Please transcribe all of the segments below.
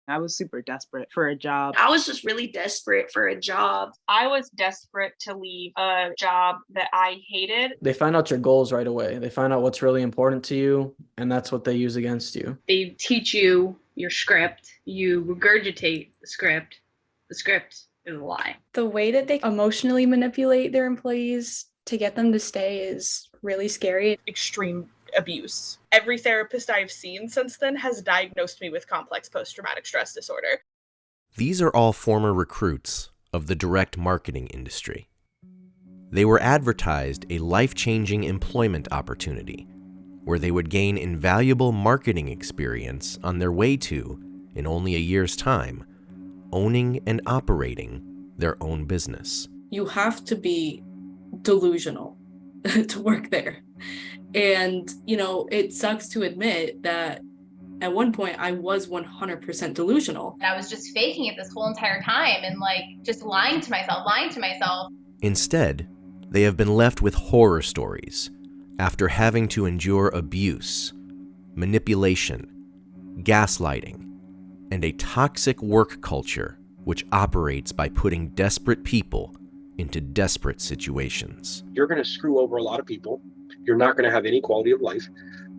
I was super desperate for a job. I was just really desperate for a job. I was desperate to leave a job that I hated. They find out your goals right away. They find out what's really important to you, and that's what they use against you. They teach you your script, you regurgitate the script is a lie. The way that they emotionally manipulate their employees to get them to stay is really scary. Extreme abuse. Every therapist I've seen since then has diagnosed me with complex post-traumatic stress disorder. These are all former recruits of the direct marketing industry. They were advertised a life-changing employment opportunity where they would gain invaluable marketing experience on their way to, in only a year's time, owning and operating their own business. You have to be delusional to work there. And, it sucks to admit that at one point I was 100% delusional. I was just faking it this whole entire time and just lying to myself. Instead, they have been left with horror stories after having to endure abuse, manipulation, gaslighting, and a toxic work culture which operates by putting desperate people into desperate situations. You're going to screw over a lot of people. You're not going to have any quality of life.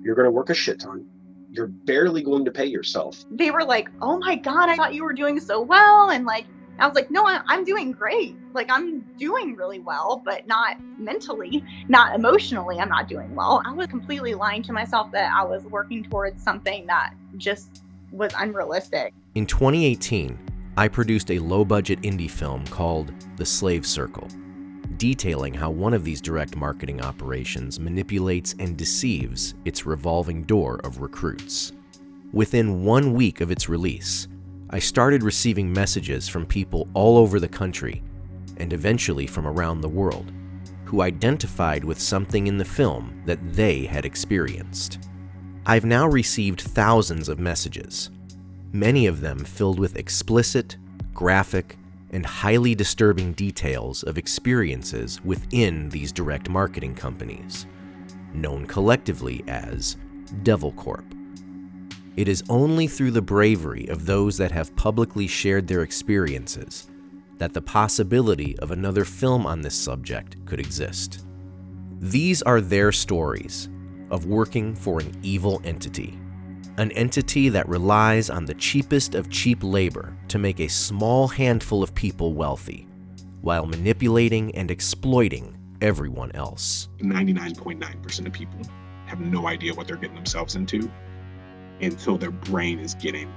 You're going to work a shit ton. You're barely going to pay yourself. They were like, oh my God, I thought you were doing so well. And I was like, no, I'm doing great. I'm doing really well, but not mentally, not emotionally. I'm not doing well. I was completely lying to myself that I was working towards something that just was unrealistic. In 2018, I produced a low-budget indie film called The Slave Circle, detailing how one of these direct marketing operations manipulates and deceives its revolving door of recruits. Within 1 week of its release, I started receiving messages from people all over the country, and eventually from around the world, who identified with something in the film that they had experienced. I've now received thousands of messages, many of them filled with explicit, graphic, and highly disturbing details of experiences within these direct marketing companies, known collectively as Devilcorp. It is only through the bravery of those that have publicly shared their experiences that the possibility of another film on this subject could exist. These are their stories of working for an evil entity, an entity that relies on the cheapest of cheap labor to make a small handful of people wealthy, while manipulating and exploiting everyone else. 99.9% of people have no idea what they're getting themselves into until their brain is getting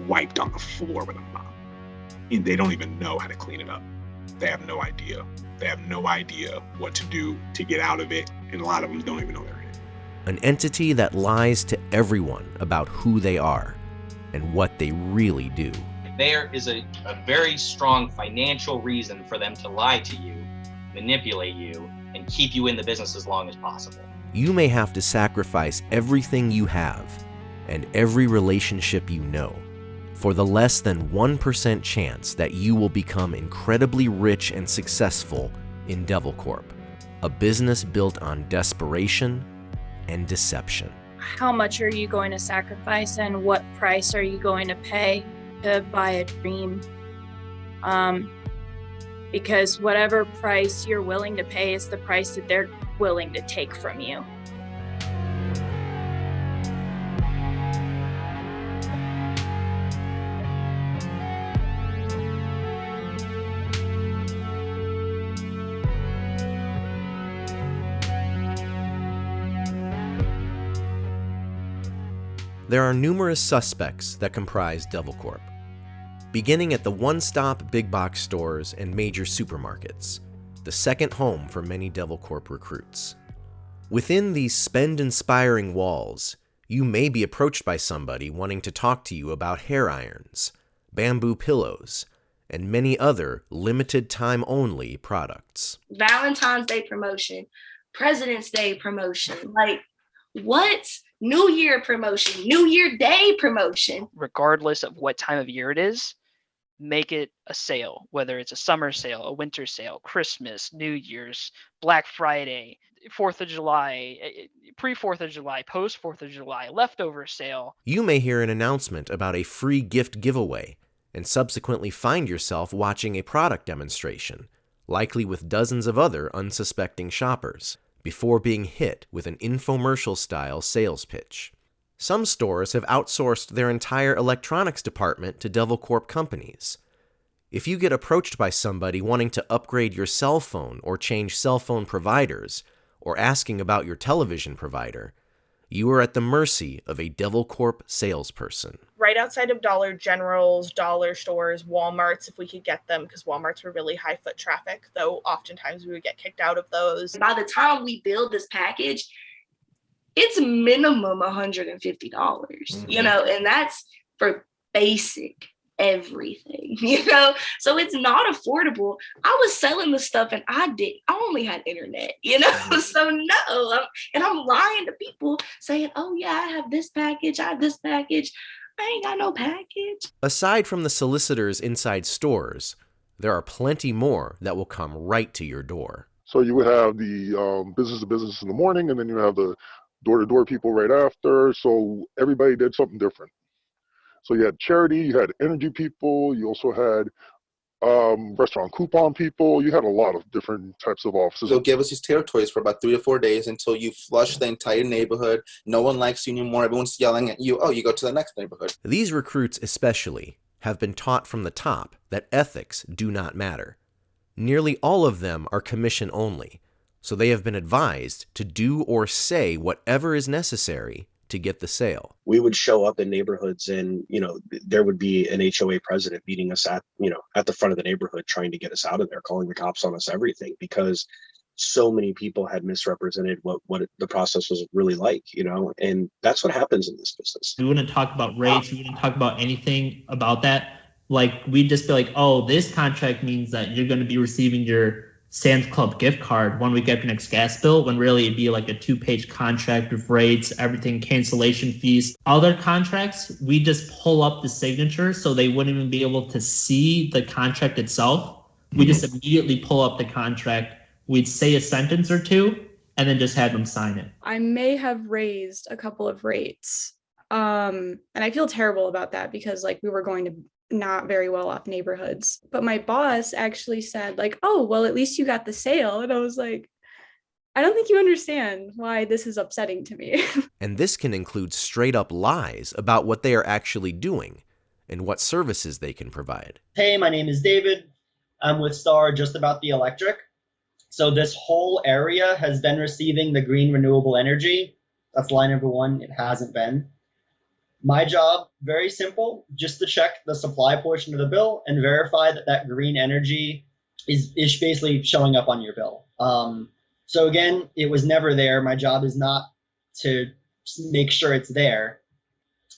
wiped on the floor with a mop. And they don't even know how to clean it up. They have no idea. They have no idea what to do to get out of it, and a lot of them don't even know they're in it. An entity that lies to everyone about who they are and what they really do. There is a very strong financial reason for them to lie to you, manipulate you, and keep you in the business as long as possible. You may have to sacrifice everything you have and every relationship you know for the less than 1% chance that you will become incredibly rich and successful in Devilcorp, a business built on desperation and deception. How much are you going to sacrifice and what price are you going to pay to buy a dream? Because whatever price you're willing to pay is the price that they're willing to take from you. There are numerous suspects that comprise Devilcorp, beginning at the one-stop big box stores and major supermarkets, the second home for many Devilcorp recruits. Within these spend-inspiring walls, you may be approached by somebody wanting to talk to you about hair irons, bamboo pillows, and many other limited-time-only products. Valentine's Day promotion, President's Day promotion, what? New Year promotion, New Year Day promotion. Regardless of what time of year it is, make it a sale, whether it's a summer sale, a winter sale, Christmas, New Year's, Black Friday. 4th of July, pre-4th of July, post-4th of July, leftover sale. You may hear an announcement about a free gift giveaway and subsequently find yourself watching a product demonstration, likely with dozens of other unsuspecting shoppers, before being hit with an infomercial-style sales pitch. Some stores have outsourced their entire electronics department to Devilcorp companies. If you get approached by somebody wanting to upgrade your cell phone or change cell phone providers, or asking about your television provider, you are at the mercy of a Devilcorp salesperson. Right outside of Dollar Generals, dollar stores, Walmarts, if we could get them, because Walmarts were really high foot traffic, though oftentimes we would get kicked out of those. By the time we build this package, it's minimum $150, you know, and that's for basic everything, you know, so it's not affordable. I was selling the stuff and I only had internet, you know, so no, I'm lying to people saying, oh yeah, I have this package, I ain't got no package. Aside from the solicitors inside stores, there are plenty more that will come right to your door. So you would have the business to business in the morning, and then you have the door-to-door people right after, so everybody did something different. So you had charity, you had energy people, you also had restaurant coupon people, you had a lot of different types of offices. They'll give us these territories for about 3 or 4 days until you flush the entire neighborhood. No one likes you anymore. Everyone's yelling at you. Oh, you go to the next neighborhood. These recruits especially have been taught from the top that ethics do not matter. Nearly all of them are commission only, so they have been advised to do or say whatever is necessary to get the sale. We would show up in neighborhoods and, you know, there would be an HOA president meeting us at the front of the neighborhood, trying to get us out of there, calling the cops on us, everything, because so many people had misrepresented what the process was really like, you know, and that's what happens in this business. We wouldn't talk about rates. We wouldn't talk about anything about that. Like, we'd just be like, oh, this contract means that you're going to be receiving your Sam's Club gift card 1 week after your next gas bill, when really it'd be like a 2-page contract with rates, everything, cancellation fees. Other contracts, we just pull up the signature so they wouldn't even be able to see the contract itself. We just immediately pull up the contract. We'd say a sentence or two and then just have them sign it. I may have raised a couple of rates. And I feel terrible about that because like we were going to not very well off neighborhoods. But my boss actually said like, oh, well, at least you got the sale. And I was like, I don't think you understand why this is upsetting to me. And this can include straight up lies about what they are actually doing and what services they can provide. Hey, my name is David. I'm with Star Just About the Electric. So this whole area has been receiving the green renewable energy. That's line number 1. It hasn't been. My job, very simple, just to check the supply portion of the bill and verify that that green energy is basically showing up on your bill. So again, it was never there. My job is not to make sure it's there.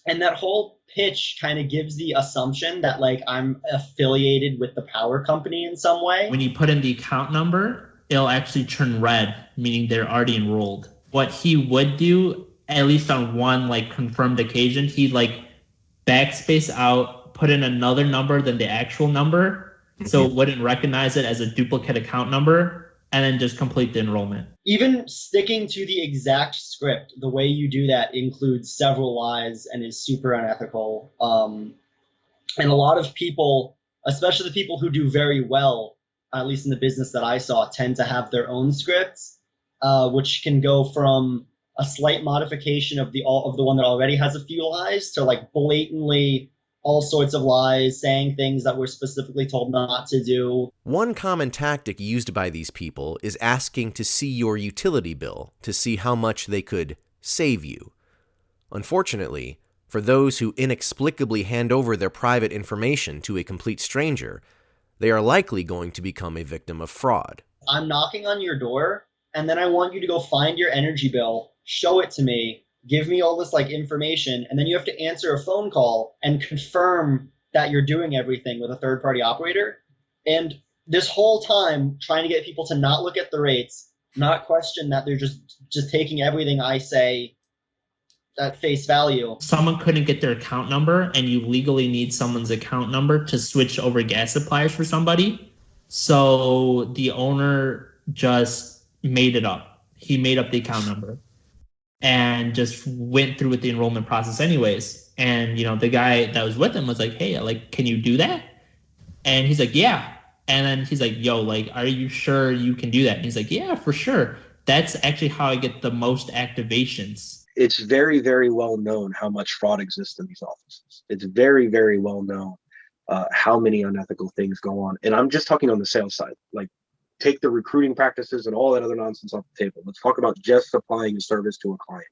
And that whole pitch kind of gives the assumption that like I'm affiliated with the power company in some way. When you put in the account number, it'll actually turn red, meaning they're already enrolled. What he would do, at least on one like confirmed occasion, he'd like backspace out, put in another number than the actual number, so it wouldn't recognize it as a duplicate account number, and then just complete the enrollment. Even sticking to the exact script, the way you do that includes several lies and is super unethical. And a lot of people, especially the people who do very well, at least in the business that I saw, tend to have their own scripts, which can go from a slight modification of the one that already has a few lies to like blatantly all sorts of lies, saying things that we're specifically told not to do. One common tactic used by these people is asking to see your utility bill to see how much they could save you. Unfortunately, for those who inexplicably hand over their private information to a complete stranger, they are likely going to become a victim of fraud. I'm knocking on your door, and then I want you to go find your energy bill, show it to me, give me all this like information, and then you have to answer a phone call and confirm that you're doing everything with a third-party operator. And this whole time trying to get people to not look at the rates, not question that they're just taking everything I say at face value. Someone couldn't get their account number, and you legally need someone's account number to switch over gas suppliers for somebody. So the owner just made it up. he made up the account number and just went through with the enrollment process anyways. And, the guy that was with him was like, hey, can you do that? And he's like, yeah. And then he's like, yo, are you sure you can do that? And he's like, yeah, for sure. That's actually how I get the most activations. It's very, very well known how much fraud exists in these offices. It's very, very well known how many unethical things go on. And I'm just talking on the sales side. Take the recruiting practices and all that other nonsense off the table. Let's talk about just supplying a service to a client.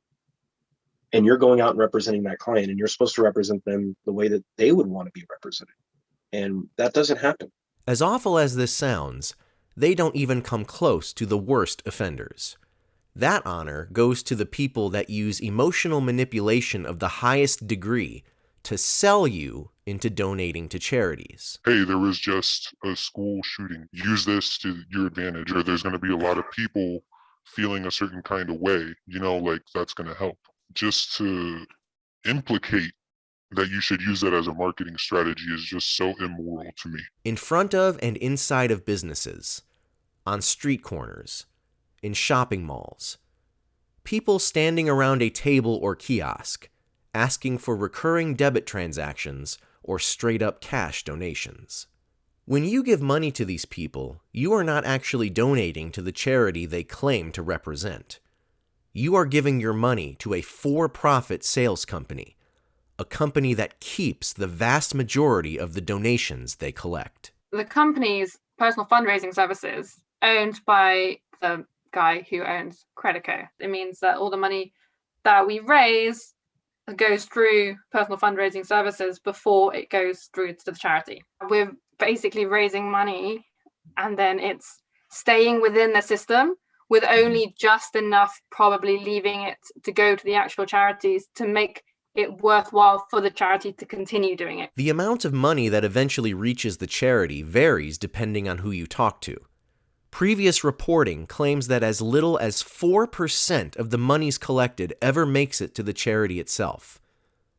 And you're going out and representing that client, and you're supposed to represent them the way that they would want to be represented. And that doesn't happen. As awful as this sounds, they don't even come close to the worst offenders. That honor goes to the people that use emotional manipulation of the highest degree to sell you into donating to charities. Hey, there was just a school shooting. Use this to your advantage, or there's going to be a lot of people feeling a certain kind of way, that's going to help. Just to implicate that you should use that as a marketing strategy is just so immoral to me. In front of and inside of businesses, on street corners, in shopping malls, people standing around a table or kiosk asking for recurring debit transactions or straight-up cash donations. When you give money to these people, you are not actually donating to the charity they claim to represent. You are giving your money to a for-profit sales company, a company that keeps the vast majority of the donations they collect. The company's personal fundraising services owned by the guy who owns Credico. It means that all the money that we raise goes through personal fundraising services before it goes through to the charity. We're basically raising money and then it's staying within the system with only just enough probably leaving it to go to the actual charities to make it worthwhile for the charity to continue doing it. The amount of money that eventually reaches the charity varies depending on who you talk to. Previous reporting claims that as little as 4% of the monies collected ever makes it to the charity itself,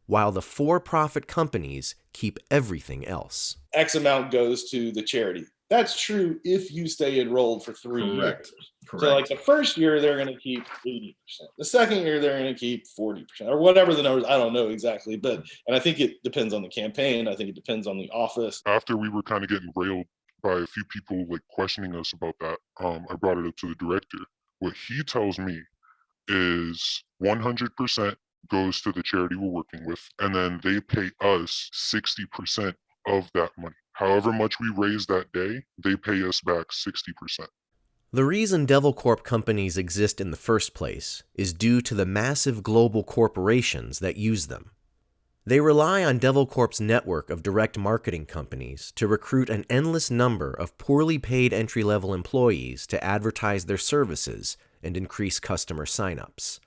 while the for-profit companies keep everything else. X amount goes to the charity. That's true if you stay enrolled for 3 years. So the first year, they're going to keep 80%. The second year, they're going to keep 40% or whatever the numbers. I don't know exactly. And I think it depends on the campaign. I think it depends on the office. After we were kind of getting railed by a few people questioning us about that, I brought it up to the director. What he tells me is 100% goes to the charity we're working with, and then they pay us 60% of that money. However much we raise that day, they pay us back 60%. The reason Devilcorp companies exist in the first place is due to the massive global corporations that use them. They rely on Devilcorp's network of direct marketing companies to recruit an endless number of poorly paid entry-level employees to advertise their services and increase customer signups.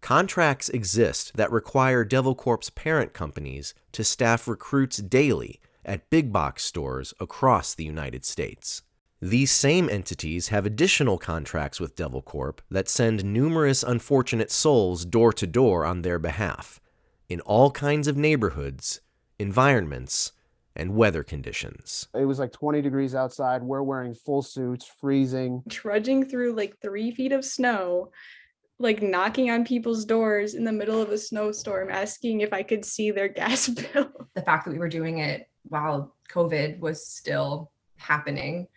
Contracts exist that require Devilcorp's parent companies to staff recruits daily at big box stores across the United States. These same entities have additional contracts with Devilcorp that send numerous unfortunate souls door to door on their behalf, in all kinds of neighborhoods, environments, and weather conditions. It was 20 degrees outside. We're wearing full suits, freezing. Trudging through 3 feet of snow, knocking on people's doors in the middle of a snowstorm, asking if I could see their gas bill. The fact that we were doing it while COVID was still happening.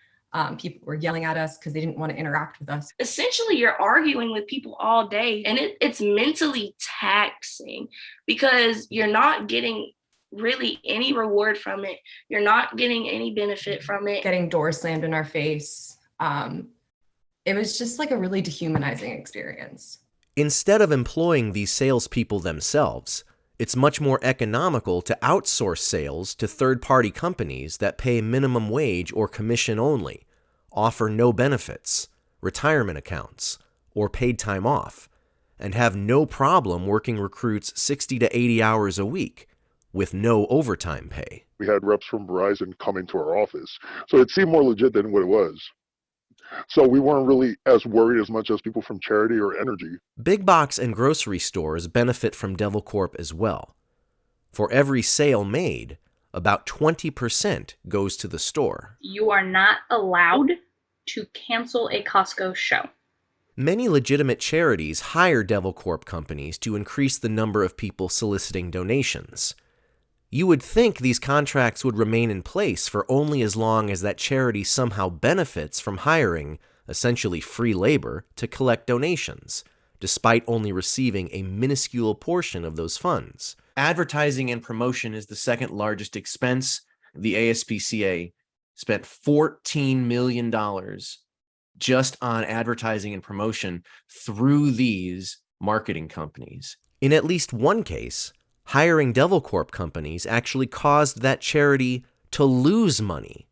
People were yelling at us because they didn't want to interact with us. Essentially, you're arguing with people all day, and it's mentally taxing because you're not getting really any reward from it. You're not getting any benefit from it. Getting doors slammed in our face. It was just a really dehumanizing experience. Instead of employing these salespeople themselves, it's much more economical to outsource sales to third-party companies that pay minimum wage or commission only, offer no benefits, retirement accounts, or paid time off, and have no problem working recruits 60 to 80 hours a week with no overtime pay. We had reps from Verizon come into our office, so it seemed more legit than what it was. So we weren't really as worried as much as people from charity or energy. Big box and grocery stores benefit from Devilcorp as well. For every sale made, about 20% goes to the store. You are not allowed to cancel a Costco show. Many legitimate charities hire Devilcorp companies to increase the number of people soliciting donations. You would think these contracts would remain in place for only as long as that charity somehow benefits from hiring essentially free labor to collect donations, despite only receiving a minuscule portion of those funds. Advertising and promotion is the second largest expense. The ASPCA spent $14 million just on advertising and promotion through these marketing companies. In at least one case, hiring Devilcorp companies actually caused that charity to lose money.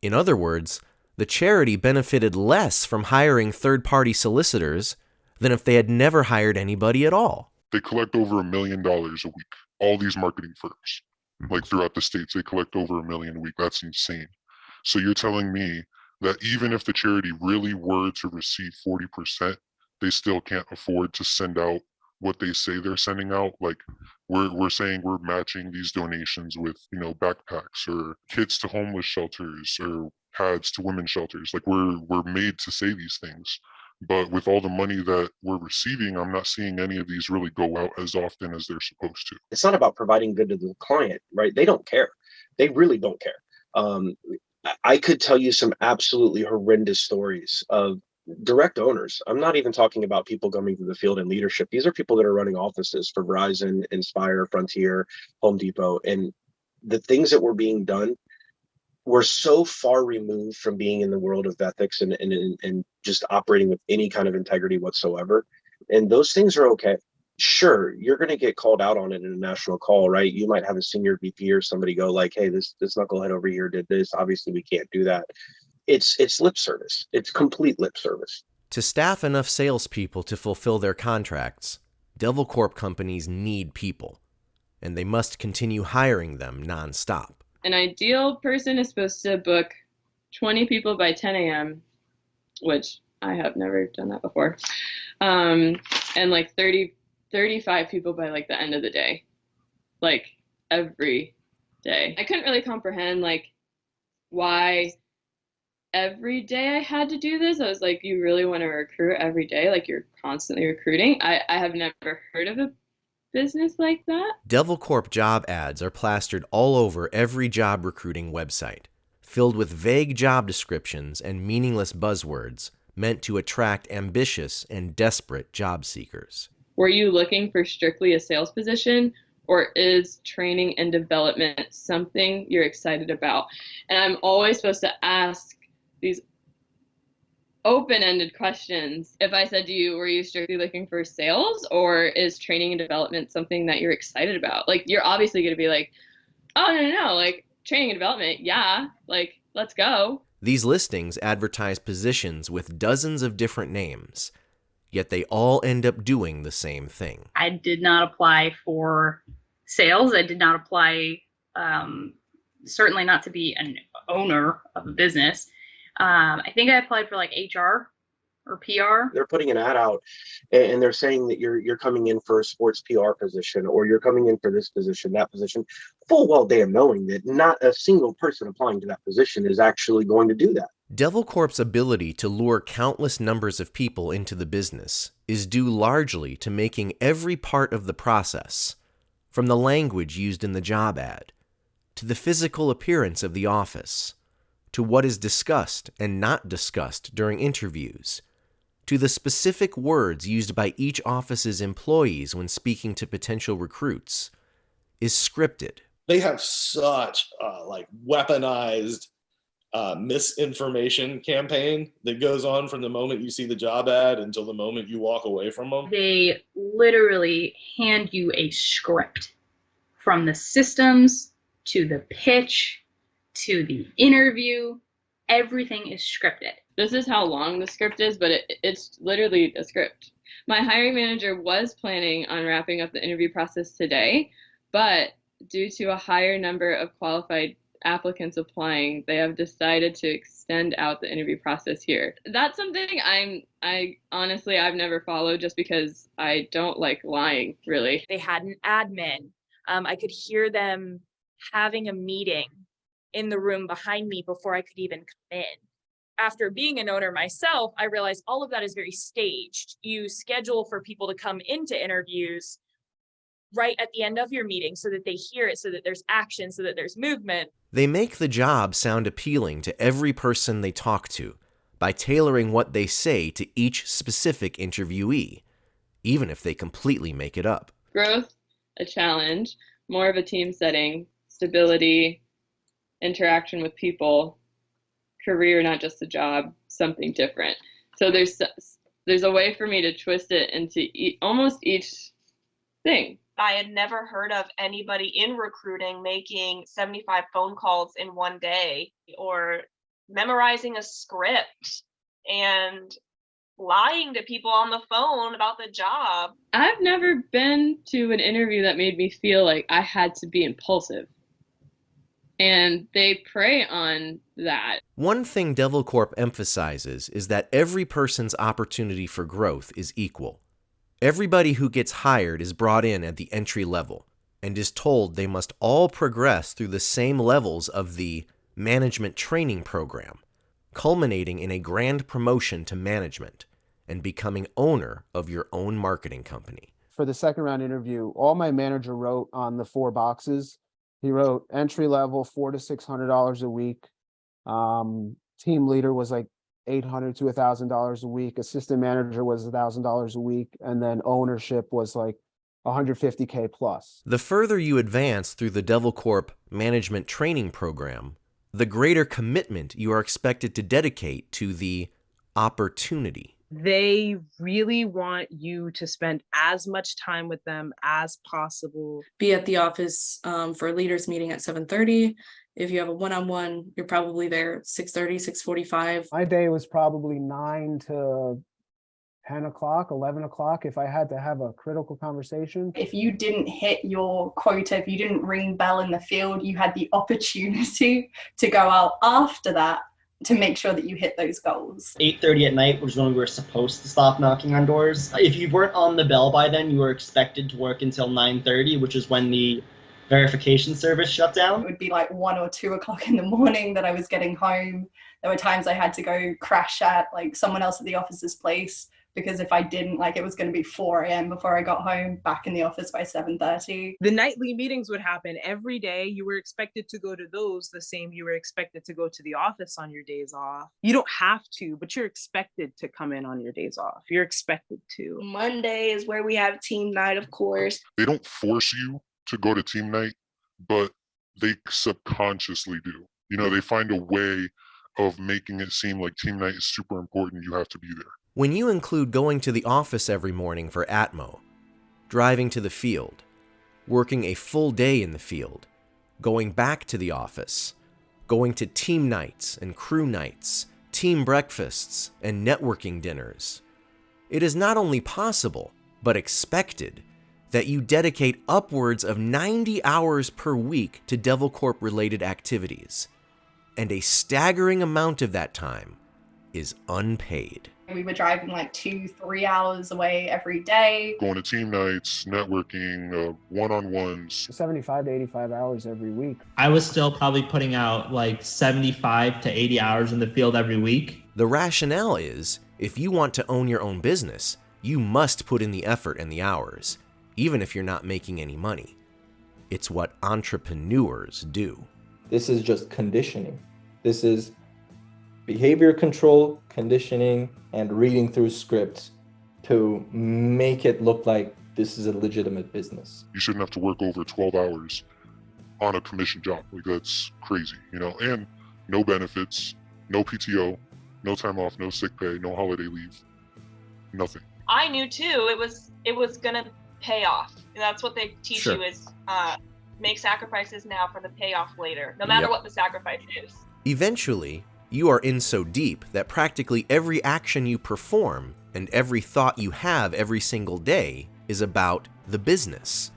In other words, the charity benefited less from hiring third-party solicitors than if they had never hired anybody at all. They collect over $1 million a week. All these marketing firms, like throughout the states, they collect over $1 million a week. That's insane. So you're telling me that even if the charity really were to receive 40%, they still can't afford to send out what they say they're sending out? Like we're saying we're matching these donations with, backpacks or kits to homeless shelters or pads to women's shelters. Like we're made to say these things. But with all the money that we're receiving, I'm not seeing any of these really go out as often as they're supposed to. It's not about providing good to the client, right? They don't care. They really don't care. I could tell you some absolutely horrendous stories of direct owners. I'm not even talking about people coming to the field in leadership. These are people that are running offices for Verizon, Inspire, Frontier, Home Depot. And the things that were being done were so far removed from being in the world of ethics and just operating with any kind of integrity whatsoever. And those things are okay. Sure, you're going to get called out on it in a national call, right? You might have a senior VP or somebody go like, hey, this knucklehead over here did this. Obviously, we can't do that. It's lip service. It's complete lip service. To staff enough salespeople to fulfill their contracts, Devilcorp companies need people, and they must continue hiring them nonstop. An ideal person is supposed to book 20 people by 10 a.m., which I have never done that before, and like 35 people by like the end of the day, like every day. I couldn't really comprehend like why every day I had to do this. I was like, you really want to recruit every day? Like you're constantly recruiting? I have never heard of a business like that. Devilcorp job ads are plastered all over every job recruiting website, filled with vague job descriptions and meaningless buzzwords meant to attract ambitious and desperate job seekers. Were you looking for strictly a sales position, or is training and development something you're excited about? And I'm always supposed to ask these open-ended questions. If I said to you, were you strictly looking for sales, or is training and development something that you're excited about? Like, you're obviously going to be like, oh, no, like training and development. Yeah. Like, let's go. These listings advertise positions with dozens of different names, yet they all end up doing the same thing. I did not apply for sales. I did not apply, certainly not to be an owner of a business. I think I applied for like HR or PR. They're putting an ad out and they're saying that you're coming in for a sports PR position, or you're coming in for this position, that position, full well damn knowing that not a single person applying to that position is actually going to do that. Devilcorp's ability to lure countless numbers of people into the business is due largely to making every part of the process, from the language used in the job ad, to the physical appearance of the office, to what is discussed and not discussed during interviews, to the specific words used by each office's employees when speaking to potential recruits, is scripted. They have such weaponized misinformation campaign that goes on from the moment you see the job ad until the moment you walk away from them. They literally hand you a script, from the systems to the pitch to the interview. Everything is scripted. This is how long the script is, but it's literally a script. My hiring manager was planning on wrapping up the interview process today, but due to a higher number of qualified applicants applying, they have decided to extend out the interview process here. That's something I honestly, I've never followed, just because I don't like lying, really. They had an admin. I could hear them having a meeting in the room behind me before I could even come in. after being an owner myself, I realized all of that is very staged. You schedule for people to come into interviews right at the end of your meeting so that they hear it, so that there's action, so that there's movement. They make the job sound appealing to every person they talk to by tailoring what they say to each specific interviewee, even if they completely make it up. Growth, a challenge, more of a team setting, stability, interaction with people, career, not just a job, something different. So there's a way for me to twist it into almost each thing. I had never heard of anybody in recruiting making 75 phone calls in one day, or memorizing a script and lying to people on the phone about the job. I've never been to an interview that made me feel like I had to be impulsive. And they prey on that. One thing Devilcorp emphasizes is that every person's opportunity for growth is equal. Everybody who gets hired is brought in at the entry level and is told they must all progress through the same levels of the management training program, culminating in a grand promotion to management and becoming owner of your own marketing company. For the second round interview, all my manager wrote on the 4 boxes, he wrote entry level $400 to $600 a week. Team leader was like $800 to $1,000 a week. Assistant manager was $1,000 a week, and then ownership was like $150K plus. The further you advance through the Devilcorp management training program, the greater commitment you are expected to dedicate to the opportunity. They really want you to spend as much time with them as possible. Be at the office for a leaders meeting at 7:30. If you have a one-on-one, you're probably there at 6:30, 6:45. My day was probably 9 to 10 o'clock, 11 o'clock if I had to have a critical conversation. If you didn't hit your quota, if you didn't ring bell in the field, you had the opportunity to go out after that to make sure that you hit those goals. 8:30 at night was when we were supposed to stop knocking on doors. If you weren't on the bell by then, you were expected to work until 9:30, which is when the verification service shut down. It would be like 1 or 2 o'clock in the morning that I was getting home. There were times I had to go crash at like someone else at the office's place, because if I didn't, like, it was going to be 4 a.m. before I got home, back in the office by 7:30. The nightly meetings would happen every day. You were expected to go to those the same you were expected to go to the office on your days off. You don't have to, but you're expected to come in on your days off. You're expected to. Monday is where we have team night, of course. They don't force you to go to team night, but they subconsciously do. You know, they find a way of making it seem like team night is super important. You have to be there. When you include going to the office every morning for Atmo, driving to the field, working a full day in the field, going back to the office, going to team nights and crew nights, team breakfasts, and networking dinners, it is not only possible, but expected that you dedicate upwards of 90 hours per week to Devilcorp-related activities, and a staggering amount of that time is unpaid. We were driving like 2-3 hours away every day. Going to team nights, networking, one-on-ones. 75 to 85 hours every week. I was still probably putting out like 75 to 80 hours in the field every week. The rationale is, if you want to own your own business, you must put in the effort and the hours, even if you're not making any money. It's what entrepreneurs do. This is just conditioning. This is behavior control, conditioning, and reading through scripts to make it look like this is a legitimate business. You shouldn't have to work over 12 hours on a commission job. Like, that's crazy, you know? And no benefits, no PTO, no time off, no sick pay, no holiday leave, nothing. I knew too, it was gonna pay off. And that's what they teach you is make sacrifices now for the payoff later, no matter what the sacrifice is. Eventually, you are in so deep that practically every action you perform and every thought you have every single day is about the business.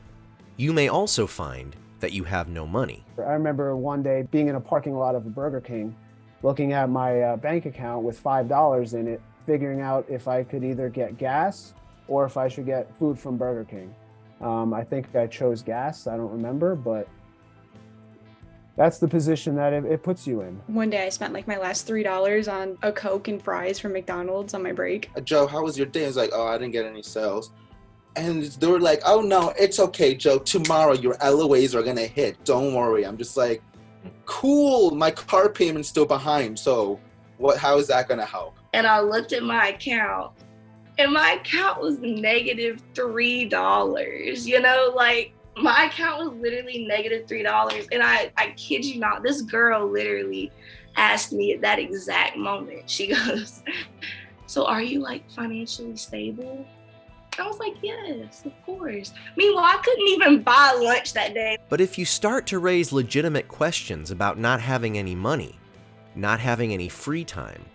You may also find that you have no money. I remember one day being in a parking lot of a Burger King, looking at my bank account with $5 in it, figuring out if I could either get gas or if I should get food from Burger King. I think I chose gas, I don't remember, but that's the position that it puts you in. One day I spent like my last $3 on a Coke and fries from McDonald's on my break. Joe, how was your day? I was like, oh, I didn't get any sales. And they were like, oh no, it's okay, Joe. Tomorrow your LOAs are gonna hit. Don't worry. I'm just like, cool. My car payment's still behind. So how is that gonna help? And I looked at my account, and my account was negative $3. You know, like my account was literally negative $3. And I kid you not, this girl literally asked me at that exact moment. She goes, so are you like financially stable? I was like, yes, of course. Meanwhile, I couldn't even buy lunch that day. But if you start to raise legitimate questions about not having any money, not having any free time,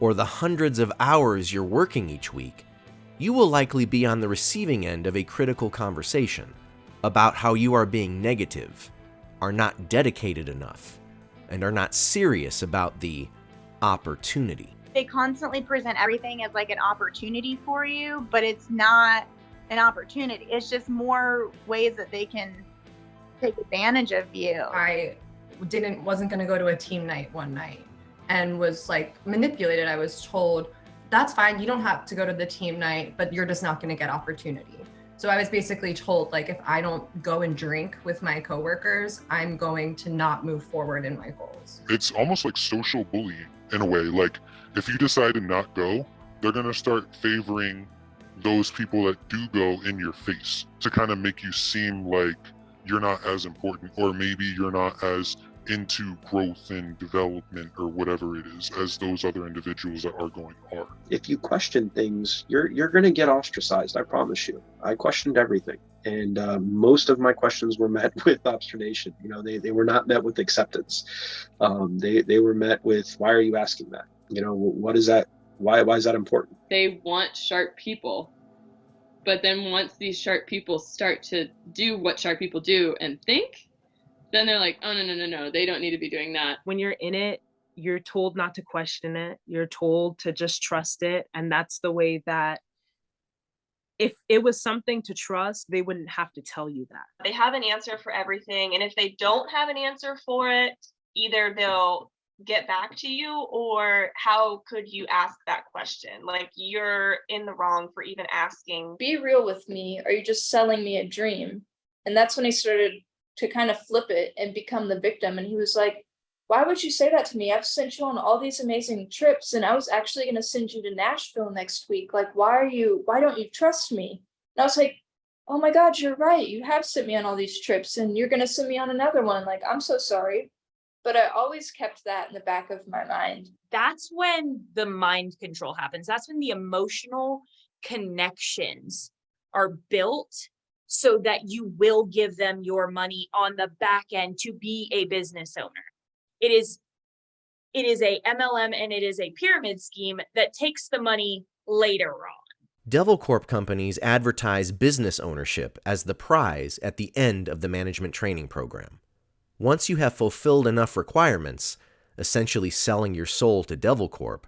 or the hundreds of hours you're working each week, you will likely be on the receiving end of a critical conversation about how you are being negative, are not dedicated enough, and are not serious about the opportunity. They constantly present everything as like an opportunity for you, but it's not an opportunity. It's just more ways that they can take advantage of you. I wasn't going to go to a team night one night and was like manipulated. I was told, that's fine, you don't have to go to the team night, but you're just not going to get opportunity. So I was basically told, like, if I don't go and drink with my coworkers, I'm going to not move forward in my goals. It's almost like social bullying in a way. Like, if you decide to not go, they're going to start favoring those people that do go in your face to kind of make you seem like you're not as important, or maybe you're not as into growth and development or whatever it is as those other individuals that are going are. If you question things, you're going to get ostracized. I promise you. I questioned everything, and most of my questions were met with obsternation. You know, they were not met with acceptance. They were met with, why are you asking that? You know, what is that? Why is that important? They want sharp people. But then once these sharp people start to do what sharp people do and think, then they're like, oh, no, they don't need to be doing that. When you're in it, you're told not to question it. You're told to just trust it. And that's the way that if it was something to trust, they wouldn't have to tell you that. They have an answer for everything. And if they don't have an answer for it, either they'll get back to you, or how could you ask that question? Like, you're in the wrong for even asking. Be real with me. Are you just selling me a dream? And that's when he started to kind of flip it and become the victim. And he was like, why would you say that to me? I've sent you on all these amazing trips, and I was actually going to send you to Nashville next week. Like, why don't you trust me? And I was like, oh my God, you're right. You have sent me on all these trips, and you're going to send me on another one. Like, I'm so sorry. But I always kept that in the back of my mind. That's when the mind control happens. That's when the emotional connections are built so that you will give them your money on the back end to be a business owner. It is a MLM, and it is a pyramid scheme that takes the money later on. Devilcorp companies advertise business ownership as the prize at the end of the management training program. Once you have fulfilled enough requirements, essentially selling your soul to Devilcorp,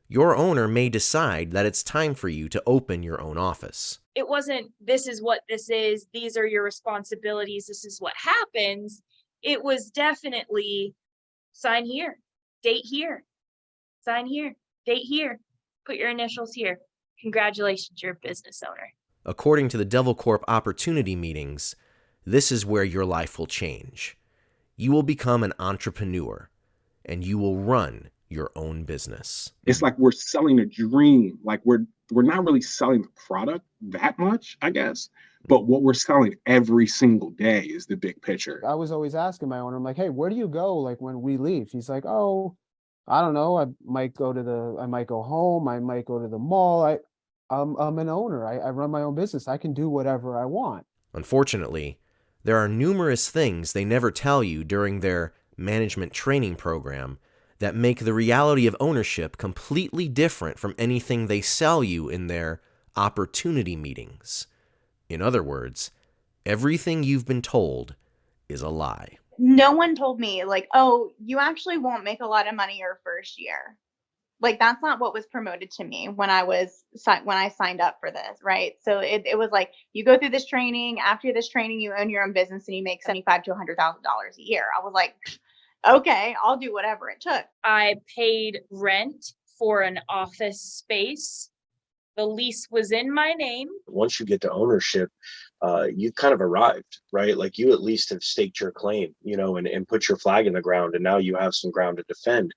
your owner may decide that it's time for you to open your own office. It wasn't, this is what this is, these are your responsibilities, this is what happens. It was definitely sign here, date here, sign here, date here, put your initials here. Congratulations, you're a business owner. According to the Devilcorp opportunity meetings, this is where your life will change. You will become an entrepreneur, and you will run your own business. It's like we're selling a dream. Like we're not really selling the product that much, I guess, but what we're selling every single day is the big picture. I was always asking my owner, I'm like, hey, where do you go? Like when we leave, he's like, oh, I don't know. I might go home. I might go to the mall. I'm an owner. I run my own business. I can do whatever I want. Unfortunately, there are numerous things they never tell you during their management training program that make the reality of ownership completely different from anything they sell you in their opportunity meetings. In other words, everything you've been told is a lie. No one told me, like, oh, you actually won't make a lot of money your first year. Like, that's not what was promoted to me when I signed up for this, right? So it was like, you go through this training. After this training, you own your own business and you make $75,000 to $100,000 a year. I was like, Okay, I'll do whatever it took. I paid rent for an office space. The lease was in my name. Once you get to ownership, you kind of arrived, right? Like you at least have staked your claim, and put your flag in the ground, and now you have some ground to defend,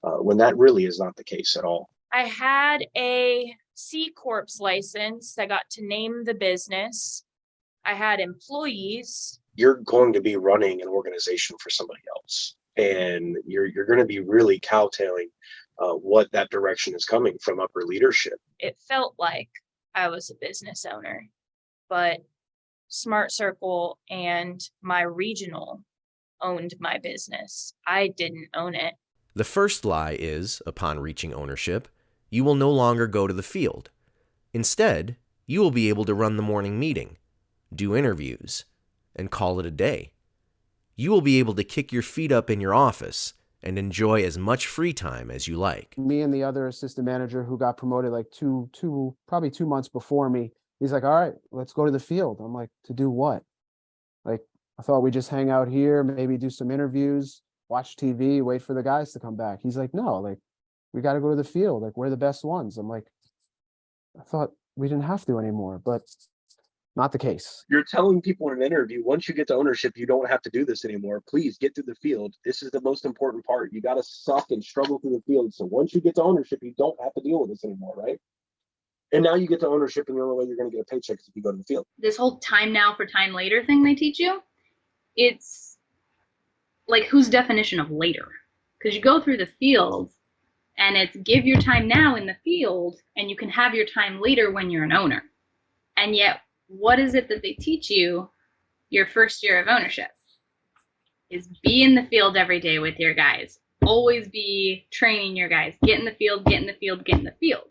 when that really is not the case at all. I had a C Corp license. I got to name the business. I had employees. You're going to be running an organization for somebody else, and you're going to be really cowtailing what that direction is coming from upper leadership. It felt like I was a business owner, but Smart Circle and my regional owned my business. I didn't own it. The first lie is, upon reaching ownership, you will no longer go to the field. Instead, you will be able to run the morning meeting, do interviews, and call it a day. You will be able to kick your feet up in your office and enjoy as much free time as you like. Me and the other assistant manager who got promoted like probably 2 months before me, he's like, all right, let's go to the field. I'm like, to do what? Like, I thought we'd just hang out here, maybe do some interviews, watch TV, wait for the guys to come back. He's like, no, like, we got to go to the field. Like, we're the best ones. I'm like, I thought we didn't have to anymore, but not the case. You're telling people in an interview, once you get to ownership, you don't have to do this anymore. Please get to the field. This is the most important part. You got to suck and struggle through the field. So once you get to ownership, you don't have to deal with this anymore, right? And now you get to ownership, and the only way you're going to get a paycheck is if you go to the field. This whole time now for time later thing they teach you, it's like, whose definition of later? Because you go through the field, and it's give your time now in the field, and you can have your time later when you're an owner. And yet, what is it that they teach you your first year of ownership? Is be in the field every day with your guys. Always be training your guys. Get in the field, get in the field, get in the field.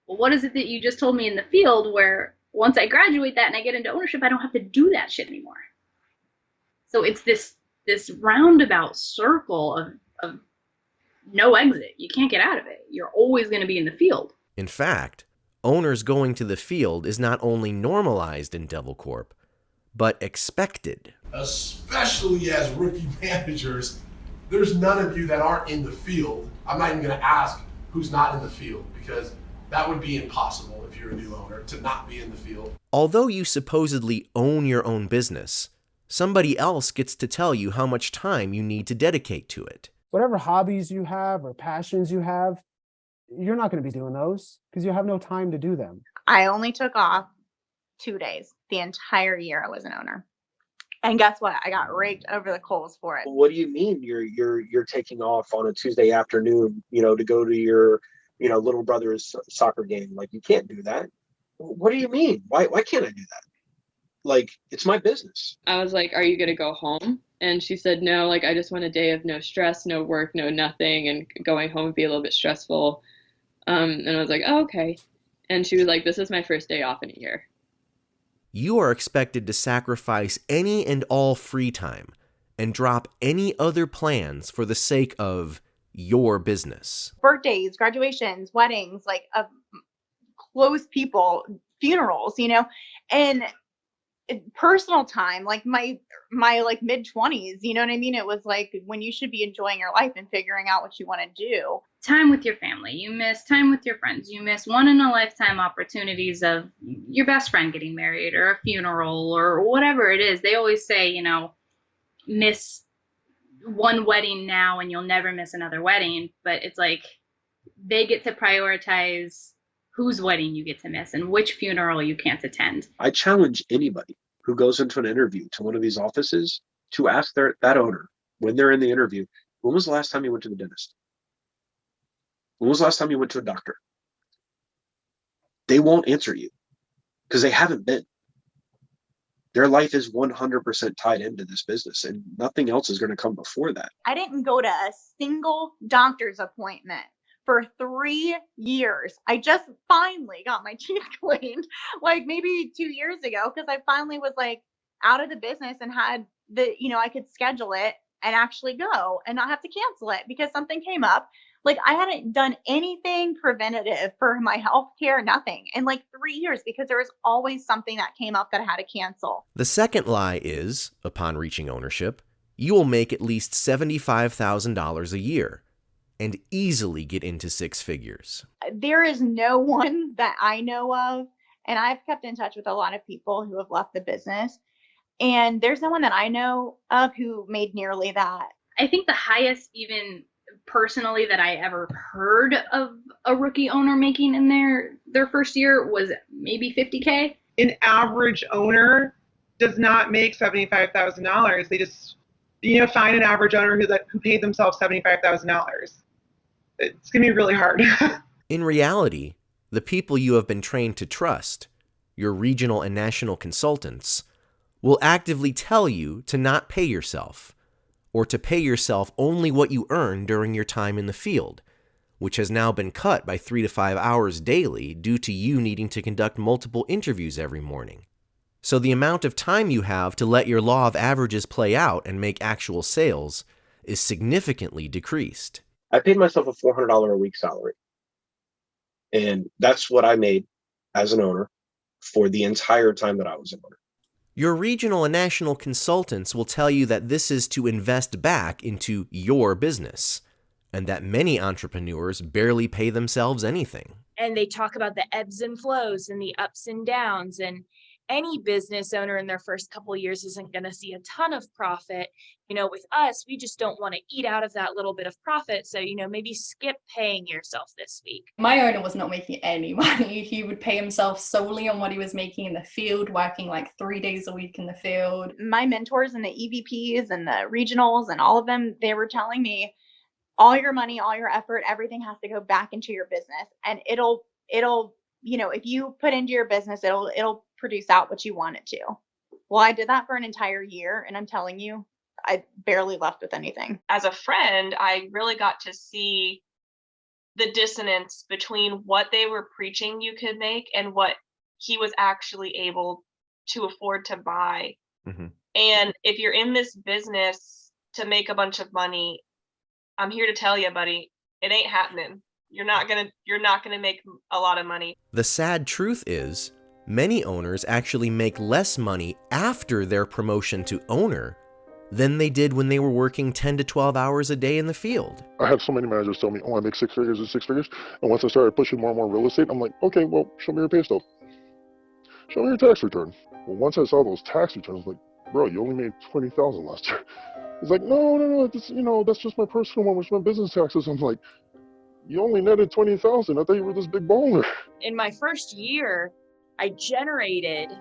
Well, what is it that you just told me in the field where once I graduate that and I get into ownership, I don't have to do that shit anymore? So it's this roundabout circle of no exit. You can't get out of it. You're always going to be in the field. In fact, owners going to the field is not only normalized in Devilcorp, but expected. Especially as rookie managers, there's none of you that aren't in the field. I'm not even going to ask who's not in the field, because that would be impossible if you're a new owner to not be in the field. Although you supposedly own your own business, somebody else gets to tell you how much time you need to dedicate to it. Whatever hobbies you have or passions you have, you're not going to be doing those because you have no time to do them. I only took off 2 days the entire year I was an owner. And guess what? I got raked over the coals for it. What do you mean you're taking off on a Tuesday afternoon, to go to your, little brother's soccer game? Like, you can't do that. What do you mean? Why can't I do that? Like, it's my business. I was like, are you going to go home? And she said, no, like, I just want a day of no stress, no work, no nothing. And going home would be a little bit stressful. And I was like, oh, okay. And she was like, this is my first day off in a year. You are expected to sacrifice any and all free time and drop any other plans for the sake of your business. Birthdays, graduations, weddings, like close people, funerals, and personal time, like my like mid-20s, you know what I mean? It was like when you should be enjoying your life and figuring out what you want to do. Time with your family. You miss time with your friends. You miss one-in-a-lifetime opportunities of your best friend getting married or a funeral or whatever it is. They always say, miss one wedding now and you'll never miss another wedding. But it's like they get to prioritize whose wedding you get to miss and which funeral you can't attend. I challenge anybody who goes into an interview to one of these offices to ask that owner, when they're in the interview, when was the last time you went to the dentist? When was the last time you went to a doctor? They won't answer you because they haven't been. Their life is 100% tied into this business, and nothing else is going to come before that. I didn't go to a single doctor's appointment for 3 years. I just finally got my teeth cleaned, like maybe 2 years ago, because I finally was like out of the business and had I could schedule it and actually go and not have to cancel it because something came up. Like, I hadn't done anything preventative for my health care, nothing, in like 3 years because there was always something that came up that I had to cancel. The second lie is, upon reaching ownership, you will make at least $75,000 a year and easily get into six figures. There is no one that I know of, and I've kept in touch with a lot of people who have left the business, and there's no one that I know of who made nearly that. I think the highest, even personally, that I ever heard of a rookie owner making in their first year was maybe $50K. An average owner does not make $75,000. They just, find an average owner who paid themselves $75,000. It's going to be really hard. In reality, the people you have been trained to trust, your regional and national consultants, will actively tell you to not pay yourself, or to pay yourself only what you earn during your time in the field, which has now been cut by 3 to 5 hours daily due to you needing to conduct multiple interviews every morning. So the amount of time you have to let your law of averages play out and make actual sales is significantly decreased. I paid myself a $400 a week salary. And that's what I made as an owner for the entire time that I was an owner. Your regional and national consultants will tell you that this is to invest back into your business, and that many entrepreneurs barely pay themselves anything. And they talk about the ebbs and flows and the ups and downs, and any business owner in their first couple of years isn't going to see a ton of profit. With us, we just don't want to eat out of that little bit of profit. So, maybe skip paying yourself this week. My owner was not making any money. He would pay himself solely on what he was making in the field, working like 3 days a week in the field. My mentors and the EVPs and the regionals and all of them, they were telling me, all your money, all your effort, everything has to go back into your business. And it'll, if you put into your business, it'll produce out what you want it to. Well, I did that for an entire year, and I'm telling you, I barely left with anything. As a friend, I really got to see the dissonance between what they were preaching you could make and what he was actually able to afford to buy. Mm-hmm. And if you're in this business to make a bunch of money, I'm here to tell you, buddy, it ain't happening. You're not gonna make a lot of money. The sad truth is, many owners actually make less money after their promotion to owner than they did when they were working 10 to 12 hours a day in the field. I had so many managers tell me, I make six figures and six figures. And once I started pushing more and more real estate, I'm like, okay, well, show me your pay stub. Show me your tax return. Well, once I saw those tax returns, I was like, bro, you only made $20,000 last year. He's like, no, that's just my personal one, which is my business taxes. I'm like, you only netted 20,000. I thought you were this big baller. In my first year, I generated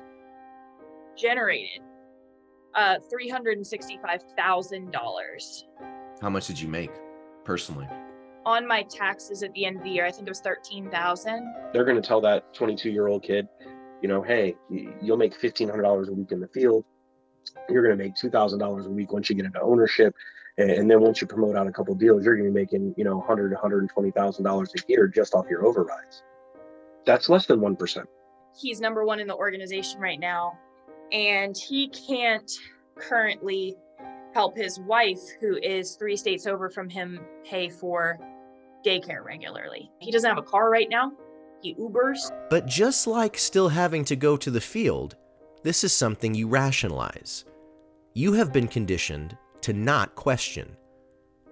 $365,000. How much did you make personally? On my taxes at the end of the year, I think it was $13,000. They're going to tell that 22-year-old kid, hey, you'll make $1,500 a week in the field. You're going to make $2,000 a week once you get into ownership. And then once you promote out a couple of deals, you're going to be making, $100,000 to $120,000 a year just off your overrides. That's less than 1%. He's number one in the organization right now, and he can't currently help his wife, who is 3 states over from him, pay for daycare regularly. He doesn't have a car right now. He Ubers. But just like still having to go to the field, this is something you rationalize. You have been conditioned to not question.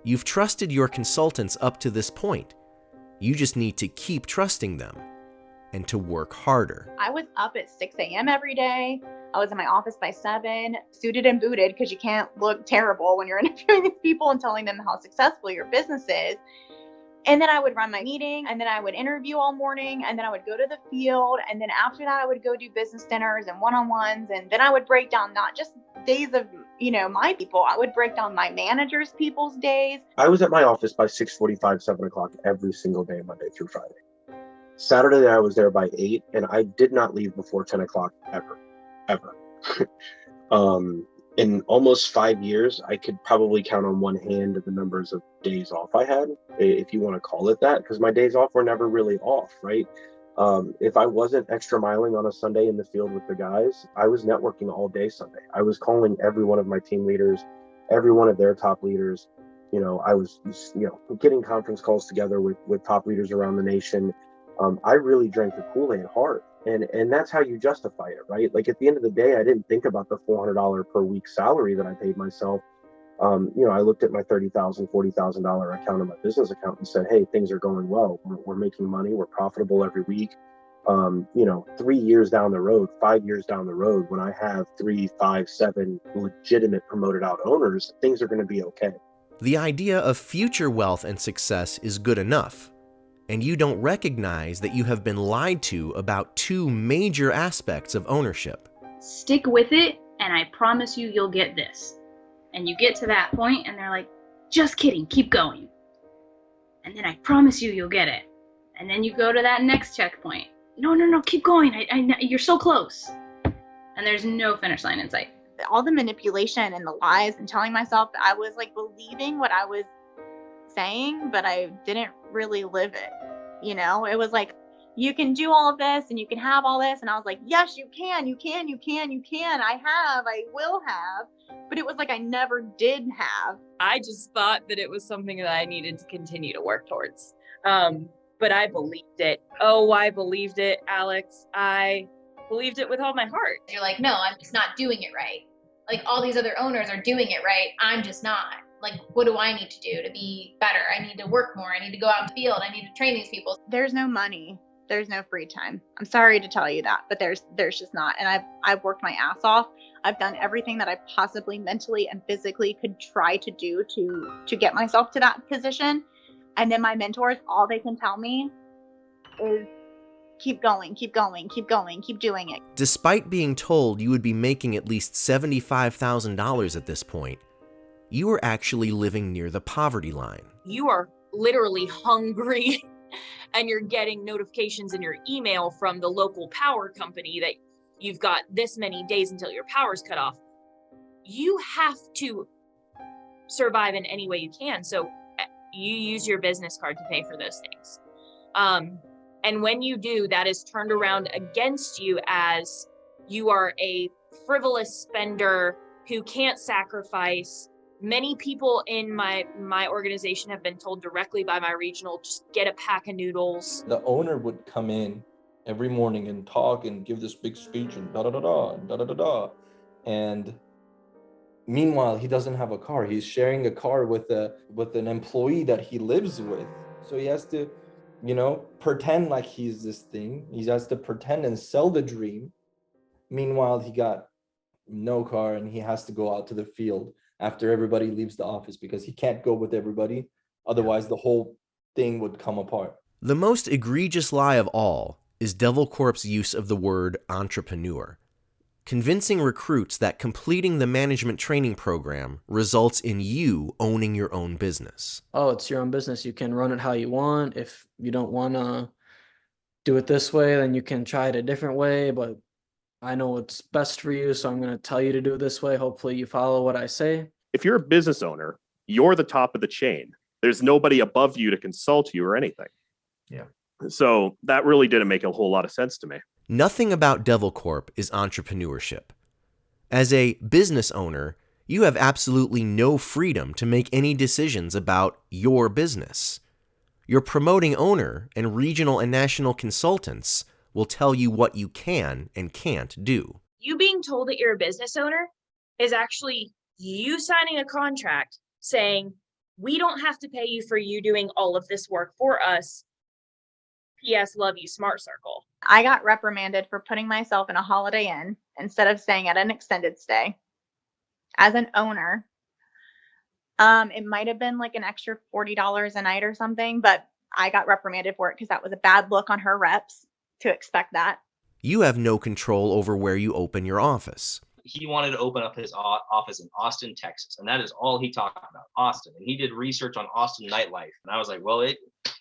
You've trusted your consultants up to this point. You just need to keep trusting them and to work harder. I was up at 6 a.m. every day. I was in my office by 7, suited and booted, because you can't look terrible when you're interviewing these people and telling them how successful your business is. And then I would run my meeting, and then I would interview all morning, and then I would go to the field, and then after that I would go do business dinners and one-on-ones, and then I would break down not just days of my people, I would break down my managers' people's days. I was at my office by 6:45, 7 o'clock every single day, Monday through Friday. Saturday I was there by 8, and I did not leave before 10 o'clock ever. In almost 5 years, I could probably count on one hand the numbers of days off I had, if you want to call it that, because my days off were never really off, right? If I wasn't extra miling on a Sunday in the field with the guys, I was networking all day Sunday. I was calling every one of my team leaders, every one of their top leaders. I was, getting conference calls together with top leaders around the nation. I really drank the Kool-Aid hard. And that's how you justify it, right? Like at the end of the day, I didn't think about the $400 per week salary that I paid myself. I looked at my $30,000, $40,000 account in my business account and said, hey, things are going well. We're making money. We're profitable every week. 3 years down the road, 5 years down the road, when I have 3, 5, 7 legitimate promoted out owners, things are going to be okay. The idea of future wealth and success is good enough, and you don't recognize that you have been lied to about two major aspects of ownership. Stick with it, and I promise you, you'll get this. And you get to that point, and they're like, just kidding, keep going. And then I promise you, you'll get it. And then you go to that next checkpoint. No, keep going. You're so close. And there's no finish line in sight. All the manipulation and the lies and telling myself that I was like believing what I was saying, but I didn't really live it. It was like, you can do all of this and you can have all this. And I was like, yes, you can. I will have. But it was like I never did have. I just thought that it was something that I needed to continue to work towards. But I believed it. Oh, I believed it, Alex. I believed it with all my heart. You're like, no, I'm just not doing it right. Like all these other owners are doing it right. I'm just not. Like, what do I need to do to be better? I need to work more. I need to go out in the field. I need to train these people. There's no money. There's no free time. I'm sorry to tell you that, but there's just not. And I've worked my ass off. I've done everything that I possibly mentally and physically could try to do to get myself to that position. And then my mentors, all they can tell me is keep going, keep doing it. Despite being told you would be making at least $75,000 at this point, you were actually living near the poverty line. You are literally hungry and you're getting notifications in your email from the local power company that you've got this many days until your power's cut off. You have to survive in any way you can. So you use your business card to pay for those things. And when you do, that is turned around against you as you are a frivolous spender who can't sacrifice. Many people in my organization have been told directly by my regional, just get a pack of noodles. The owner would come in every morning and talk and give this big speech and da-da-da-da. And meanwhile, he doesn't have a car. He's sharing a car with an employee that he lives with. So he has to, pretend like he's this thing. He has to pretend and sell the dream. Meanwhile, he got no car and he has to go out to the field after everybody leaves the office because he can't go with everybody. Otherwise, the whole thing would come apart. The most egregious lie of all is Devilcorp's use of the word entrepreneur, convincing recruits that completing the management training program results in you owning your own business. Oh, it's your own business. You can run it how you want. If you don't want to do it this way, then you can try it a different way, but I know what's best for you, so I'm going to tell you to do it this way. Hopefully you follow what I say. If you're a business owner, you're the top of the chain. There's nobody above you to consult you or anything. Yeah. So that really didn't make a whole lot of sense to me. Nothing about Devilcorp is entrepreneurship. As a business owner, you have absolutely no freedom to make any decisions about your business. Your promoting owner and regional and national consultants will tell you what you can and can't do. You being told that you're a business owner is actually you signing a contract saying, we don't have to pay you for you doing all of this work for us. P.S. Love you, Smart Circle. I got reprimanded for putting myself in a Holiday Inn instead of staying at an extended stay. As an owner, it might have been like an extra $40 a night or something, but I got reprimanded for it because that was a bad look on her reps to expect that. You have no control over where you open your office. He wanted to open up his office in Austin, Texas, and that is all he talked about, Austin. And he did research on Austin nightlife, and I was like, well,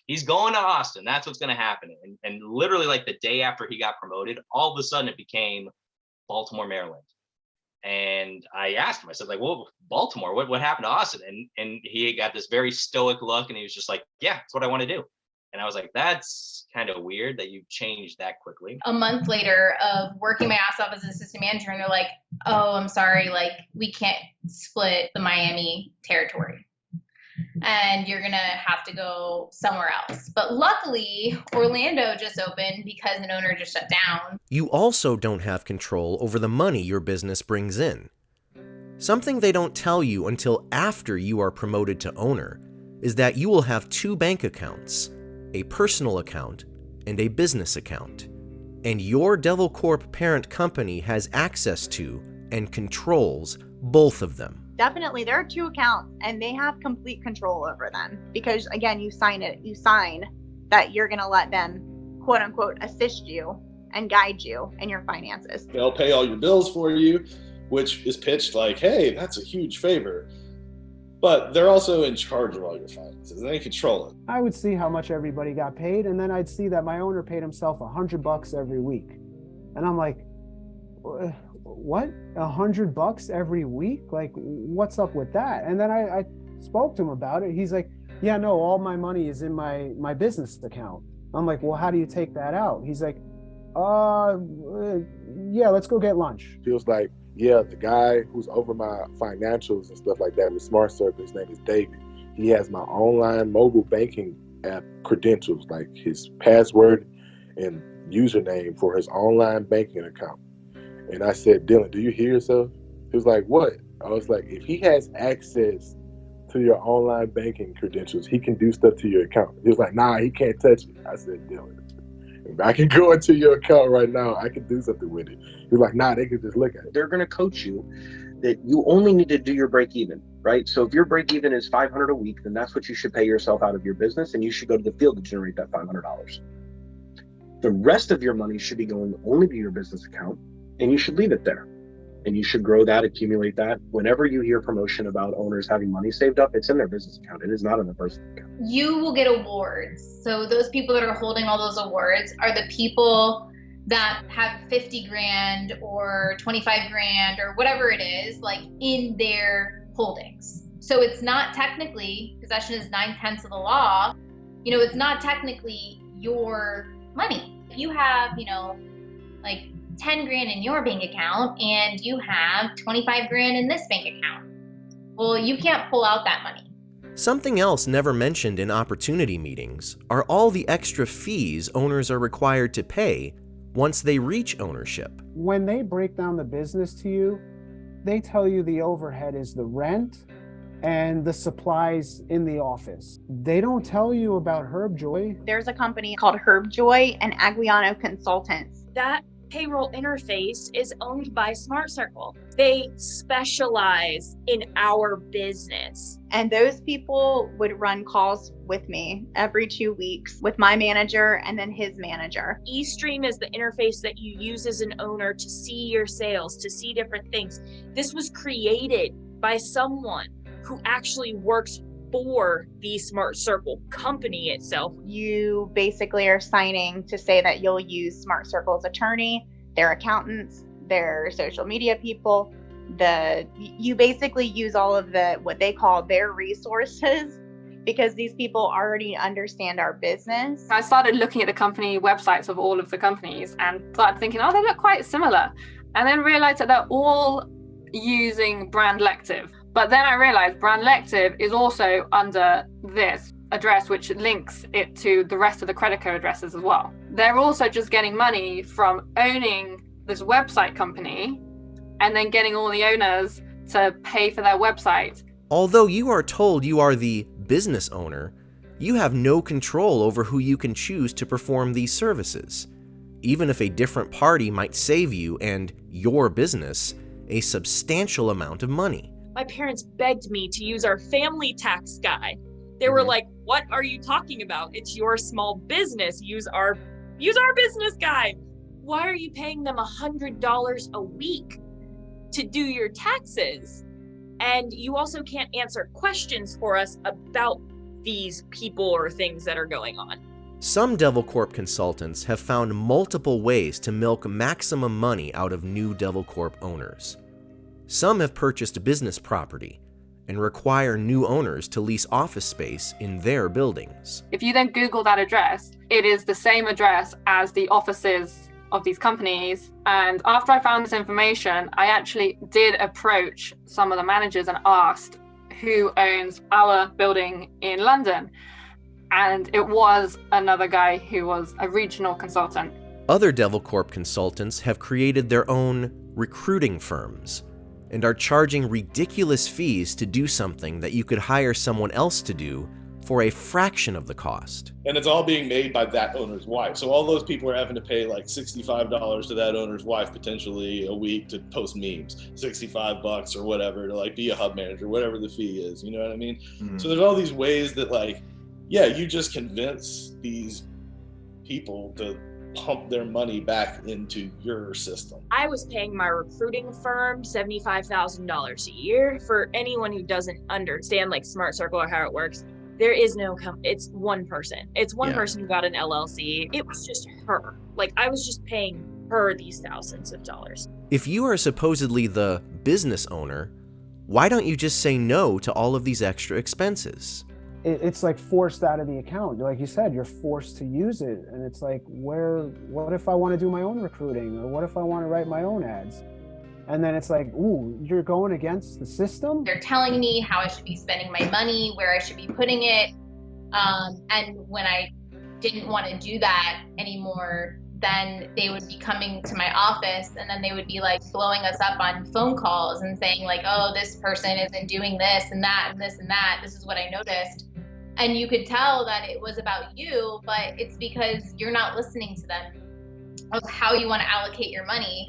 he's going to Austin. That's what's going to happen. And literally, like the day after he got promoted, all of a sudden it became Baltimore, Maryland. And I asked him, I said, like, well, Baltimore, what happened to Austin? And he got this very stoic look, and he was just like, yeah, that's what I want to do. And I was like, that's kind of weird that you changed that quickly. A month later of working my ass off as an assistant manager, and they're like, oh, I'm sorry, like, we can't split the Miami territory. And you're going to have to go somewhere else. But luckily, Orlando just opened because an owner just shut down. You also don't have control over the money your business brings in. Something they don't tell you until after you are promoted to owner is that you will have 2 bank accounts, a personal account and a business account, and your Devilcorp parent company has access to and controls both of them. Definitely, there are 2 accounts and they have complete control over them because, again, you sign that you're going to let them, quote unquote, assist you and guide you in your finances. They'll pay all your bills for you, which is pitched like, hey, that's a huge favor. But they're also in charge of all your finances and they control it. I would see how much everybody got paid, and then I'd see that my owner paid himself $100 every week. And I'm like, what? $100 every week? Like, what's up with that? And then I spoke to him about it. He's like, yeah, no, all my money is in my business account. I'm like, well, how do you take that out? He's like, yeah, let's go get lunch. He was like, yeah, the guy who's over my financials and stuff like that with Smart Circle, his name is David. He has my online mobile banking app credentials, like his password and username for his online banking account. And I said, Dylan, do you hear yourself? He was like, what? I was like, if he has access to your online banking credentials, he can do stuff to your account. He was like, nah, he can't touch it. I said, Dylan, if I can go into your account right now, I can do something with it. He was like, nah, they can just look at it. They're going to coach you that you only need to do your break even, right? So if your break even is $500 a week, then that's what you should pay yourself out of your business, and you should go to the field to generate that $500. The rest of your money should be going only to your business account, and you should leave it there. And you should grow that, accumulate that. Whenever you hear promotion about owners having money saved up, it's in their business account. It is not in their personal account. You will get awards. So those people that are holding all those awards are the people that have 50 grand or 25 grand or whatever it is, like in their holdings. So it's not technically, possession is 9/10 of the law. It's not technically your money. If you have, like 10 grand in your bank account and you have 25 grand in this bank account, well, you can't pull out that money. Something else never mentioned in opportunity meetings are all the extra fees owners are required to pay once they reach ownership. When they break down the business to you, they tell you the overhead is the rent and the supplies in the office. They don't tell you about HerbJoy. There's a company called HerbJoy and Aguiano Consultants. That payroll interface is owned by Smart Circle. They specialize in our business. And those people would run calls with me every 2 weeks with my manager and then his manager. eStream is the interface that you use as an owner to see your sales, to see different things. This was created by someone who actually works for the Smart Circle company itself. You basically are signing to say that you'll use Smart Circle's attorney, their accountants, their social media people. You basically use all of what they call their resources because these people already understand our business. I started looking at the company websites of all of the companies and started thinking, oh, they look quite similar. And then realized that they're all using Brand Lective. But then I realized Brand Lective is also under this address, which links it to the rest of the credit code addresses as well. They're also just getting money from owning this website company and then getting all the owners to pay for their website. Although you are told you are the business owner, you have no control over who you can choose to perform these services, even if a different party might save you and your business a substantial amount of money. My parents begged me to use our family tax guy. They were like, what are you talking about? It's your small business. Use our business guy. Why are you paying them $100 a week to do your taxes? And you also can't answer questions for us about these people or things that are going on. Some Devilcorp consultants have found multiple ways to milk maximum money out of new Devilcorp owners. Some have purchased business property and require new owners to lease office space in their buildings. If you then Google that address, it is the same address as the offices of these companies. And after I found this information, I actually did approach some of the managers and asked who owns our building in London. And it was another guy who was a regional consultant. Other Devilcorp consultants have created their own recruiting firms. and are charging ridiculous fees to do something that you could hire someone else to do for a fraction of the cost. And it's all being made by that owner's wife. So all those people are having to pay like $65 to that owner's wife potentially a week to post memes, $65 or whatever to like be a hub manager, whatever the fee is, you know what I mean? So there's all these ways that like, yeah, you just convince these people to pump their money back into your system. I was paying my recruiting firm $75,000 a year. For anyone who doesn't understand like Smart Circle or how it works, there is no it's one person. It's one person who got an LLC. It was just her. Like I was just paying her these thousands of dollars. If you are supposedly the business owner, why don't you just say no to all of these extra expenses? It's like forced out of the account. Like you said, you're forced to use it. And it's like, what if I want to do my own recruiting? Or what if I want to write my own ads? And then it's like, ooh, you're going against the system? They're telling me how I should be spending my money, where I should be putting it. And when I didn't want to do that anymore, then they would be coming to my office and then they would be like blowing us up on phone calls and saying like, oh, this person isn't doing this and that and this and that. This is what I noticed. And you could tell that it was about you, but it's because you're not listening to them of how you want to allocate your money.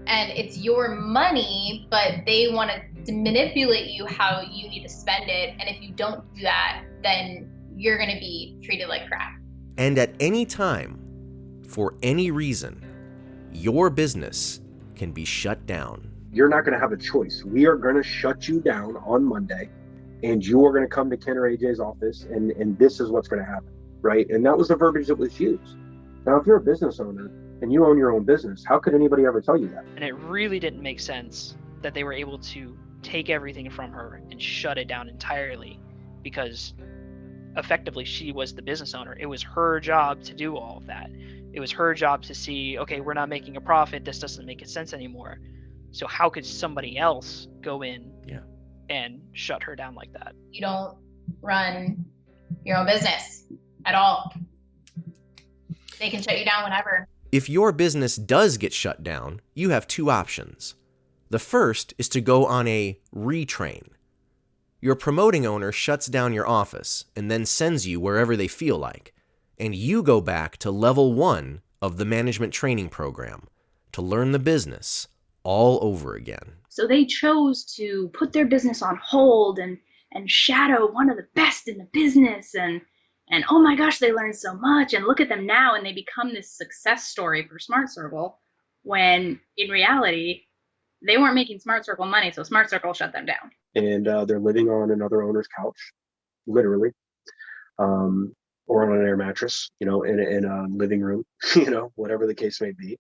And it's your money, but they want to manipulate you how you need to spend it. And if you don't do that, then you're going to be treated like crap. And at any time, for any reason, your business can be shut down. You're not going to have a choice. We are going to shut you down on Monday, and you are going to come to Ken or AJ's office, and this is what's going to happen, right? And that was the verbiage that was used. Now, if you're a business owner and you own your own business, how could anybody ever tell you that? And it really didn't make sense that they were able to take everything from her and shut it down entirely, because effectively she was the business owner. It was her job to do all of that. It was her job to see, okay, we're not making a profit. This doesn't make sense anymore. So how could somebody else go in and shut her down like that? You don't run your own business at all. They can shut you down whenever. If your business does get shut down, you have two options. The first is to go on a retrain. Your promoting owner shuts down your office and then sends you wherever they feel like, and you go back to level 1 of the management training program to learn the business all over again. So they chose to put their business on hold and shadow one of the best in the business, and oh my gosh, they learned so much, and look at them now, and they become this success story for Smart Circle, when in reality they weren't making Smart Circle money, so Smart Circle shut them down. And they're living on another owner's couch, literally, or on an air mattress, in a living room, whatever the case may be.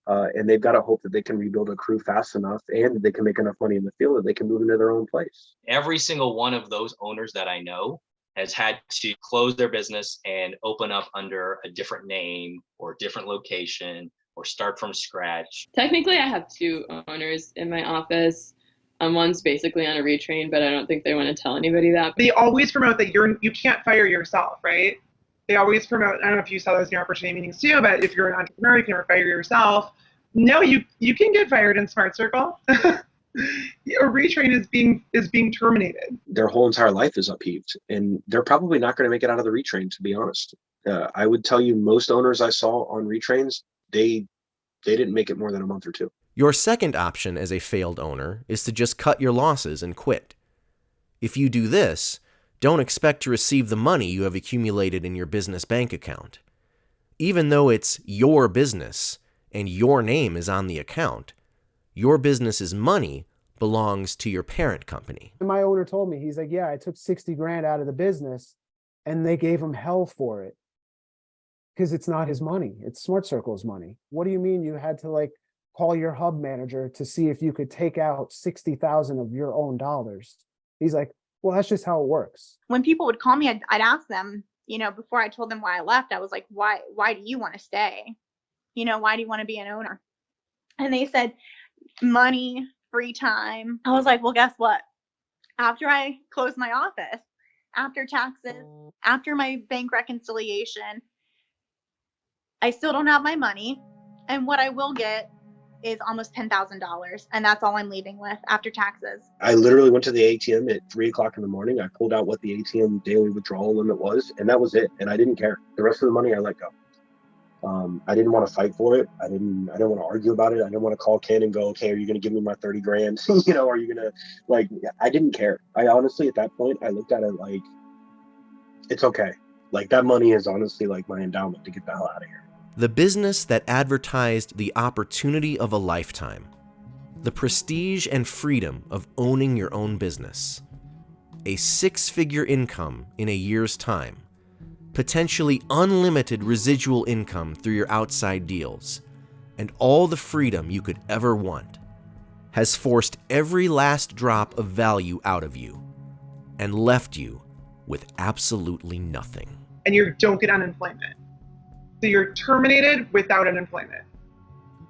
And they've got to hope that they can rebuild a crew fast enough and that they can make enough money in the field that they can move into their own place. Every single one of those owners that I know has had to close their business and open up under a different name or different location or start from scratch. Technically, I have two owners in my office. One's basically on a retrain, but I don't think they want to tell anybody that. They always promote that you can't fire yourself, right? They always promote, I don't know if you saw those in your opportunity meetings too, but if you're an entrepreneur, you can never fire yourself. No, you can get fired in Smart Circle. A retrain is being terminated. Their whole entire life is upheaved, and they're probably not going to make it out of the retrain, to be honest. I would tell you most owners I saw on retrains, they didn't make it more than a month or two. Your second option as a failed owner is to just cut your losses and quit. If you do this, don't expect to receive the money you have accumulated in your business bank account. Even though it's your business and your name is on the account, your business's money belongs to your parent company. And my owner told me, he's like, yeah, I took 60 grand out of the business and they gave him hell for it because it's not his money. It's Smart Circle's money. What do you mean you had to call your hub manager to see if you could take out 60,000 of your own dollars? He's like, well, that's just how it works. When people would call me, I'd ask them, before I told them why I left, I was like, why do you want to stay? Why do you want to be an owner? And they said, money, free time. I was like, well, guess what? After I close my office, after taxes, after my bank reconciliation, I still don't have my money. And what I will get is almost $10,000, and that's all I'm leaving with after taxes. I literally went to the ATM at 3 o'clock in the morning. I pulled out what the ATM daily withdrawal limit was, and that was it. And I didn't care. The rest of the money I let go. I didn't want to fight for it. I didn't want to argue about it. I didn't want to call Ken and go, okay, are you going to give me my 30 grand? Are you going to, like, I didn't care. I honestly, at that point, I looked at it like, it's okay. Like, that money is honestly like my endowment to get the hell out of here. The business that advertised the opportunity of a lifetime, the prestige and freedom of owning your own business, a 6-figure income in a year's time, potentially unlimited residual income through your outside deals, and all the freedom you could ever want, has forced every last drop of value out of you and left you with absolutely nothing. And you don't get unemployment. So you're terminated without unemployment.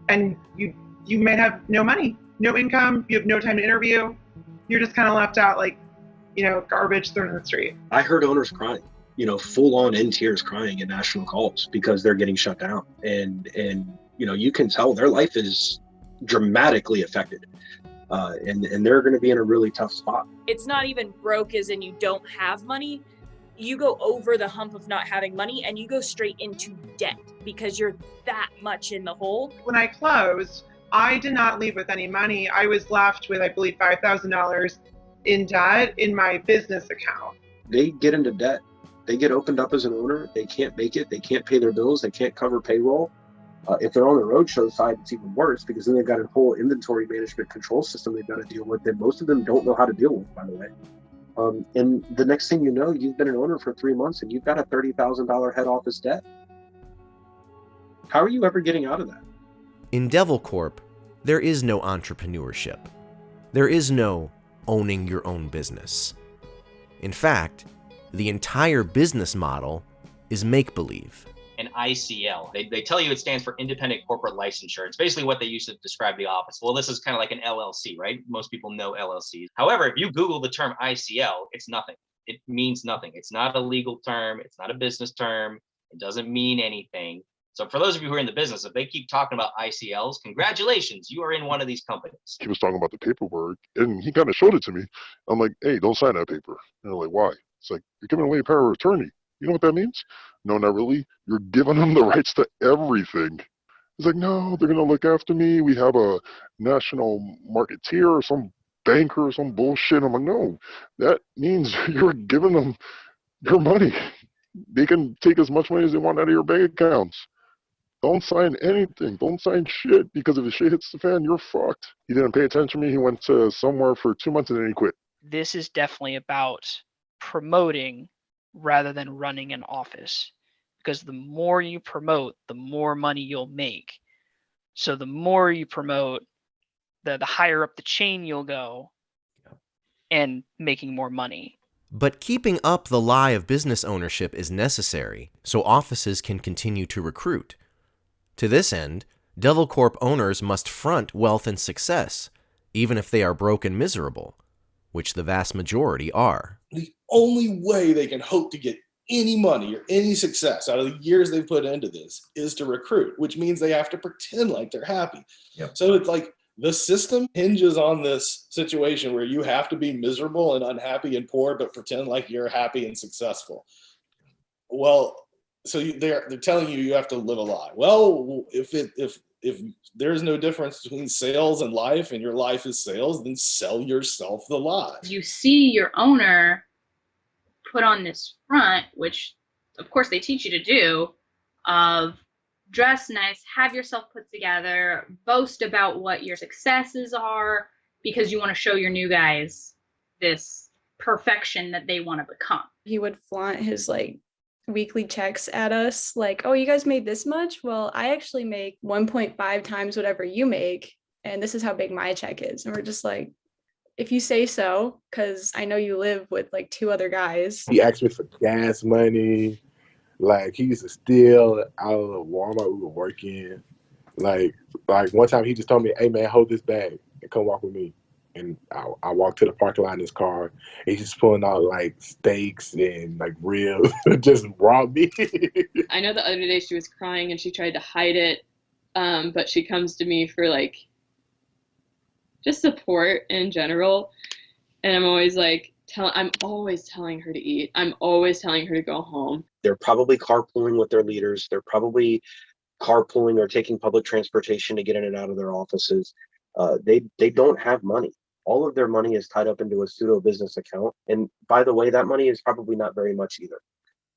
And you may have no money, no income, you have no time to interview. You're just kind of left out like, garbage thrown in the street. I heard owners crying, full on in tears crying in national calls because they're getting shut down. And you can tell their life is dramatically affected. And they're going to be in a really tough spot. It's not even broke as in you don't have money. You go over the hump of not having money and you go straight into debt because you're that much in the hole. When I closed, I did not leave with any money. I was left with, I believe, $5,000 in debt in my business account. They get into debt. They get opened up as an owner. They can't make it. They can't pay their bills. They can't cover payroll. If they're on the roadshow side, it's even worse because then they've got a whole inventory management control system they've got to deal with that most of them don't know how to deal with, by the way. And the next thing you know, you've been an owner for 3 months and you've got a $30,000 head office debt. How are you ever getting out of that? In Devilcorp, there is no entrepreneurship. There is no owning your own business. In fact, the entire business model is make-believe. An ICL. They tell you it stands for Independent Corporate Licensure. It's basically what they use to describe the office. Well, this is kind of like an LLC, right? Most people know LLCs. However, if you Google the term ICL, it's nothing. It means nothing. It's not a legal term. It's not a business term. It doesn't mean anything. So for those of you who are in the business, if they keep talking about ICLs, congratulations, you are in one of these companies. He was talking about the paperwork, and he kind of showed it to me. I'm like, hey, don't sign that paper. And they're like, why? It's like, you're giving away power of attorney. You know what that means? No, not really. You're giving them the rights to everything. He's like, no, they're going to look after me. We have a national marketeer or some banker or some bullshit. I'm like, no, that means you're giving them your money. They can take as much money as they want out of your bank accounts. Don't sign anything. Don't sign shit, because if the shit hits the fan, you're fucked. He didn't pay attention to me. He went to somewhere for 2 months and then he quit. This is definitely about promoting rather than running an office, because the more you promote, the more money you'll make. So the more you promote, the higher up the chain you'll go and making more money. But keeping up the lie of business ownership is necessary so offices can continue to recruit. To this end, Devilcorp owners must front wealth and success, even if they are broke and miserable, which the vast majority are. The only way they can hope to get any money or any success out of the years they put into this is to recruit, which means they have to pretend like they're happy. Yep. So it's like the system hinges on this situation where you have to be miserable and unhappy and poor, but pretend like you're happy and successful. Well, so they're telling you have to live a lie. Well, if there's no difference between sales and life, and your life is sales, then sell yourself the lie. You see your owner put on this front, which of course they teach you to do, of dress nice, have yourself put together, boast about what your successes are, because you want to show your new guys this perfection that they want to become. He would flaunt his weekly checks at us, like, oh, you guys made this much? Well, I actually make 1.5 times whatever you make, and this is how big my check is. And we're just like, if you say so, because I know you live with 2 other guys. He asked me for gas money. He used to steal out of the Walmart we were working. Like one time he just told me, hey man, hold this bag and come walk with me. And I walked to the parking lot in his car. And he's just pulling out steaks and ribs, just raw meat. I know the other day she was crying and she tried to hide it but she comes to me for like just support in general. And I'm always like, I'm always telling her to eat. I'm always telling her to go home. They're probably carpooling with their leaders. They're probably carpooling or taking public transportation to get in and out of their offices. They don't have money. All of their money is tied up into a pseudo business account. And by the way, that money is probably not very much either.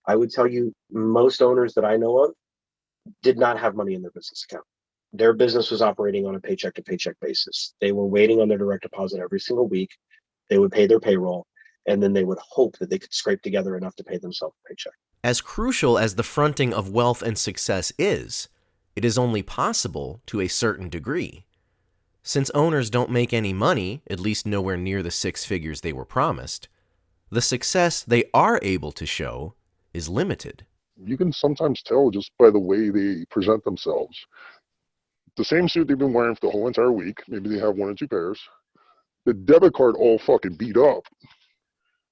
I would tell you, most owners that I know of did not have money in their business account. Their business was operating on a paycheck to paycheck basis. They were waiting on their direct deposit every single week. They would pay their payroll, and then they would hope that they could scrape together enough to pay themselves a paycheck. As crucial as the fronting of wealth and success is, it is only possible to a certain degree. Since owners don't make any money, at least nowhere near the six figures they were promised, the success they are able to show is limited. You can sometimes tell just by the way they present themselves. The same suit they've been wearing for the whole entire week, maybe they have one or two pairs. The debit card all fucking beat up.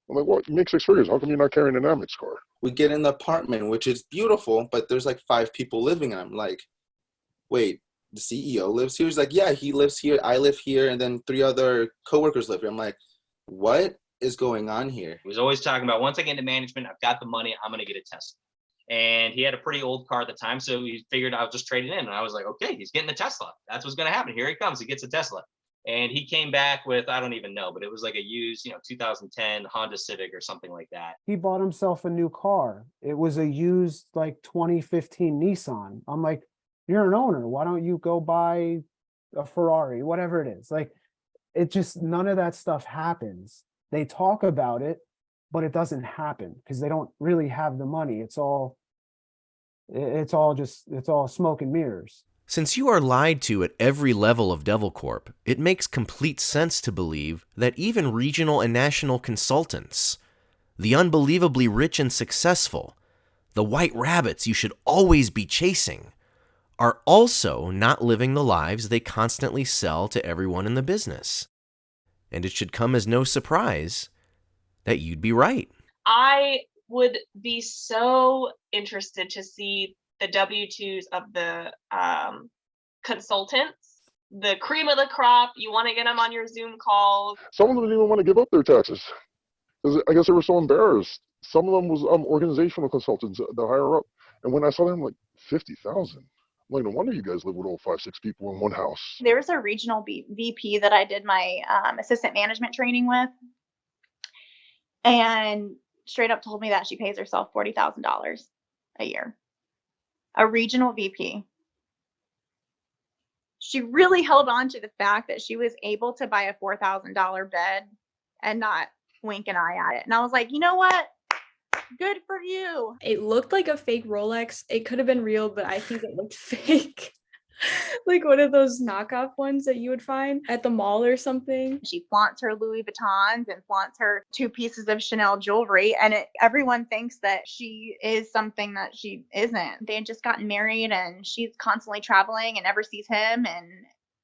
I'm like, what? You make six figures. How come you're not carrying an Amex card? We get in the apartment, which is beautiful, but there's like 5 people living in it. I'm like, wait, the CEO lives here? He's like, yeah, he lives here. I live here. And then 3 other coworkers live here. I'm like, what is going on here? He was always talking about, once I get into management, I've got the money, I'm going to get a Tesla. And he had a pretty old car at the time, so he figured I'll just trade it in. And I was like, okay, he's getting the Tesla. That's what's going to happen. Here he comes. He gets a Tesla. And he came back with, I don't even know, but it was like a used, 2010 Honda Civic or something like that. He bought himself a new car. It was a used like 2015 Nissan. I'm like, you're an owner. Why don't you go buy a Ferrari, whatever it is? Like, it just, none of that stuff happens. They talk about it, but it doesn't happen because they don't really have the money. It's all smoke and mirrors. Since you are lied to at every level of Devilcorp, it makes complete sense to believe that even regional and national consultants, the unbelievably rich and successful, the white rabbits you should always be chasing, are also not living the lives they constantly sell to everyone in the business. And it should come as no surprise that you'd be right. I would be so interested to see the W-2s of the consultants, the cream of the crop. You want to get them on your Zoom calls. Some of them didn't even want to give up their taxes. I guess they were so embarrassed. Some of them was organizational consultants, the higher up. And when I saw them, like 50,000. I'm like, no wonder you guys live with all 5-6 people in one house. There's a regional VP that I did my assistant management training with, and straight up told me that she pays herself $40,000 a year. A regional VP. She really held on to the fact that she was able to buy a $4,000 bed and not wink an eye at it. And I was like, you know what? Good for you. It looked like a fake Rolex. It could have been real, but I think it looked fake. Like one of those knockoff ones that you would find at the mall or something. She flaunts her Louis Vuittons and flaunts her 2 pieces of Chanel jewelry, and everyone thinks that she is something that she isn't. They had just gotten married, and she's constantly traveling and never sees him, and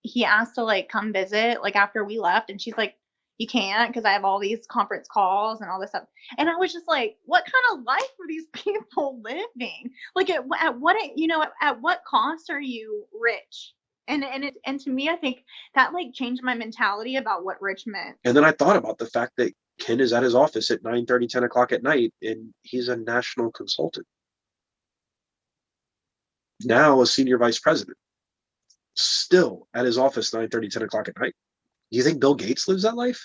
he asked to like come visit like after we left, and she's like, you can't because I have all these conference calls and all this stuff. And I was just like, what kind of life are these people living? Like at what cost are you rich? And to me, I think that like changed my mentality about what rich meant. And then I thought about the fact that Ken is at his office at 9:30, 10 o'clock at night, and he's a national consultant. Now a senior vice president, still at his office 9:30, 10 o'clock at night. Do you think Bill Gates lives that life?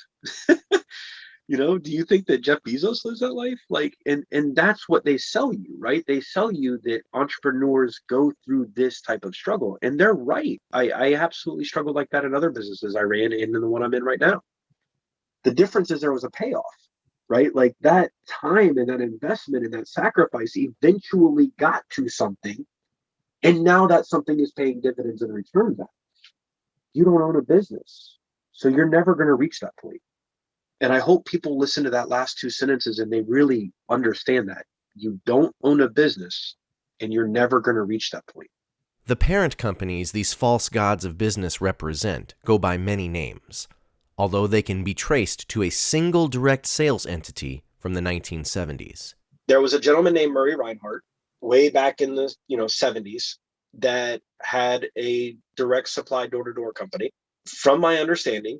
Do you think that Jeff Bezos lives that life? Like, and that's what they sell you, right? They sell you that entrepreneurs go through this type of struggle, and they're right. I absolutely struggled like that in other businesses I ran, and in the one I'm in right now. The difference is there was a payoff, right? Like that time and that investment and that sacrifice eventually got to something, and now that something is paying dividends and returns back. You don't own a business. So you're never going to reach that point. And I hope people listen to that last 2 sentences and they really understand that. You don't own a business and you're never going to reach that point. The parent companies these false gods of business represent go by many names, although they can be traced to a single direct sales entity from the 1970s. There was a gentleman named Murray Reinhardt way back in the 70s. that had a direct supply door-to-door company. From my understanding,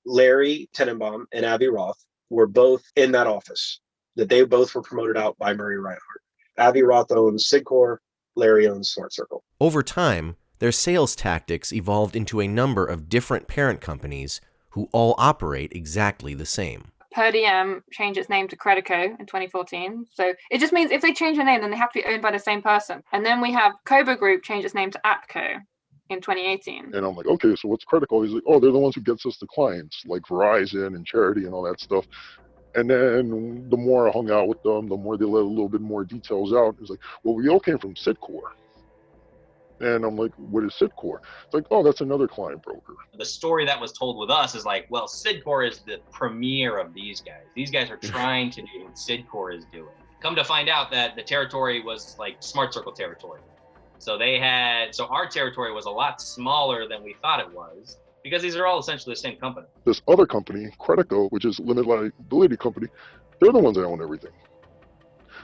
Larry Tenenbaum and Avi Roth were both in that office, that they both were promoted out by Murray Reinhardt. Avi Roth owns Sidcor, Larry owns Smart Circle. Over time, their sales tactics evolved into a number of different parent companies who all operate exactly the same. Per Diem changed its name to Credico in 2014. So it just means if they change their name, then they have to be owned by the same person. And then we have Cobra Group change its name to Apco in 2018. And I'm like, okay, so what's Credico? He's like, oh, they're the ones who gets us the clients, like Verizon and Charity and all that stuff. And then the more I hung out with them, the more they let a little bit more details out. It's like, well, we all came from Sidcor. And I'm like, what is Sidcor? It's like, oh, that's another client broker. The story that was told with us is like, well, Sidcor is the premier of these guys. These guys are trying to do what Sidcor is doing. Come to find out that the territory was like Smart Circle territory. So our territory was a lot smaller than we thought it was, because these are all essentially the same company. This other company, Credico, which is a limited liability company, they're the ones that own everything.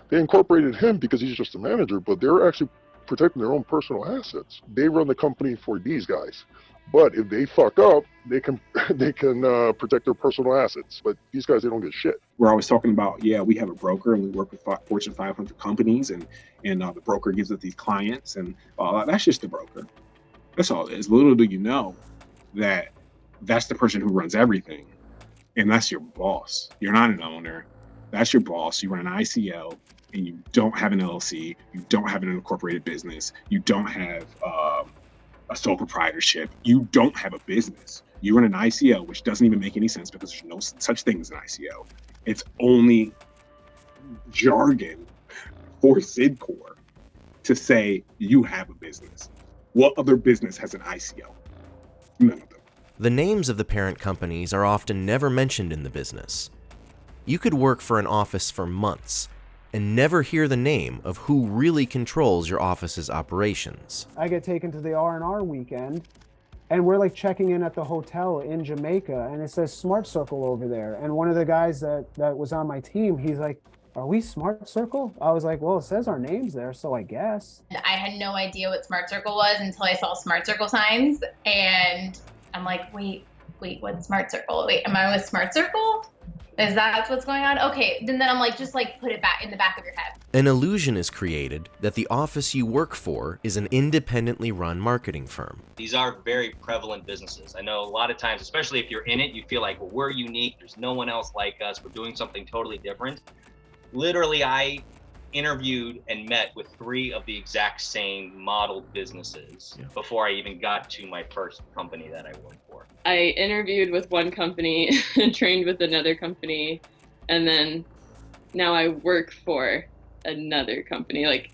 They incorporated him because he's just a manager, but they're actually protecting their own personal assets. They run the company for these guys. But if they fuck up, they can protect their personal assets. But these guys, they don't get shit. We're always talking about, yeah, we have a broker and we work with Fortune 500 companies, and the broker gives us these clients, and that's just the broker. That's all it is. Little do you know that that's the person who runs everything, and that's your boss. You're not an owner. That's your boss. You run an ICL, and you don't have an LLC. You don't have an incorporated business. You don't have a sole proprietorship. You don't have a business. You run an ICL, which doesn't even make any sense because there's no such thing as an ICL. It's only jargon for Sidcor to say you have a business. What other business has an ICL? None of them. The names of the parent companies are often never mentioned in the business. You could work for an office for months and never hear the name of who really controls your office's operations. I get taken to the R&R weekend, and we're like checking in at the hotel in Jamaica, and it says Smart Circle over there. And one of the guys that was on my team, he's like, "Are we Smart Circle?" I was like, "Well, it says our names there, so I guess." I had no idea what Smart Circle was until I saw Smart Circle signs, and I'm like, wait, what's Smart Circle? Wait, am I with Smart Circle? Is that what's going on? Okay, then I'm like, just like put it back in the back of your head. An illusion is created that the office you work for is an independently run marketing firm. These are very prevalent businesses. I know a lot of times, especially if you're in it, you feel like, well, we're unique. There's no one else like us. We're doing something totally different. Literally, I interviewed and met with 3 of the exact same model businesses before I even got to my first company that I worked for. I interviewed with one company, trained with another company, and then now I work for another company. Like,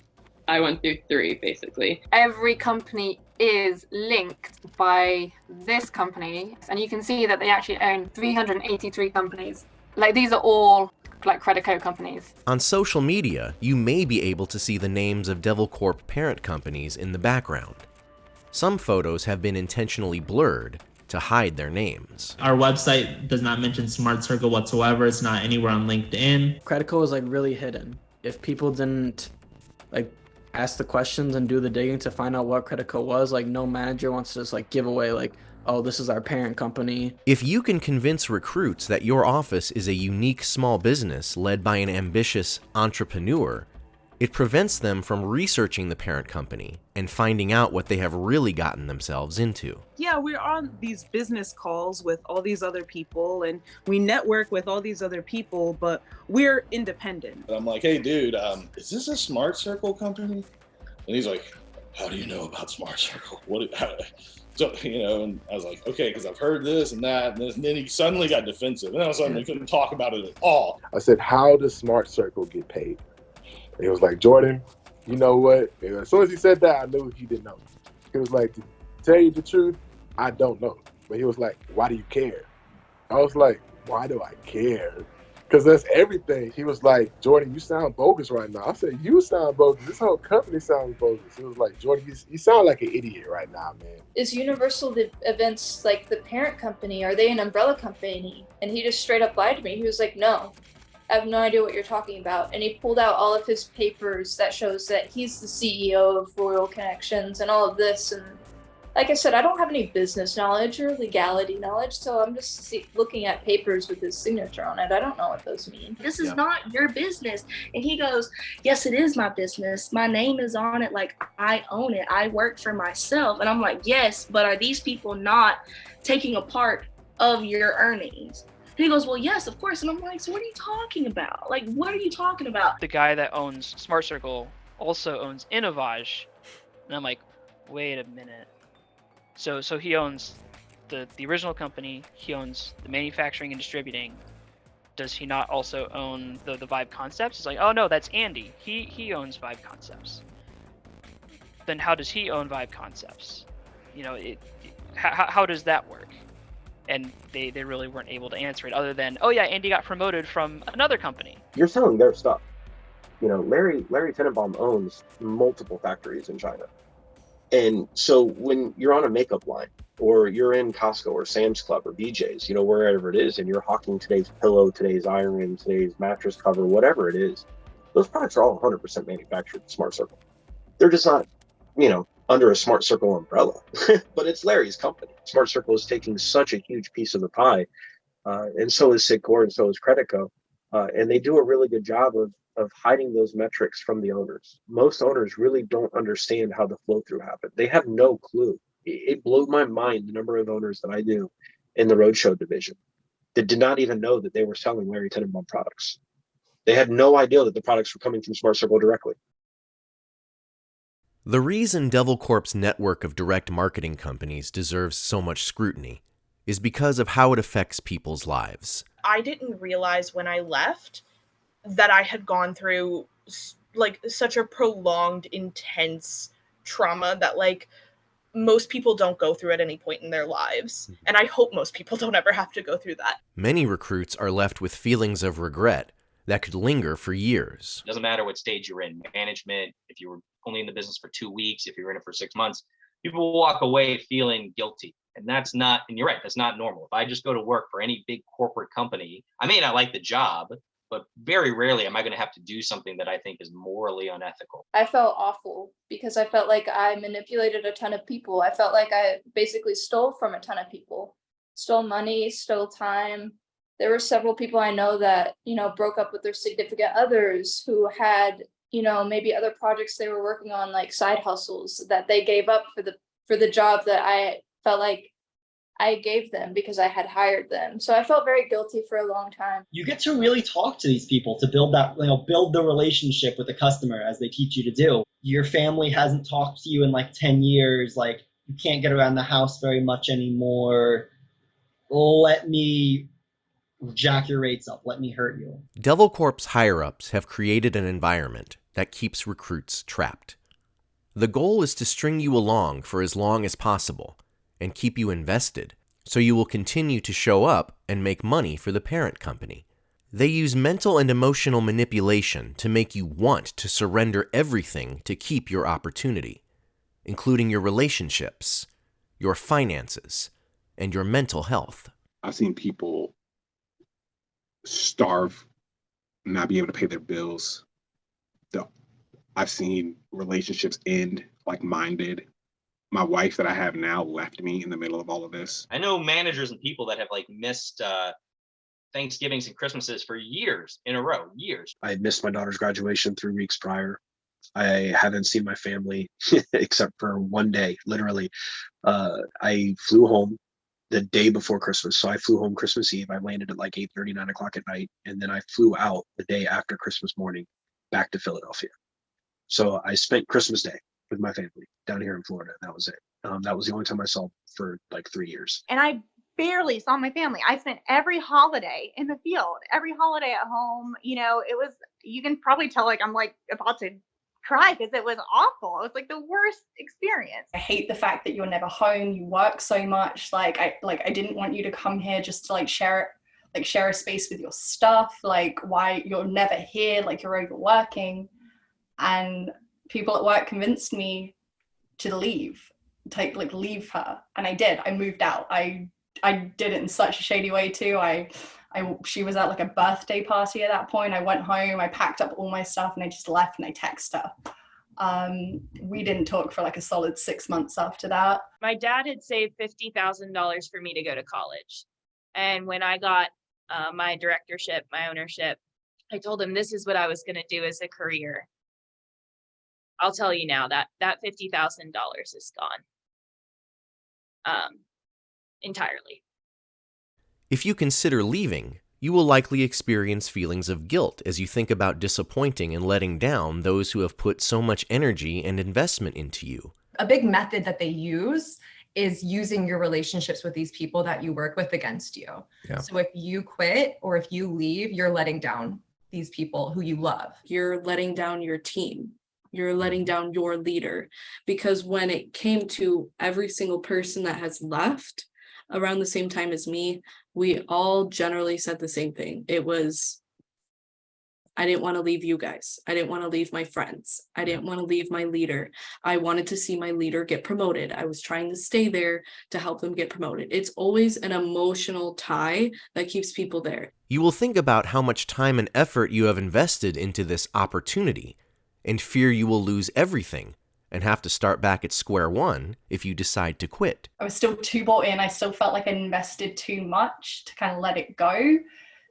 I went through 3 basically. Every company is linked by this company, and you can see that they actually own 383 companies. Like, these are all like Credico companies. On social media, you may be able to see the names of Devilcorp parent companies in the background. Some photos have been intentionally blurred to hide their names. Our website does not mention Smart Circle whatsoever. It's not anywhere on LinkedIn. Credico is like really hidden. If people didn't like ask the questions and do the digging to find out what Credico was, like no manager wants to just like give away like, oh, this is our parent company. If you can convince recruits that your office is a unique small business led by an ambitious entrepreneur, it prevents them from researching the parent company and finding out what they have really gotten themselves into. Yeah, we're on these business calls with all these other people, and we network with all these other people, but we're independent. I'm like, hey, dude, is this a Smart Circle company? And he's like, how do you know about Smart Circle? So, and I was like, okay, because I've heard this and that, and this, and then he suddenly got defensive, and all of a sudden we couldn't talk about it at all. I said, how does Smart Circle get paid? And he was like, Jordan, you know what? And as soon as he said that, I knew he didn't know. He was like, to tell you the truth, I don't know. But he was like, why do you care? I was like, why do I care? Because that's everything. He was like, Jordan, you sound bogus right now. I said, you sound bogus. This whole company sounds bogus. He was like, Jordan, you sound like an idiot right now, man. Is Universal Events like the parent company? Are they an umbrella company? And he just straight up lied to me. He was like, no, I have no idea what you're talking about. And he pulled out all of his papers that shows that he's the CEO of Royal Connections and all of this. And like I said, I don't have any business knowledge or legality knowledge, so I'm just looking at papers with his signature on it. I don't know what those mean. This is not your business. And he goes, yes, it is my business. My name is on it. Like, I own it. I work for myself. And I'm like, yes, but are these people not taking a part of your earnings? And he goes, well, yes, of course. And I'm like, so what are you talking about? Like, what are you talking about? The guy that owns Smart Circle also owns Innovage. And I'm like, wait a minute. So he owns the original company, he owns the manufacturing and distributing. Does he not also own the Vibe Concepts? It's like, oh no, that's Andy. He owns Vibe Concepts. Then how does he own Vibe Concepts? You know, how does that work? And they really weren't able to answer it other than, oh yeah, Andy got promoted from another company. You're selling their stuff. You know, Larry Tenenbaum owns multiple factories in China. And so when you're on a makeup line, or you're in Costco or Sam's Club or BJ's, you know, wherever it is, and you're hawking today's pillow, today's iron, today's mattress cover, whatever it is, those products are all 100% manufactured at Smart Circle. They're just not, you know, under a Smart Circle umbrella, but it's Larry's company. Smart Circle is taking such a huge piece of the pie, and so is Sigcor and so is Credico, and they do a really good job of hiding those metrics from the owners. Most owners really don't understand how the flow through happened. They have no clue. It blew my mind the number of owners that I knew in the roadshow division that did not even know that they were selling Larry Tenenbaum products. They had no idea that the products were coming from Smart Circle directly. The reason Devilcorp's network of direct marketing companies deserves so much scrutiny is because of how it affects people's lives. I didn't realize when I left that I had gone through like such a prolonged, intense trauma that like most people don't go through at any point in their lives. And I hope most people don't ever have to go through that. Many recruits are left with feelings of regret that could linger for years. Doesn't matter what stage you're in, management, if you were only in the business for 2 weeks, if you were in it for 6 months, people will walk away feeling guilty. And that's not, and you're right, that's not normal. If I just go to work for any big corporate company, I may not like the job, but very rarely am I going to have to do something that I think is morally unethical. I felt awful because I felt like I manipulated a ton of people. I felt like I basically stole from a ton of people, stole money, stole time. There were several people I know that, you know, broke up with their significant others who had, you know, maybe other projects they were working on, like side hustles that they gave up for the job that I felt like I gave them because I had hired them. So I felt very guilty for a long time. You get to really talk to these people to build that, you know, build the relationship with the customer as they teach you to do. Your family hasn't talked to you in like 10 years. Like, you can't get around the house very much anymore. Let me jack your rates up. Let me hurt you. Devilcorp's higher-ups have created an environment that keeps recruits trapped. The goal is to string you along for as long as possible and keep you invested, so you will continue to show up and make money for the parent company. They use mental and emotional manipulation to make you want to surrender everything to keep your opportunity, including your relationships, your finances, and your mental health. I've seen people starve, not be able to pay their bills. I've seen relationships end like mine did. My wife that I have now left me in the middle of all of this. I know managers and people that have like missed Thanksgivings and Christmases for years in a row, years. I had missed my daughter's graduation 3 weeks prior. I haven't seen my family except for one day, literally. I flew home the day before Christmas. So I flew home Christmas Eve. I landed at like 8:30, 9 o'clock at night. And then I flew out the day after Christmas morning back to Philadelphia. So I spent Christmas Day with my family down here in Florida. That was it. That was the only time I saw for like 3 years. And I barely saw my family. I spent every holiday in the field, every holiday at home. You know, it was, you can probably tell like I'm like about to cry because it was awful. It was like the worst experience. I hate the fact that you're never home. You work so much. I didn't want you to come here just to share a space with your stuff. Like, why you're never here? Like, you're overworking. And people at work convinced me to leave her, and I did. I moved out. I did it in such a shady way too. I She was at like a birthday party at that point. I went home, I packed up all my stuff, and I just left and I texted her. We didn't talk for like a solid 6 months after that. My dad had saved $50,000 for me to go to college. And when I got my directorship, my ownership, I told him this is what I was going to do as a career. I'll tell you now that $50,000 is gone entirely. If you consider leaving, you will likely experience feelings of guilt as you think about disappointing and letting down those who have put so much energy and investment into you. A big method that they use is using your relationships with these people that you work with against you. Yeah. So if you quit or if you leave, you're letting down these people who you love. You're letting down your team. You're letting down your leader. Because when it came to every single person that has left around the same time as me, we all generally said the same thing. It was, I didn't want to leave you guys. I didn't want to leave my friends. I didn't want to leave my leader. I wanted to see my leader get promoted. I was trying to stay there to help them get promoted. It's always an emotional tie that keeps people there. You will think about how much time and effort you have invested into this opportunity and fear you will lose everything and have to start back at square one if you decide to quit. I was still too bought in. I still felt like I invested too much to kind of let it go.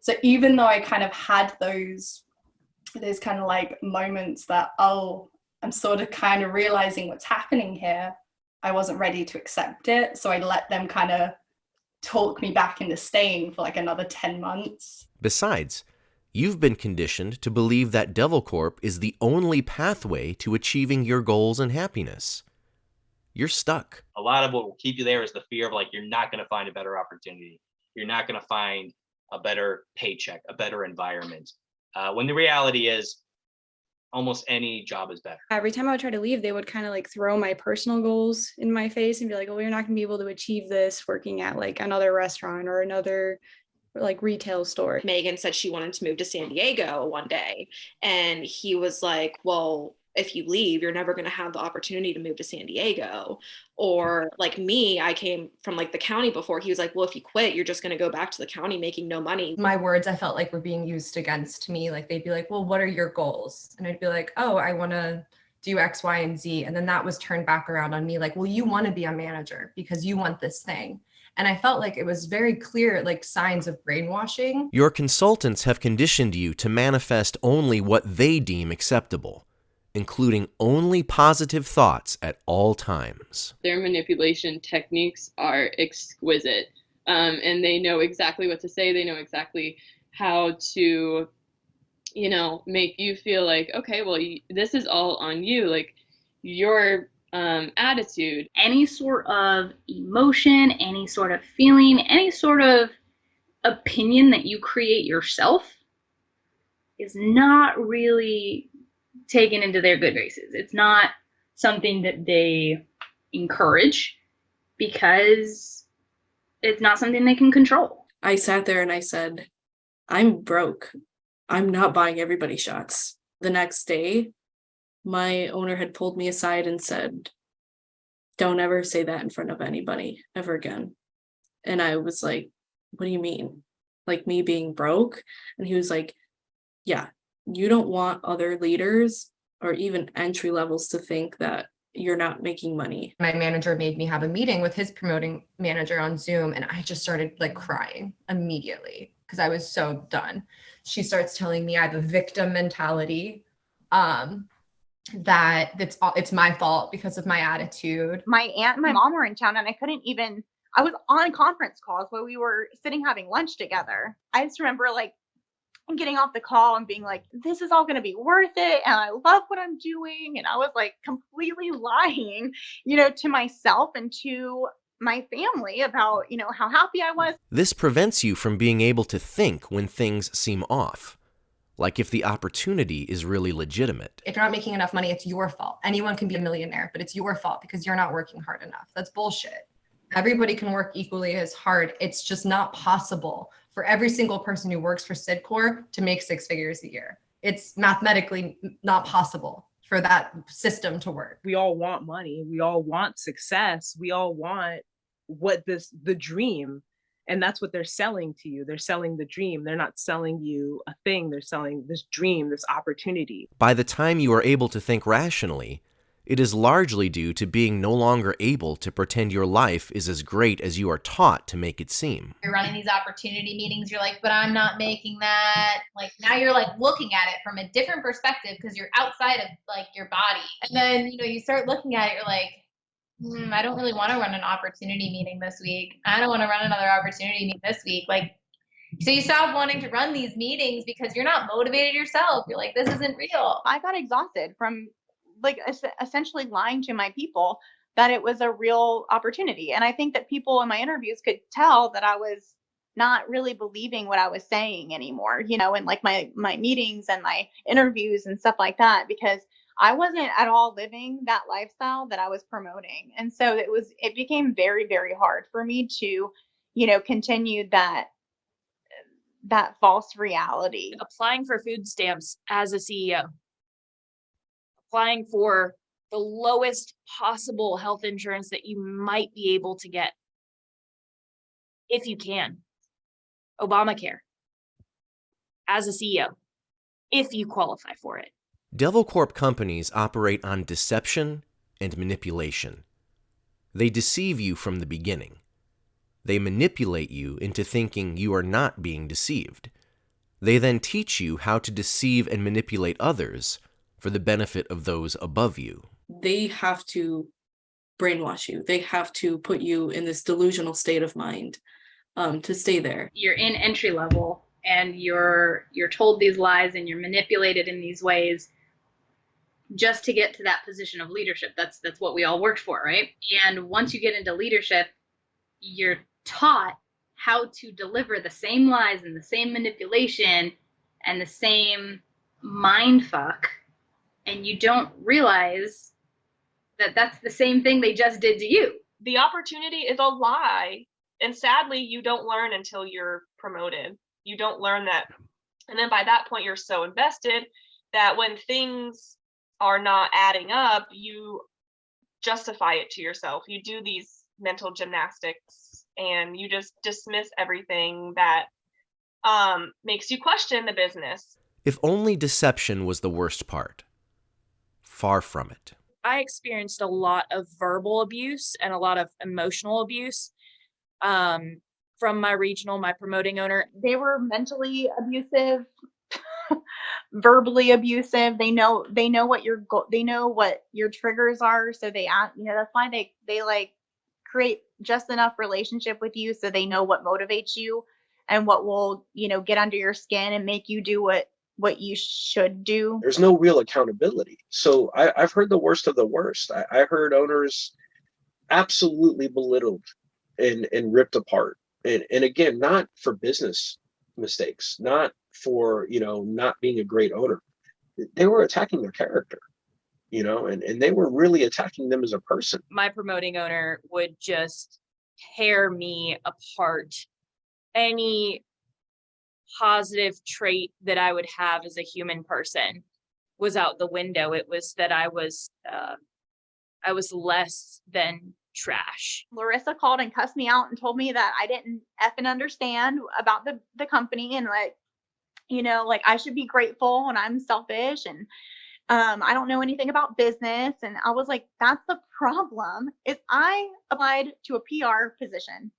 So even though I kind of had those kind of like moments that, oh, I'm sort of kind of realizing what's happening here, I wasn't ready to accept it. So I let them kind of talk me back into staying for like another 10 months. Besides, you've been conditioned to believe that Devilcorp is the only pathway to achieving your goals and happiness. You're stuck. A lot of what will keep you there is the fear of like, you're not going to find a better opportunity. You're not going to find a better paycheck, a better environment. When the reality is almost any job is better. Every time I would try to leave, they would kind of like throw my personal goals in my face and be like, oh, you're not gonna be able to achieve this working at like another restaurant or another like retail store. Megan said she wanted to move to San Diego one day. And he was like, well, if you leave, you're never going to have the opportunity to move to San Diego. Or like me, I came from like the county before. He was like, well, if you quit, you're just going to go back to the county making no money. My words, I felt like were being used against me. Like they'd be like, well, what are your goals? And I'd be like, oh, I want to do X, Y, and Z. And then that was turned back around on me. Like, well, you want to be a manager because you want this thing. And I felt like it was very clear, like signs of brainwashing. Your consultants have conditioned you to manifest only what they deem acceptable, including only positive thoughts at all times. Their manipulation techniques are exquisite, and they know exactly what to say. They know exactly how to, make you feel like, okay, well, this is all on you. Like your attitude. Any sort of emotion, any sort of feeling, any sort of opinion that you create yourself is not really taken into their good graces. It's not something that they encourage because it's not something they can control. I sat there and I said, I'm broke. I'm not buying everybody shots. The next day, my owner had pulled me aside and said, don't ever say that in front of anybody ever again. And I was like, what do you mean? Like me being broke? And he was like, yeah, you don't want other leaders or even entry levels to think that you're not making money. My manager made me have a meeting with his promoting manager on Zoom, and I just started like crying immediately because I was so done. She starts telling me I have a victim mentality, that it's my fault because of my attitude. My aunt and my mom were in town, and I was on conference calls where we were sitting having lunch together. I just remember like getting off the call and being like, this is all going to be worth it. And I love what I'm doing. And I was like completely lying, to myself and to my family about, how happy I was. This prevents you from being able to think when things seem off. Like if the opportunity is really legitimate. If you're not making enough money, it's your fault. Anyone can be a millionaire, but it's your fault because you're not working hard enough. That's bullshit. Everybody can work equally as hard. It's just not possible for every single person who works for Sidcorp to make 6 figures a year. It's mathematically not possible for that system to work. We all want money. We all want success. We all want the dream. And that's what they're selling to you. They're selling the dream. They're not selling you a thing. They're selling this dream, this opportunity. By the time you are able to think rationally, it is largely due to being no longer able to pretend your life is as great as you are taught to make it seem. You're running these opportunity meetings, you're like, but I'm not making that. Like now you're like looking at it from a different perspective because you're outside of like your body. And then, you start looking at it, you're like, I don't really want to run an opportunity meeting this week. I don't want to run another opportunity meeting this week. Like, so you stop wanting to run these meetings because you're not motivated yourself. You're like, this isn't real. I got exhausted from like essentially lying to my people that it was a real opportunity. And I think that people in my interviews could tell that I was not really believing what I was saying anymore, and like my meetings and my interviews and stuff like that, because I wasn't at all living that lifestyle that I was promoting. And so it became very, very hard for me to, continue that false reality. Applying for food stamps as a CEO, applying for the lowest possible health insurance that you might be able to get, if you can. Obamacare as a CEO, if you qualify for it. Devilcorp companies operate on deception and manipulation. They deceive you from the beginning. They manipulate you into thinking you are not being deceived. They then teach you how to deceive and manipulate others for the benefit of those above you. They have to brainwash you. They have to put you in this delusional state of mind to stay there. You're in entry level and you're told these lies and you're manipulated in these ways just to get to that position of leadership. That's what we all worked for, right? And once you get into leadership, you're taught how to deliver the same lies and the same manipulation and the same mind fuck, and you don't realize that that's the same thing they just did to you. The opportunity is a lie, and sadly you don't learn until you're promoted. You don't learn that, and then by that point you're so invested that when things are not adding up, you justify it to yourself. You do these mental gymnastics and you just dismiss everything that makes you question the business. If only deception was the worst part. Far from it. I experienced a lot of verbal abuse and a lot of emotional abuse from my promoting owner. They were mentally abusive, verbally abusive. They know what your triggers are, so they that's why they like create just enough relationship with you so they know what motivates you and what will get under your skin and make you do what you should do. There's no real accountability. So I've heard the worst of the worst. I heard owners absolutely belittled and ripped apart. And again, not for business mistakes, not for, not being a great owner. They were attacking their character, and they were really attacking them as a person. My promoting owner would just tear me apart. Any positive trait that I would have as a human person was out the window. It was that I was less than trash. Larissa called and cussed me out and told me that I didn't effing understand about the company and like I should be grateful and I'm selfish and I don't know anything about business. And I was like, that's the problem, is I applied to a PR position.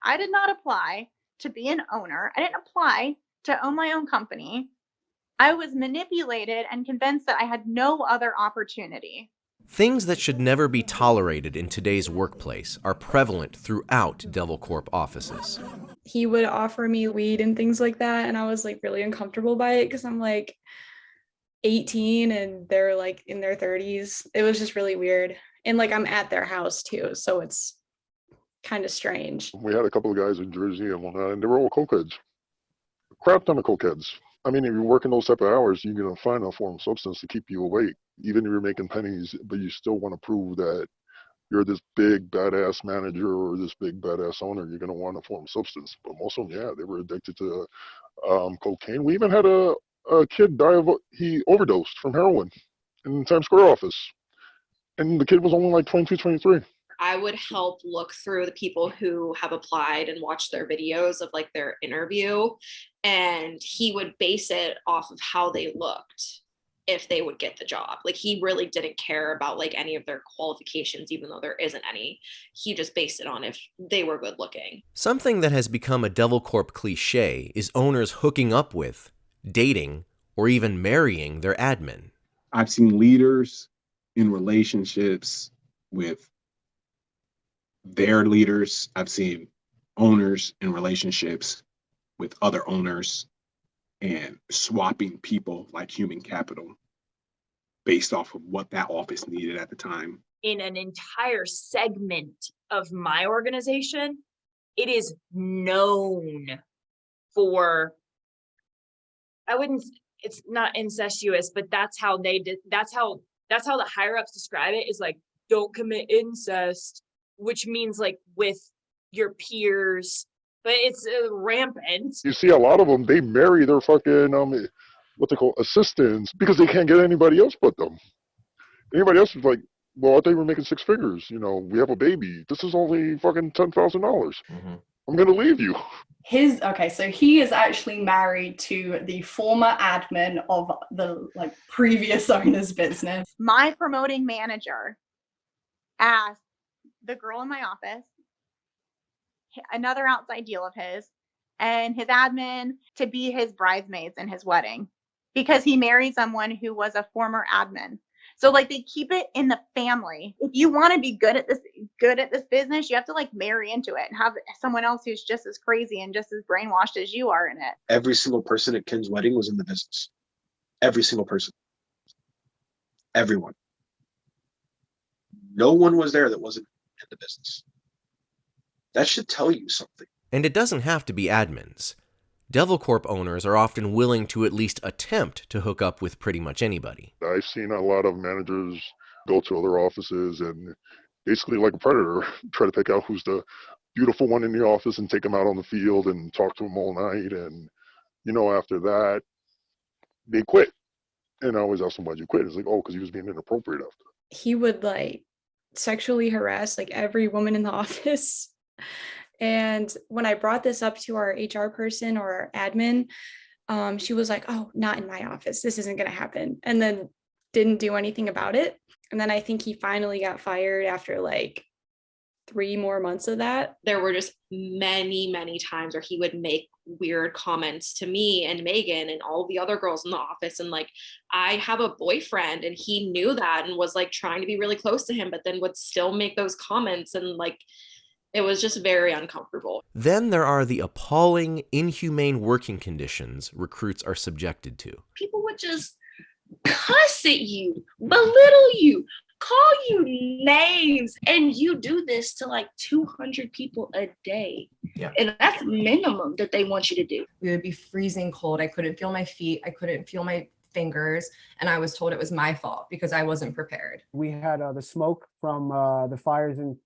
I did not apply to be an owner. I didn't apply to own my own company. I was manipulated and convinced that I had no other opportunity. Things that should never be tolerated in today's workplace are prevalent throughout Devilcorp offices. He would offer me weed and things like that, and I was like really uncomfortable by it because I'm like 18 and they're like in their 30s. It was just really weird. And like I'm at their house too, so it's kind of strange. We had a couple of guys in Jersey and whatnot, and they were all cokeheads. Crap ton of cokeheads. I mean, if you're working those type of hours, you're going to find a form of substance to keep you awake. Even if you're making pennies, but you still want to prove that you're this big badass manager or this big badass owner, you're going to want a form of substance. But most of them, yeah, they were addicted to cocaine. We even had a kid die he overdosed from heroin in the Times Square office. And the kid was only like 22, 23. I would help look through the people who have applied and watch their videos of like their interview, and he would base it off of how they looked if they would get the job. Like he really didn't care about like any of their qualifications, even though there isn't any. He just based it on if they were good looking. Something that has become a Devilcorp cliche is owners hooking up with, dating, or even marrying their admin. I've seen leaders in relationships with their leaders. I've seen owners in relationships with other owners and swapping people like human capital based off of what that office needed at the time. In an entire segment of my organization, it is known for, it's not incestuous, but that's how the higher ups describe it, is like, don't commit incest, which means like with your peers, but it's rampant. You see a lot of them, they marry their fucking, what they call assistants, because they can't get anybody else but them. Anybody else is like, well, I thought we were making six figures. You know, we have a baby. This is only fucking $10,000. I'm going to leave you. So he is actually married to the former admin of the like previous owner's business. My promoting manager asked the girl in my office, another outside deal of his, and his admin to be his bridesmaids in his wedding because he married someone who was a former admin. So like they keep it in the family. If you want to be good at this business, you have to like marry into it and have someone else who's just as crazy and just as brainwashed as you are in it. Every single person at Ken's wedding was in the business. Every single person. Everyone. No one was there that wasn't in the business. That should tell you something. And it doesn't have to be admins. Devilcorp owners are often willing to at least attempt to hook up with pretty much anybody. I've seen a lot of managers go to other offices and basically like a predator, try to pick out who's the beautiful one in the office and take them out on the field and talk to them all night. And, you know, after that, they quit. And I always ask them, why'd you quit? It's like, oh, because he was being inappropriate after. He would like sexually harass like every woman in the office. And when I brought this up to our HR person or our admin, she was like, oh, not in my office. This isn't going to happen. And then didn't do anything about it. And then I think he finally got fired after like 3 more months of that. There were just many, many times where he would make weird comments to me and Megan and all the other girls in the office. And like, I have a boyfriend and he knew that and was like trying to be really close to him, but then would still make those comments. And like, it was just very uncomfortable. Then there are the appalling, inhumane working conditions recruits are subjected to. People would just cuss at you, belittle you, call you names, and you do this to like 200 people a day. Yeah. And that's minimum that they want you to do. We would be freezing cold. I couldn't feel my feet. I couldn't feel my fingers. And I was told it was my fault because I wasn't prepared. We had the smoke from the fires in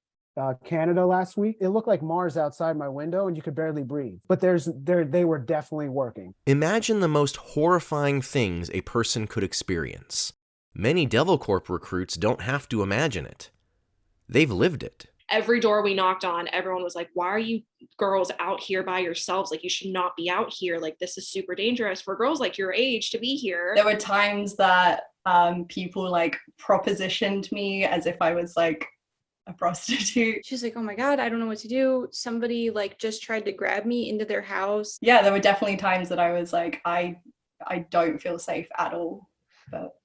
Canada last week. It looked like Mars outside my window and you could barely breathe. But they were definitely working. Imagine the most horrifying things a person could experience. Many Devilcorp recruits don't have to imagine it. They've lived it. Every door we knocked on, everyone was like, why are you girls out here by yourselves? Like, you should not be out here. Like, this is super dangerous for girls like your age to be here. There were times that people like propositioned me as if I was like a prostitute. She's like, oh my God, I don't know what to do. Somebody like just tried to grab me into their house. Yeah, there were definitely times that I was like, I don't feel safe at all. But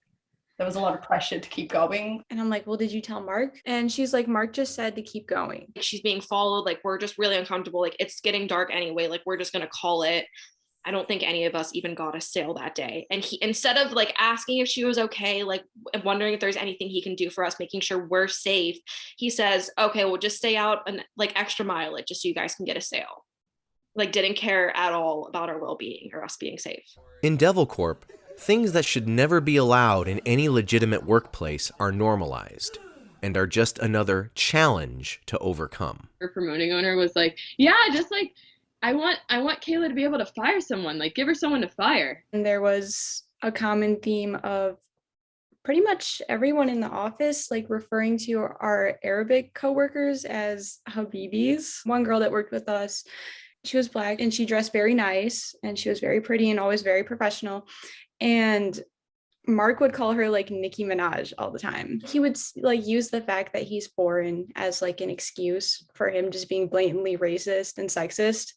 there was a lot of pressure to keep going. And I'm like, well, did you tell Mark? And she's like, Mark just said to keep going. She's being followed. Like, we're just really uncomfortable. Like, it's getting dark anyway. Like, we're just going to call it. I don't think any of us even got a sale that day. And he, instead of like asking if she was okay, like wondering if there's anything he can do for us, making sure we're safe, he says, okay, we'll just stay out and like extra mileage just so you guys can get a sale. Like, didn't care at all about our well-being or us being safe. In Devilcorp, things that should never be allowed in any legitimate workplace are normalized and are just another challenge to overcome. Our promoting owner was like, yeah, just like, I want Kayla to be able to fire someone, like give her someone to fire. And there was a common theme of pretty much everyone in the office, like referring to our Arabic coworkers as Habibis. One girl that worked with us, she was Black and she dressed very nice and she was very pretty and always very professional. And Mark would call her like Nicki Minaj all the time. He would like use the fact that he's foreign as like an excuse for him just being blatantly racist and sexist.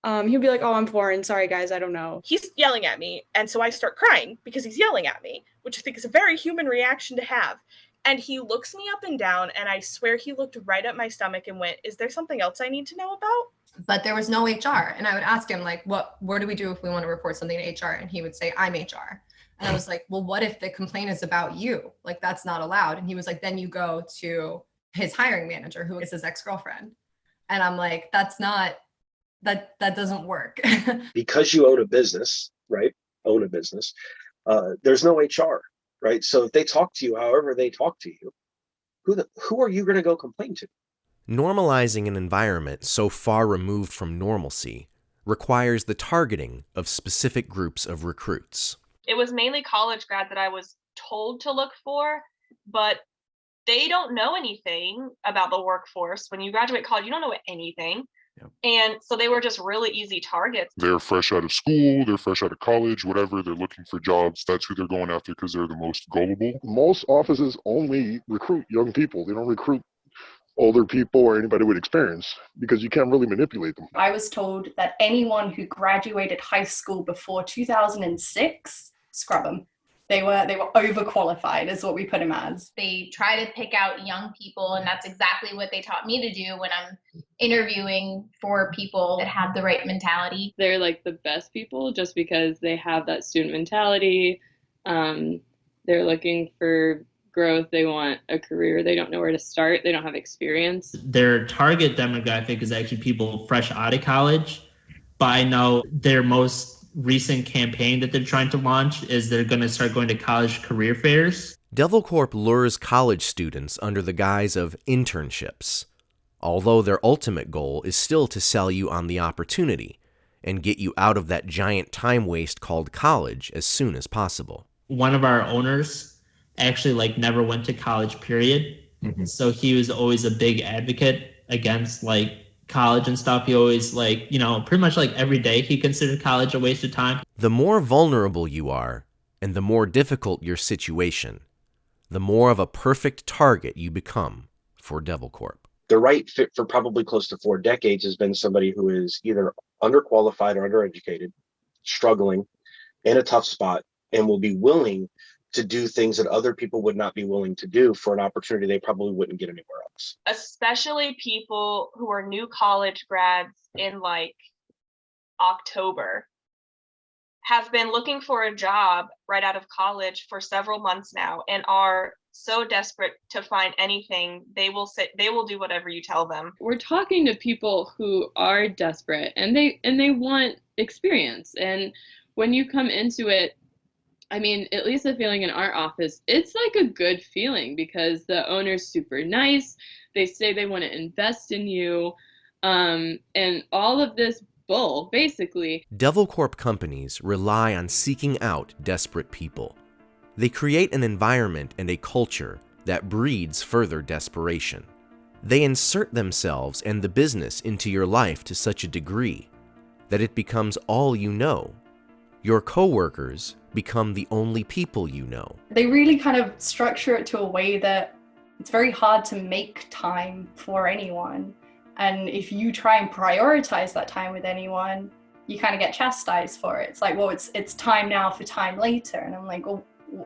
He'd be like, "Oh, I'm foreign. Sorry, guys, I don't know." He's yelling at me, and so I start crying because he's yelling at me, which I think is a very human reaction to have. And he looks me up and down, and I swear he looked right at my stomach and went, "Is there something else I need to know about?" But there was no HR. And I would ask him, like, what do we do if we want to report something to HR? And he would say, "I'm HR." And I was like, "Well, what if the complaint is about you? Like, that's not allowed." And he was like, "Then you go to his hiring manager, who is his ex-girlfriend." And I'm like, that's not, that doesn't work. Because you own a business, right? Own a business. There's no HR, right? So if they talk to you, however they talk to you, who are you going to go complain to? Normalizing an environment so far removed from normalcy requires the targeting of specific groups of recruits. It was mainly college grad that I was told to look for, but they don't know anything about the workforce. When you graduate college, you don't know anything. Yep. And so they were just really easy targets. They're fresh out of school, they're fresh out of college, whatever, they're looking for jobs. That's who they're going after because they're the most gullible. Most offices only recruit young people. They don't recruit older people or anybody with experience because you can't really manipulate them. I was told that anyone who graduated high school before 2006, scrub them. They were overqualified is what we put them as. They try to pick out young people, and that's exactly what they taught me to do when I'm interviewing for people that have the right mentality. They're like the best people just because they have that student mentality. They're looking for growth. They want a career. They don't know where to start. They don't have experience. Their target demographic is actually people fresh out of college. But I know their most recent campaign that they're trying to launch is they're going to start going to college career fairs. Devilcorp lures college students under the guise of internships, although their ultimate goal is still to sell you on the opportunity and get you out of that giant time waste called college as soon as possible. One of our owners actually never went to college, period. Mm-hmm. So he was always a big advocate against college and stuff. He always pretty much every day he considered college a waste of time. The more vulnerable you are and the more difficult your situation, the more of a perfect target you become for Devilcorp. The right fit for probably close to 4 decades has been somebody who is either underqualified or undereducated, struggling, in a tough spot, and will be willing to do things that other people would not be willing to do for an opportunity they probably wouldn't get anywhere else. Especially people who are new college grads in October have been looking for a job right out of college for several months now and are so desperate to find anything. They will do whatever you tell them. We're talking to people who are desperate and they want experience. And when you come into it, I mean, at least the feeling in our office, it's a good feeling because the owner's super nice. They say they want to invest in you, and all of this bull, basically. Devilcorp companies rely on seeking out desperate people. They create an environment and a culture that breeds further desperation. They insert themselves and the business into your life to such a degree that it becomes all you know. Your coworkers become the only people you know. They really kind of structure it to a way that it's very hard to make time for anyone. And if you try and prioritize that time with anyone, you kind of get chastised for it. It's like, well, it's time now for time later. And I'm like, well,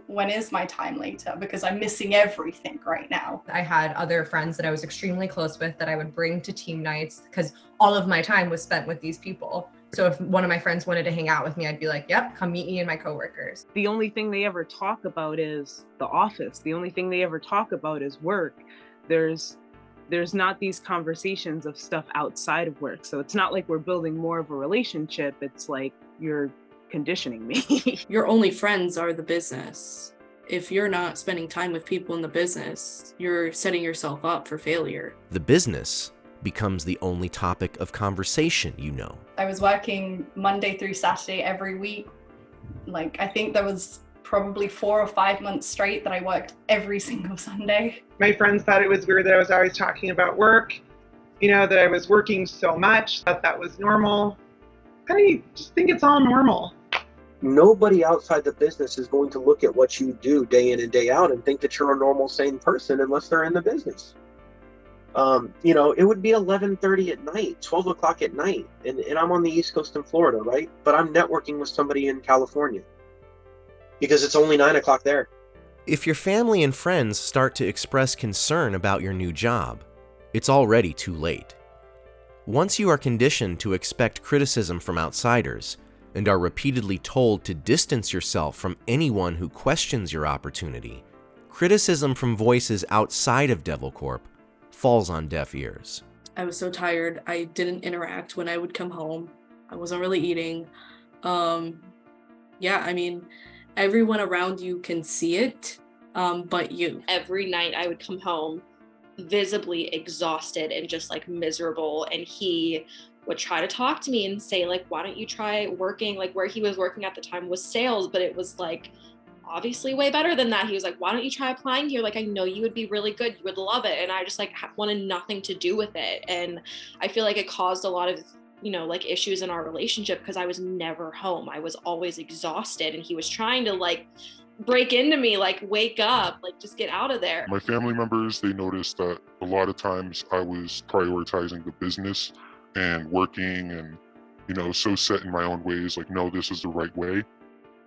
when is my time later? Because I'm missing everything right now. I had other friends that I was extremely close with that I would bring to team nights because all of my time was spent with these people. So if one of my friends wanted to hang out with me, I'd be like, yep, come meet me and my coworkers. The only thing they ever talk about is the office. The only thing they ever talk about is work. There's not these conversations of stuff outside of work. So it's not like we're building more of a relationship. It's like you're conditioning me. Your only friends are the business. If you're not spending time with people in the business, you're setting yourself up for failure. The business becomes the only topic of conversation you know. I was working Monday through Saturday every week. I think there was probably 4 or 5 months straight that I worked every single Sunday. My friends thought it was weird that I was always talking about work, that I was working so much, that was normal. I just think it's all normal. Nobody outside the business is going to look at what you do day in and day out and think that you're a normal, sane person unless they're in the business. It would be 11:30 at night, 12 o'clock at night, and I'm on the East Coast in Florida, right? But I'm networking with somebody in California because it's only 9 o'clock there. If your family and friends start to express concern about your new job, it's already too late. Once you are conditioned to expect criticism from outsiders and are repeatedly told to distance yourself from anyone who questions your opportunity, criticism from voices outside of Devilcorp falls on deaf ears. I was so tired. I didn't interact when I would come home. I wasn't really eating. Everyone around you can see it, but you. Every night I would come home visibly exhausted and just like miserable, and he would try to talk to me and say like, why don't you try working, like where he was working at the time was sales, but it was like obviously way better than that. He was like, why don't you try applying here? Like, I know you would be really good. You would love it. And I just like wanted nothing to do with it. And I feel like it caused a lot of, issues in our relationship because I was never home. I was always exhausted, and he was trying to like break into me, like, wake up, like, just get out of there. My family members, they noticed that a lot of times I was prioritizing the business and working and, so set in my own ways, like, no, this is the right way,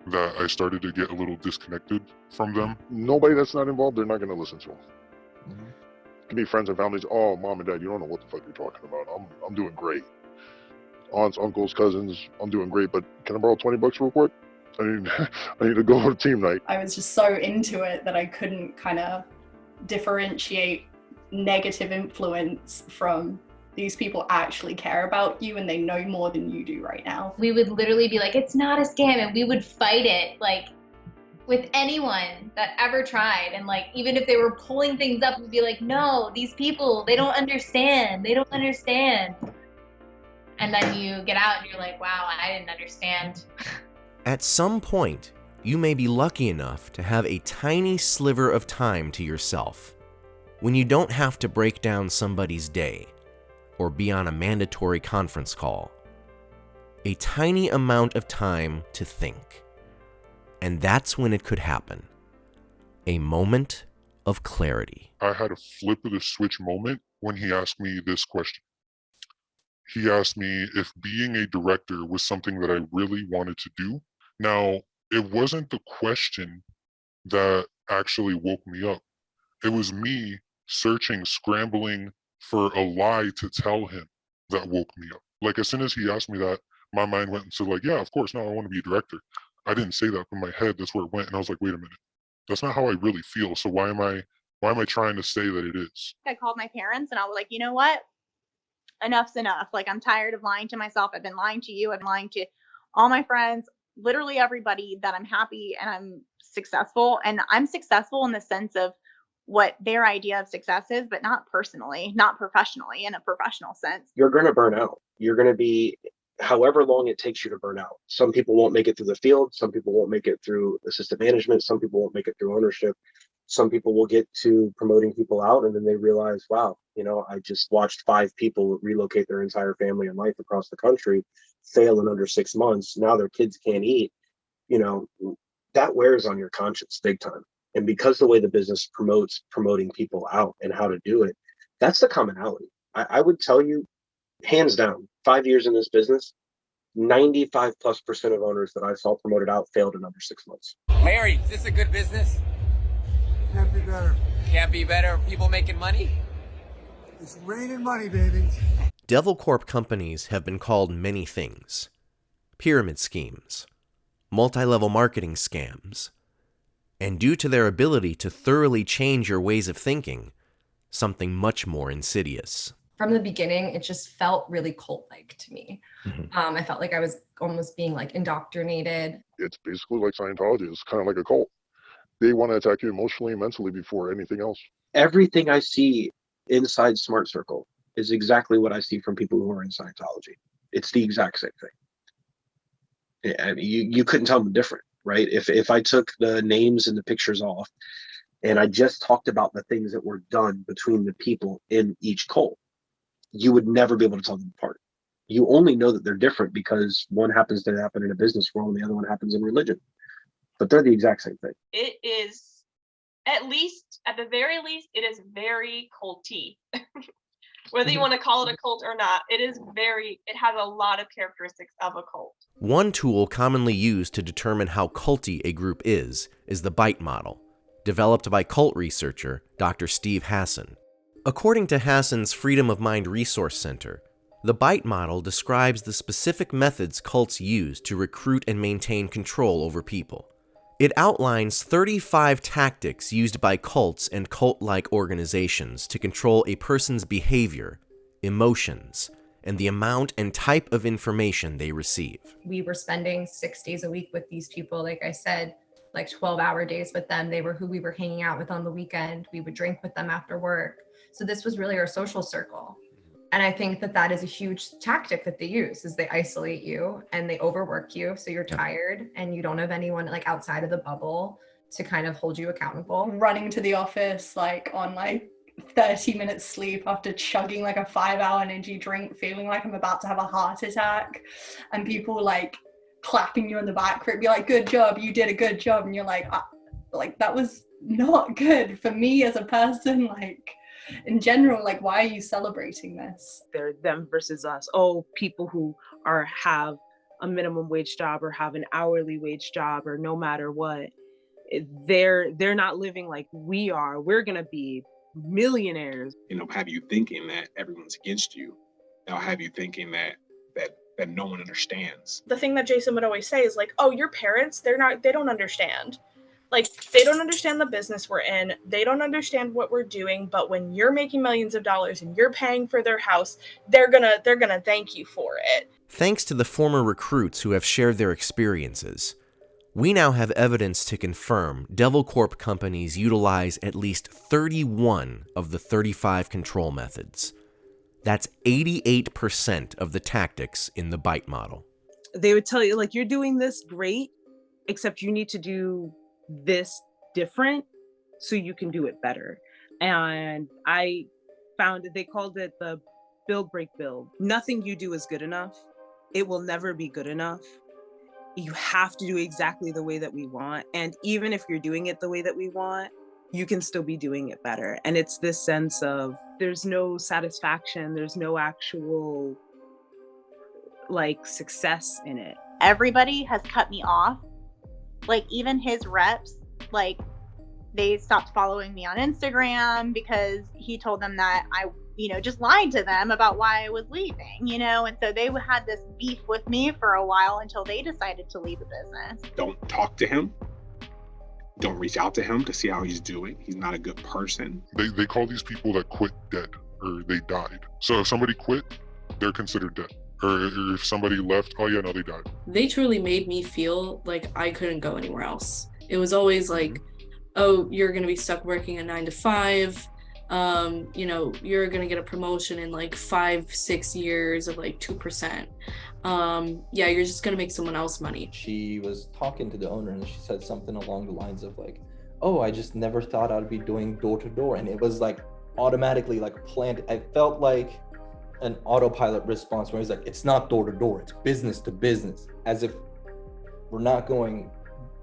that I started to get a little disconnected from them. Nobody that's not involved, they're not going to listen to them. Mm-hmm. It could be friends and families. Oh, mom and dad, you don't know what the fuck you're talking about. I'm doing great. Aunts, uncles, cousins, I'm doing great, but can I borrow $20 real quick? I need to go to team night. I was just so into it that I couldn't kind of differentiate negative influence from these people actually care about you and they know more than you do right now. We would literally be like, it's not a scam, and we would fight it like with anyone that ever tried. And like, even if they were pulling things up, we'd be like, no, these people, they don't understand. They don't understand. And then you get out and you're like, wow, I didn't understand. At some point, you may be lucky enough to have a tiny sliver of time to yourself, when you don't have to break down somebody's day or be on a mandatory conference call. A tiny amount of time to think. And that's when it could happen. A moment of clarity. I had a flip of the switch moment when he asked me this question. He asked me if being a director was something that I really wanted to do. Now, it wasn't the question that actually woke me up. It was me searching, scrambling for a lie to tell him that woke me up. Like, as soon as he asked me that, my mind went into like, yeah, of course, no, I want to be a director. I didn't say that, but in my head, that's where it went. And I was like, wait a minute, that's not how I really feel. So why am I trying to say that it is? I called my parents and I was like, you know what? Enough's enough. Like, I'm tired of lying to myself. I've been lying to you. I've been lying to all my friends, literally everybody, that I'm happy and I'm successful. And I'm successful in the sense of what their idea of success is, but not personally, not professionally, in a professional sense. You're going to burn out. You're going to be, however long it takes you to burn out. Some people won't make it through the field. Some people won't make it through assistant management. Some people won't make it through ownership. Some people will get to promoting people out and then they realize, wow, I just watched 5 people relocate their entire family and life across the country, fail in under 6 months. Now their kids can't eat. That wears on your conscience big time. And because the way the business promotes promoting people out and how to do it, that's the commonality. I would tell you, hands down, 5 years in this business, 95+% of owners that I saw promoted out failed in under 6 months. Larry, is this a good business? Can't be better. Can't be better. People making money? It's raining money, baby. Devilcorp companies have been called many things. Pyramid schemes, multi-level marketing scams, and due to their ability to thoroughly change your ways of thinking, something much more insidious. From the beginning, it just felt really cult-like to me. Mm-hmm. I felt like I was almost being like indoctrinated. It's basically like Scientology. It's kind of like a cult. They want to attack you emotionally and mentally before anything else. Everything I see inside Smart Circle is exactly what I see from people who are in Scientology. It's the exact same thing. I mean, you couldn't tell them different. right? If I took the names and the pictures off and I just talked about the things that were done between the people in each cult, you would never be able to tell them apart. You only know that they're different because one happens to happen in a business world and the other one happens in religion, but they're the exact same thing. It is, at the very least, it is very culty. Whether you want to call it a cult or not, it has a lot of characteristics of a cult. One tool commonly used to determine how culty a group is the BITE model, developed by cult researcher Dr. Steve Hassan. According to Hassan's Freedom of Mind Resource Center, the BITE model describes the specific methods cults use to recruit and maintain control over people. It outlines 35 tactics used by cults and cult-like organizations to control a person's behavior, emotions, and the amount and type of information they receive. We were spending 6 days a week with these people, like I said, like 12-hour days with them. They were who we were hanging out with on the weekend. We would drink with them after work. So this was really our social circle. And I think that that is a huge tactic that they use, is they isolate you and they overwork you. So you're tired and you don't have anyone like outside of the bubble to kind of hold you accountable. Running to the office like on like 30 minutes sleep after chugging like a 5-hour energy drink, feeling like I'm about to have a heart attack, and people like clapping you on the back for it, be like, good job, you did a good job. And you're like that was not good for me as a person. Like, in general, like, why are you celebrating this? They're them versus us. Oh, people who have a minimum wage job or have an hourly wage job, or no matter what, they're not living like we are. We're gonna be millionaires. Have you thinking that everyone's against you. They'll have you thinking that no one understands. The thing that Jason would always say is like, oh, your parents, they don't understand. Like, they don't understand the business we're in. They don't understand what we're doing. But when you're making millions of dollars and you're paying for their house, they're gonna thank you for it. Thanks to the former recruits who have shared their experiences, we now have evidence to confirm Devilcorp companies utilize at least 31 of the 35 control methods. That's 88% of the tactics in the BITE model. They would tell you, like, you're doing this great, except you need to do this different so you can do it better. And I found they called it the build, break, build. Nothing you do is good enough. It will never be good enough. You have to do exactly the way that we want. And even if you're doing it the way that we want, you can still be doing it better. And it's this sense of there's no satisfaction, there's no actual like success in it. Everybody has cut me off. Like, even his reps, like, they stopped following me on Instagram because he told them that I, just lied to them about why I was leaving, and so they had this beef with me for a while until they decided to leave the business. Don't talk to him. Don't reach out to him to see how he's doing. He's not a good person. They call these people that quit dead, or they died. So if somebody quit, they're considered dead. Or if somebody left, oh yeah, no, they died. They truly made me feel like I couldn't go anywhere else. It was always like, oh, you're going to be stuck working a 9 to 5. You're going to get a promotion in like 5-6 years of like 2%. You're just going to make someone else money. She was talking to the owner and she said something along the lines of like, oh, I just never thought I'd be doing door to door. And it was like automatically like planned. I felt like an autopilot response where he's like, it's not door to door, it's business to business, as if we're not going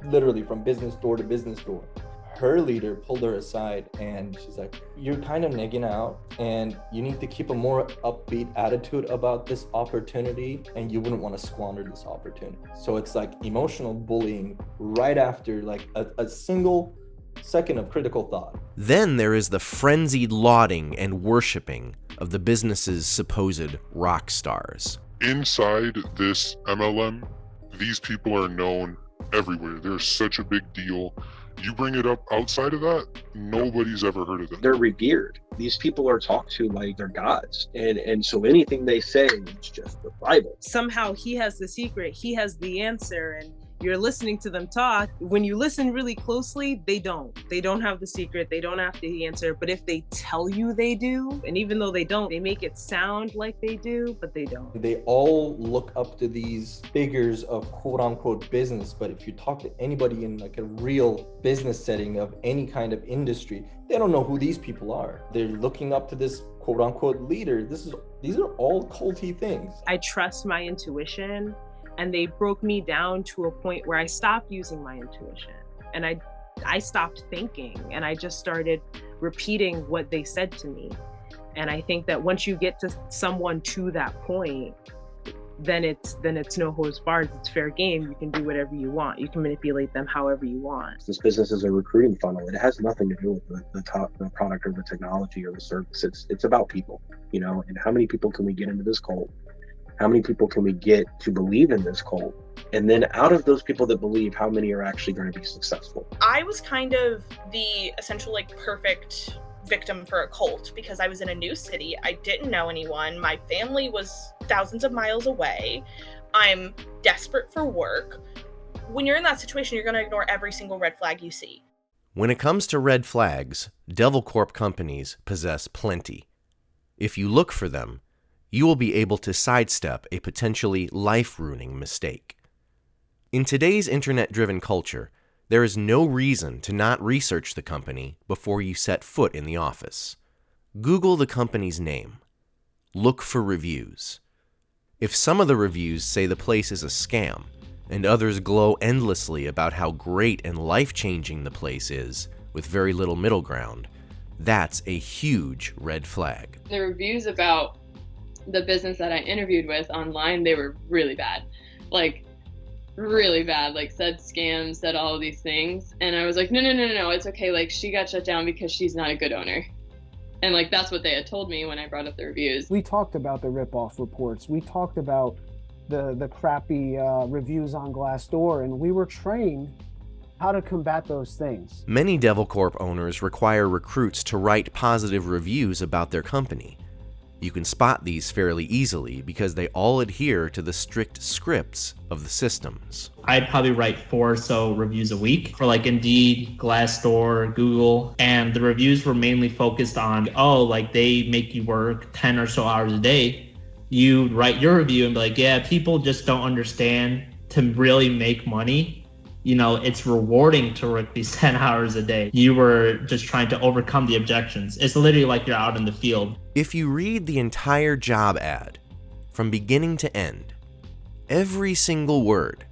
literally from business door to business door. Her leader pulled her aside and she's like, you're kind of nigging out and you need to keep a more upbeat attitude about this opportunity, and you wouldn't want to squander this opportunity. So it's like emotional bullying right after like a single second of critical thought. Then there is the frenzied lauding and worshiping of the business's supposed rock stars. Inside this MLM, these people are known everywhere. They're such a big deal. You bring it up outside of that, nobody's ever heard of them. They're revered. These people are talked to like they're gods. And so anything they say is just the Bible. Somehow he has the secret, he has the answer, and you're listening to them talk. When you listen really closely, they don't have the secret, they don't have the answer. But if they tell you they do, and even though they don't, they make it sound like they do, but they don't. They all look up to these figures of quote unquote business, but if you talk to anybody in like a real business setting of any kind of industry, they don't know who these people are. They're looking up to this quote unquote leader. These are all culty things. I trust my intuition, and they broke me down to a point where I stopped using my intuition, and I stopped thinking, and I just started repeating what they said to me. And I think that once you get to someone to that point, then it's no holds barred. It's fair game. You can do whatever you want. You can manipulate them however you want. This business is a recruiting funnel. It has nothing to do with the product or the technology or the service. It's about people, you know, and how many people can we get into this cult? How many people can we get to believe in this cult? And then out of those people that believe, how many are actually going to be successful? I was kind of the essential, like, perfect victim for a cult because I was in a new city. I didn't know anyone. My family was thousands of miles away. I'm desperate for work. When you're in that situation, you're going to ignore every single red flag you see. When it comes to red flags, Devilcorp companies possess plenty. If you look for them, you will be able to sidestep a potentially life-ruining mistake. In today's internet-driven culture, there is no reason to not research the company before you set foot in the office. Google the company's name. Look for reviews. If some of the reviews say the place is a scam, and others glow endlessly about how great and life-changing the place is, with very little middle ground, that's a huge red flag. The reviews about the business that I interviewed with online, they were really bad. Like, really bad. Like, said scams, said all of these things. And I was like, no, it's okay. Like, she got shut down because she's not a good owner. And like, that's what they had told me when I brought up the reviews. We talked about the rip-off reports. We talked about the crappy reviews on Glassdoor, and we were trained how to combat those things. Many Devilcorp owners require recruits to write positive reviews about their company. You can spot these fairly easily because they all adhere to the strict scripts of the systems. I'd probably write 4 or so reviews a week for like Indeed, Glassdoor, Google, and the reviews were mainly focused on, like they make you work 10 or so hours a day. You write your review and be like, yeah, people just don't understand to really make money. You know, it's rewarding to work these 10 hours a day. You were just trying to overcome the objections. It's literally like you're out in the field. If you read the entire job ad, from beginning to end, every single word,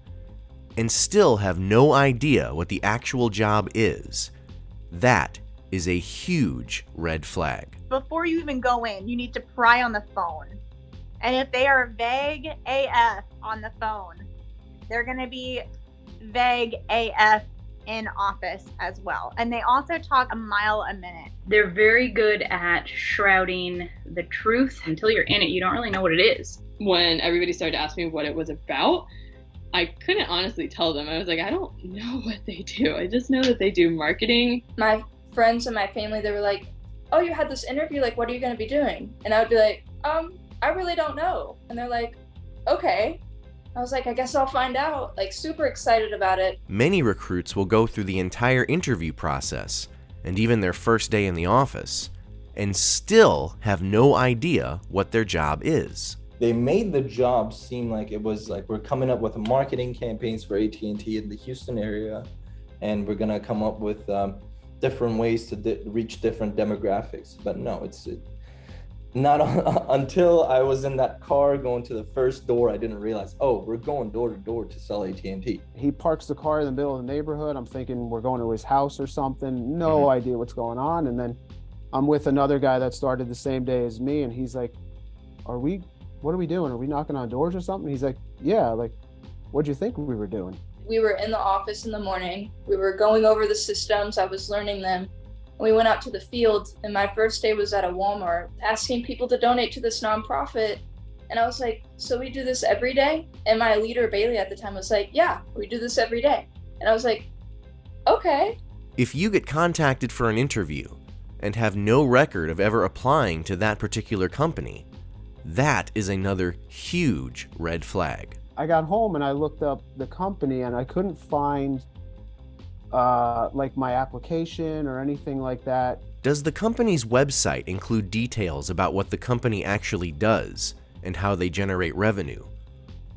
and still have no idea what the actual job is, that is a huge red flag. Before you even go in, you need to pry on the phone. And if they are vague AF on the phone, they're going to be vague AF in office as well. And they also talk a mile a minute. They're very good at shrouding the truth. Until you're in it, you don't really know what it is. When everybody started asking me what it was about, I couldn't honestly tell them. I was like, I don't know what they do. I just know that they do marketing. My friends and my family, they were like, oh, you had this interview, like, what are you going to be doing? And I would be like, I really don't know. And they're like, okay. I was like, I guess I'll find out. Like, super excited about it. Many recruits will go through the entire interview process and even their first day in the office and still have no idea what their job is. They made the job seem like it was like we're coming up with marketing campaigns for AT&T in the Houston area, and we're gonna come up with different ways to reach different demographics. But no, it's not until I was in that car going to the first door, I didn't realize, we're going door to door to sell AT&T. He parks the car in the middle of the neighborhood. I'm thinking we're going to his house or something. No idea what's going on. And then I'm with another guy that started the same day as me, and he's like, what are we doing? Are we knocking on doors or something? He's like, yeah, like, what'd you think we were doing? We were in the office in the morning. We were going over the systems. I was learning them. We went out to the field, and my first day was at a Walmart asking people to donate to this nonprofit. And I was like, so we do this every day? And my leader, Bailey, at the time was like, yeah, we do this every day. And I was like, okay. If you get contacted for an interview and have no record of ever applying to that particular company, that is another huge red flag. I got home and I looked up the company and I couldn't find like my application or anything like that. Does the company's website include details about what the company actually does and how they generate revenue?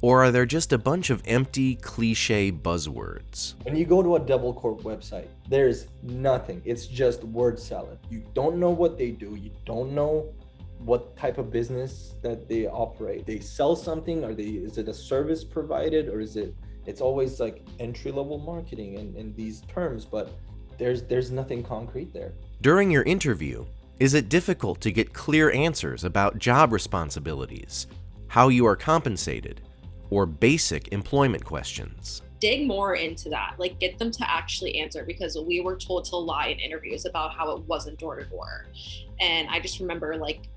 Or are there just a bunch of empty, cliche buzzwords? When you go to a Devilcorp website, there's nothing. It's just word salad. You don't know what they do. You don't know what type of business that they operate. They sell something, is it a service provided, or it's always like entry-level marketing and these terms, but there's nothing concrete there. During your interview, is it difficult to get clear answers about job responsibilities, how you are compensated, or basic employment questions? Dig more into that, like get them to actually answer, because we were told to lie in interviews about how it wasn't door to door. And I just remember like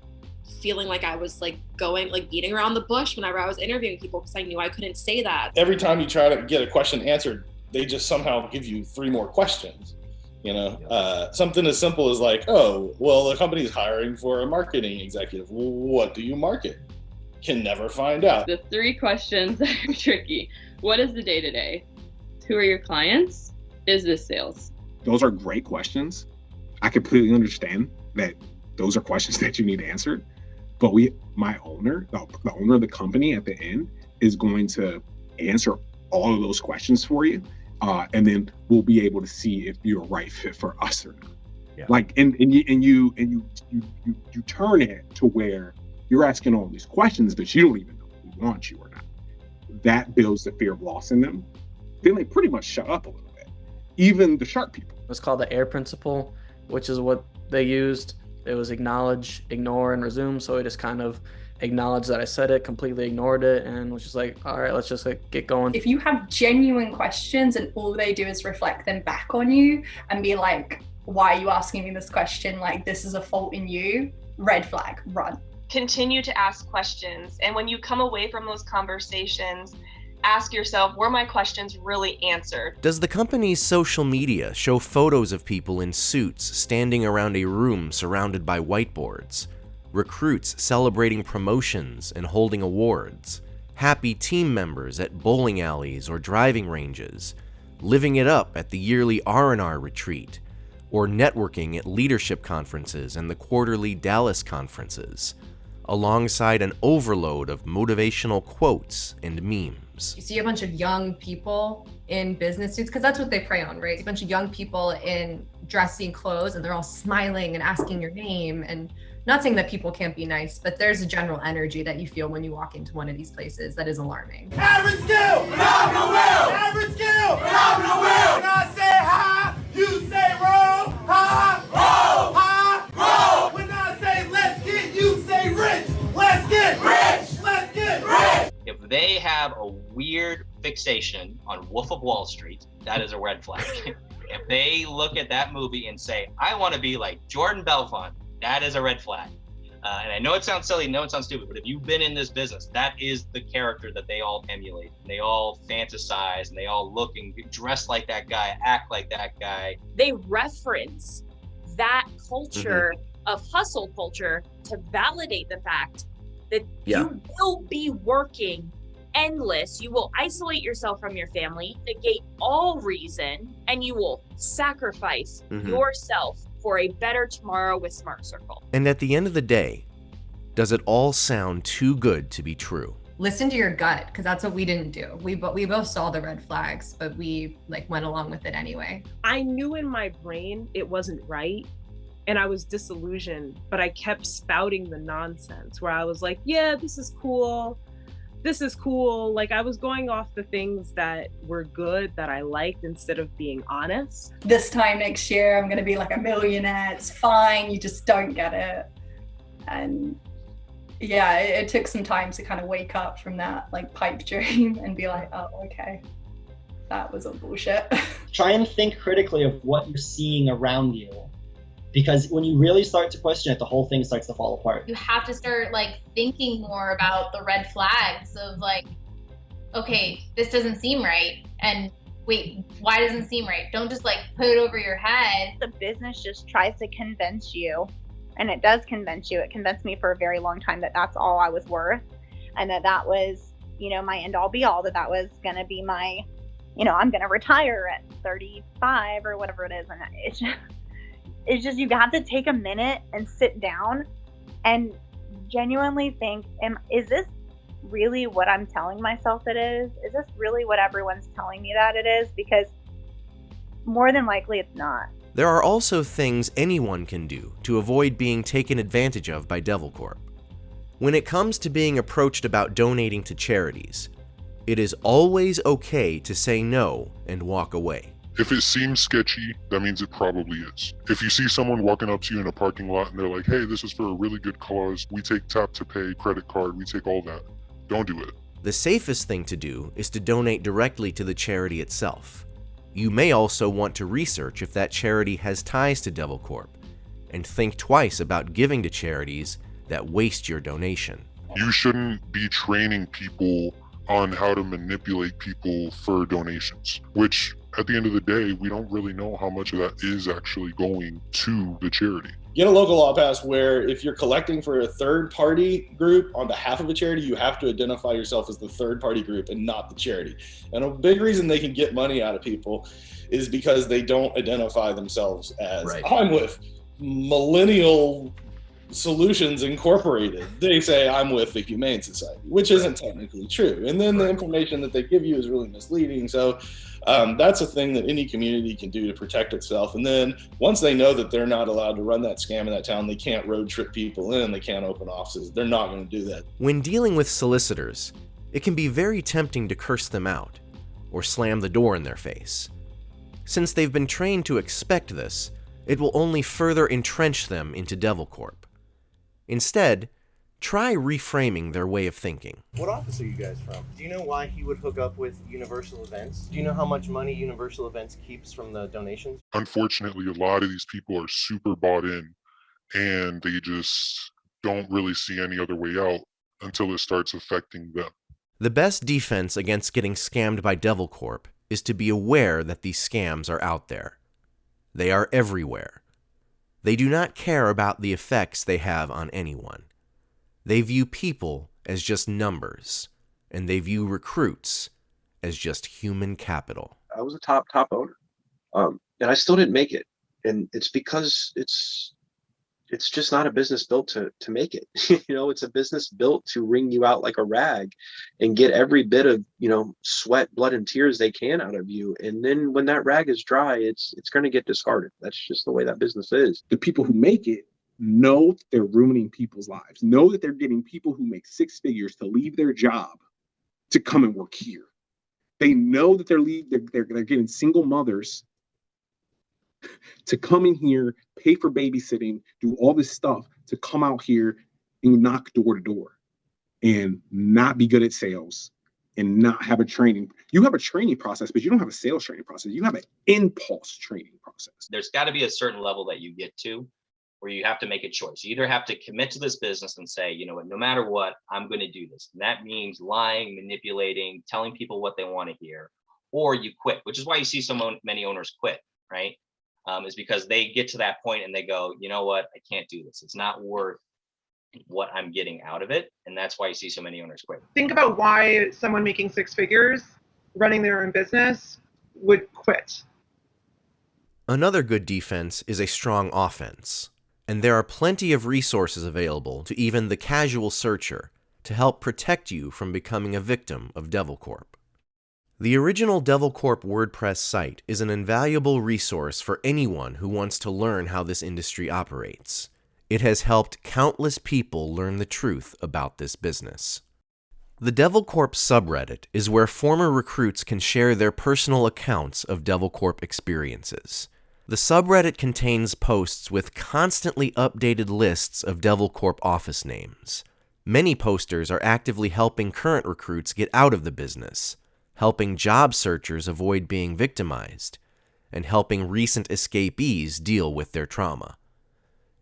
feeling like I was like beating around the bush whenever I was interviewing people, because I knew I couldn't say that. Every time you try to get a question answered, they just somehow give you 3 more questions. You know, something as simple as like, oh, well, the company's hiring for a marketing executive. What do you market? Can never find out. The 3 questions are tricky. What is the day-to-day? Who are your clients? Is this sales? Those are great questions. I completely understand that those are questions that you need answered. But my owner, the owner of the company at the end, is going to answer all of those questions for you. And then we'll be able to see if you're a right fit for us or not. Yeah. Like, and you turn it to where you're asking all these questions, but you don't even know if we want you or not. That builds the fear of loss in them. Then they pretty much shut up a little bit. Even the sharp people. It's called the AIR principle, which is what they used. It was acknowledge, ignore, and resume. So I just kind of acknowledged that I said it, completely ignored it, and was just like, all right, let's just like get going. If you have genuine questions and all they do is reflect them back on you and be like, why are you asking me this question? Like, this is a fault in you. Red flag, run. Continue to ask questions. And when you come away from those conversations, ask yourself, were my questions really answered? Does the company's social media show photos of people in suits standing around a room surrounded by whiteboards? Recruits celebrating promotions and holding awards? Happy team members at bowling alleys or driving ranges? Living it up at the yearly R&R retreat? Or networking at leadership conferences and the quarterly Dallas conferences? Alongside an overload of motivational quotes and memes. You see a bunch of young people in business suits, because that's what they prey on, right? A bunch of young people in dressy clothes, and they're all smiling and asking your name. And not saying that people can't be nice, but there's a general energy that you feel when you walk into one of these places that is alarming. Average skill, phenomenal will. Average skill, phenomenal will. When I say hi, you say roll. Hi, roll. Hi, roll. When I say let's get, you say rich. Let's get rich. Let's get rich. If they have a weird fixation on Wolf of Wall Street, that is a red flag. If they look at that movie and say, I want to be like Jordan Belfont, that is a red flag. And I know it sounds silly, I know it sounds stupid, but if you've been in this business, that is the character that they all emulate. They all fantasize, and they all look and dress like that guy, act like that guy. They reference that culture of hustle culture to validate the fact that you will be working endless. You will isolate yourself from your family, negate all reason, and you will sacrifice yourself for a better tomorrow with Smart Circle. And at the end of the day, does it all sound too good to be true? Listen to your gut, because that's what we didn't do. We both saw the red flags, but we like went along with it anyway. I knew in my brain it wasn't right, and I was disillusioned, but I kept spouting the nonsense where I was like, yeah, this is cool. This is cool. Like, I was going off the things that were good, that I liked, instead of being honest. This time next year, I'm going to be like a millionaire. It's fine. You just don't get it. And yeah, it took some time to kind of wake up from that like pipe dream and be like, oh, okay, that was all bullshit. Try and think critically of what you're seeing around you. Because when you really start to question it, the whole thing starts to fall apart. You have to start like thinking more about the red flags of like, okay, this doesn't seem right. And wait, why doesn't it seem right? Don't just like put it over your head. The business just tries to convince you, and it does convince you. It convinced me for a very long time that that's all I was worth, and that was, my end all be all, that was going to be my, I'm going to retire at 35 or whatever it is. And it's just, you have to take a minute and sit down and genuinely think, is this really what I'm telling myself it is? Is this really what everyone's telling me that it is? Because more than likely it's not. There are also things anyone can do to avoid being taken advantage of by Devilcorp. When it comes to being approached about donating to charities, it is always okay to say no and walk away. If it seems sketchy, that means it probably is. If you see someone walking up to you in a parking lot and they're like, hey, this is for a really good cause, we take tap to pay, credit card, we take all that, don't do it. The safest thing to do is to donate directly to the charity itself. You may also want to research if that charity has ties to Devilcorp, and think twice about giving to charities that waste your donation. You shouldn't be training people on how to manipulate people for donations, which at the end of the day, we don't really know how much of that is actually going to the charity. Get a local law pass where if you're collecting for a third-party group on behalf of a charity, you have to identify yourself as the third-party group and not the charity. And a big reason they can get money out of people is because they don't identify themselves as, I'm with Millennial Solutions Incorporated. They say, I'm with the Humane Society, which isn't technically true. And then the information that they give you is really misleading. So that's a thing that any community can do to protect itself. And then once they know that they're not allowed to run that scam in that town, they can't road trip people in, they can't open offices. They're not going to do that. When dealing with solicitors, it can be very tempting to curse them out or slam the door in their face. Since they've been trained to expect this, it will only further entrench them into Devilcorp. Instead, try reframing their way of thinking. What office are you guys from? Do you know why he would hook up with Universal Events? Do you know how much money Universal Events keeps from the donations? Unfortunately, a lot of these people are super bought in, and they just don't really see any other way out until it starts affecting them. The best defense against getting scammed by Devilcorp is to be aware that these scams are out there. They are everywhere. They do not care about the effects they have on anyone. They view people as just numbers, and they view recruits as just human capital. I was a top owner, and I still didn't make it. And it's because it's just not a business built to make it. It's a business built to wring you out like a rag and get every bit of, sweat, blood, and tears they can out of you. And then when that rag is dry, it's going to get discarded. That's just the way that business is. The people who make it know they're ruining people's lives, know that they're getting people who make six figures to leave their job to come and work here. They know that they're getting single mothers to come in here, pay for babysitting, do all this stuff to come out here and knock door to door and not be good at sales and not have a training. You have a training process, but you don't have a sales training process. You have an impulse training process. There's got to be a certain level that you get to where you have to make a choice. You either have to commit to this business and say, you know what, no matter what, I'm going to do this. And that means lying, manipulating, telling people what they want to hear, or you quit, which is why you see so many owners quit, right? Is because they get to that point and they go, you know what, I can't do this. It's not worth what I'm getting out of it. And that's why you see so many owners quit. Think about why someone making six figures, running their own business, would quit. Another good defense is a strong offense. And there are plenty of resources available to even the casual searcher to help protect you from becoming a victim of Devilcorp. The original Devilcorp WordPress site is an invaluable resource for anyone who wants to learn how this industry operates. It has helped countless people learn the truth about this business. The Devilcorp subreddit is where former recruits can share their personal accounts of Devilcorp experiences. The subreddit contains posts with constantly updated lists of Devilcorp office names. Many posters are actively helping current recruits get out of the business, helping job searchers avoid being victimized, and helping recent escapees deal with their trauma.